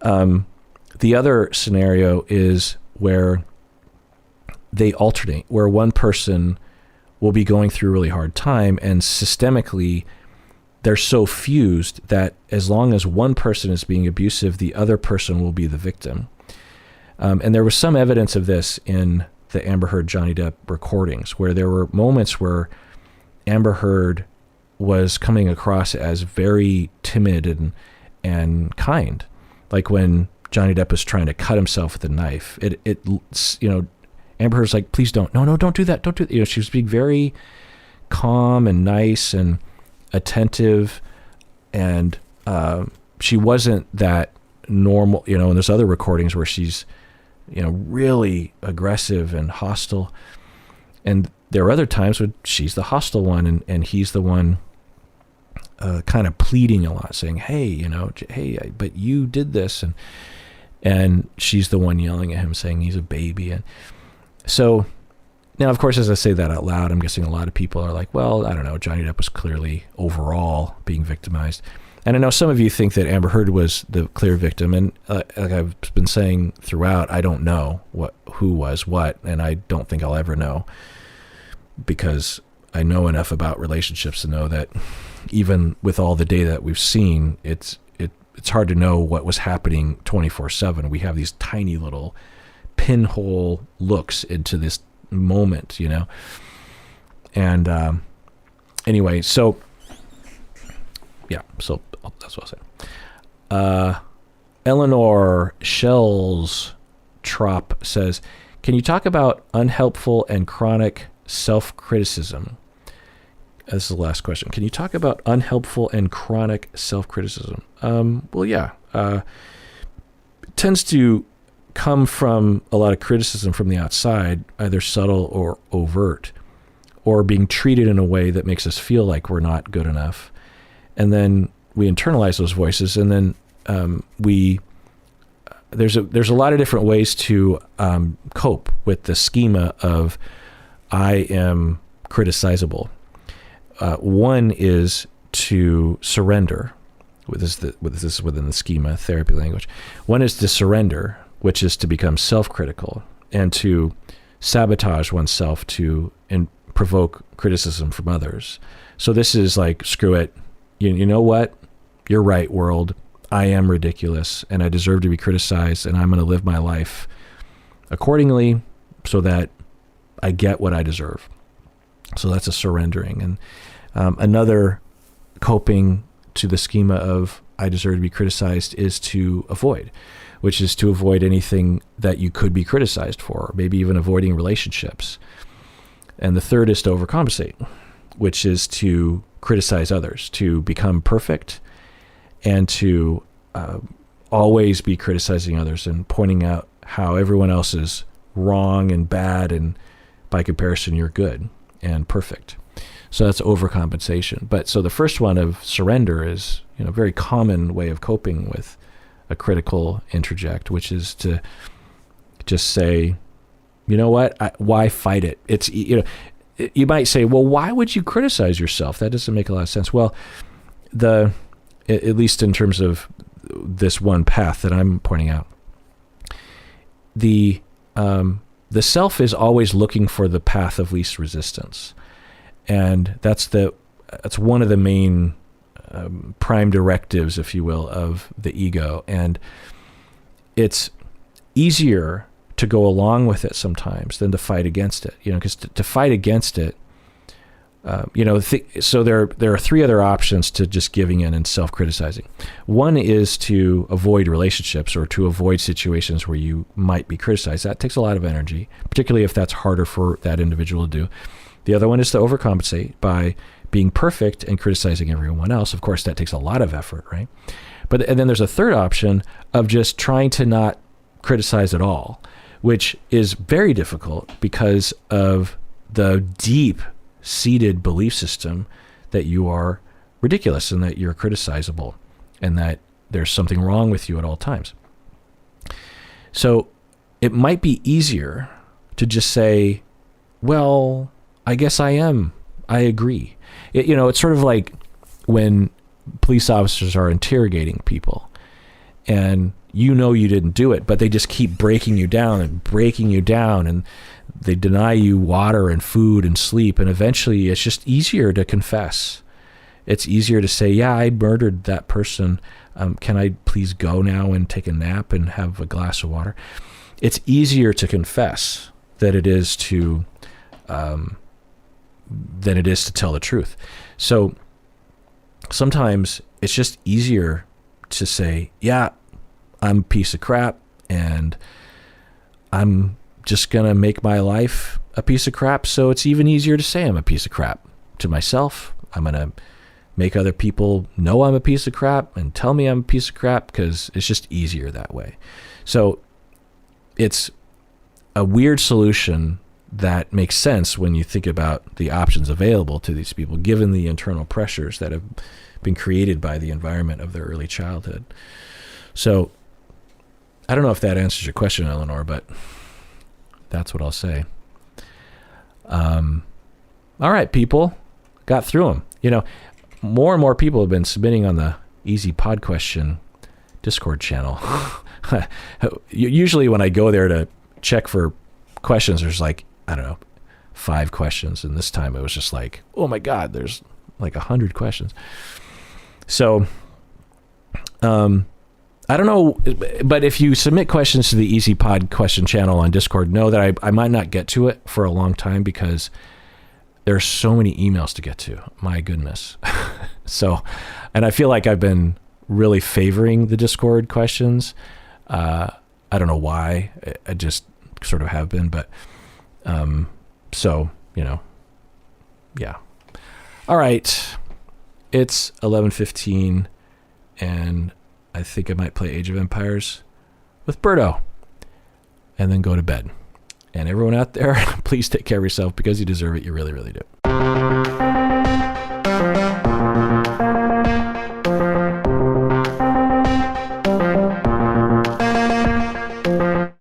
The other scenario is where they alternate, where one person will be going through a really hard time, and systemically they're so fused that as long as one person is being abusive, the other person will be the victim. And there was some evidence of this in the Amber Heard Johnny Depp recordings, where there were moments where Amber Heard was coming across as very timid and kind. Like when Johnny Depp was trying to cut himself with a knife, Amber Heard's like, please don't, no, don't do that. Don't do that. She was being very calm and nice and attentive, and she wasn't that normal, and there's other recordings where she's, really aggressive and hostile. And there are other times when she's the hostile one and he's the one kind of pleading a lot, saying, hey, but you did this. And she's the one yelling at him, saying he's a baby. And so now, of course, as I say that out loud, I'm guessing a lot of people are like, well, I don't know, Johnny Depp was clearly overall being victimized. And I know some of you think that Amber Heard was the clear victim. And like I've been saying throughout, I don't know who was what, and I don't think I'll ever know, because I know enough about relationships to know that even with all the data that we've seen, it's hard to know what was happening 24/7. We have these tiny little pinhole looks into this moment, and anyway, so that's what I'll say. Eleanor Shells Trop says, can you talk about unhelpful and chronic self-criticism? This is the last question. Can you talk about unhelpful and chronic self-criticism? Well, yeah. It tends to come from a lot of criticism from the outside, either subtle or overt, or being treated in a way that makes us feel like we're not good enough. And then we internalize those voices, and then there's a lot of different ways to cope with the schema of I am criticizable. One is to surrender. This is within the schema therapy language. One is to surrender, which is to become self-critical and to sabotage oneself to provoke criticism from others. So this is like, screw it. You know what? You're right, world. I am ridiculous and I deserve to be criticized, and I'm going to live my life accordingly so that I get what I deserve. So that's a surrendering. And another coping to the schema of I deserve to be criticized is to avoid, which is to avoid anything that you could be criticized for, maybe even avoiding relationships. And the third is to overcompensate, which is to criticize others, to become perfect, and to always be criticizing others and pointing out how everyone else is wrong and bad, and by comparison, you're good and perfect. So that's overcompensation. But so the first one of surrender is, a very common way of coping with a critical interject, which is to just say, you know what, why fight it? It's, you might say, well, why would you criticize yourself? That doesn't make a lot of sense. Well, at least in terms of this one path that I'm pointing out, the self is always looking for the path of least resistance. And that's one of the main prime directives, if you will, of the ego. And it's easier to go along with it sometimes than to fight against it, because to fight against it, so there are three other options to just giving in and self-criticizing. One is to avoid relationships or to avoid situations where you might be criticized. That takes a lot of energy, particularly if that's harder for that individual to do. The other one is to overcompensate by being perfect and criticizing everyone else. Of course, that takes a lot of effort, right? And then there's a third option of just trying to not criticize at all, which is very difficult because of the deep-seated belief system that you are ridiculous and that you're criticizable and that there's something wrong with you at all times. So it might be easier to just say, well, I guess I am. I agree. It's sort of like when police officers are interrogating people and you didn't do it, but they just keep breaking you down and they deny you water and food and sleep. And eventually it's just easier to confess. It's easier to say, yeah, I murdered that person. Can I please go now and take a nap and have a glass of water? It's easier to confess than it is to tell the truth. So sometimes it's just easier to say, yeah, I'm a piece of crap and I'm just going to make my life a piece of crap. So it's even easier to say I'm a piece of crap to myself. I'm going to make other people know I'm a piece of crap and tell me I'm a piece of crap because it's just easier that way. So it's a weird solution that makes sense when you think about the options available to these people, given the internal pressures that have been created by the environment of their early childhood. So I don't know if that answers your question, Eleanor, but that's what I'll say. All right, people, got through them. More and more people have been submitting on the Easy Pod Question Discord channel. Usually when I go there to check for questions, there's 5 questions. And this time it was just like, oh my God, there's 100 questions. So, I don't know, but if you submit questions to the Easy Pod Question channel on Discord, know that I might not get to it for a long time because there's so many emails to get to. My goodness. So, and I feel like I've been really favoring the Discord questions. I don't know why. I just sort of have been, but so, yeah. All right. It's 11:15 and I think I might play Age of Empires with Berto. and then go to bed. And everyone out there, please take care of yourself because you deserve it. You really, really do.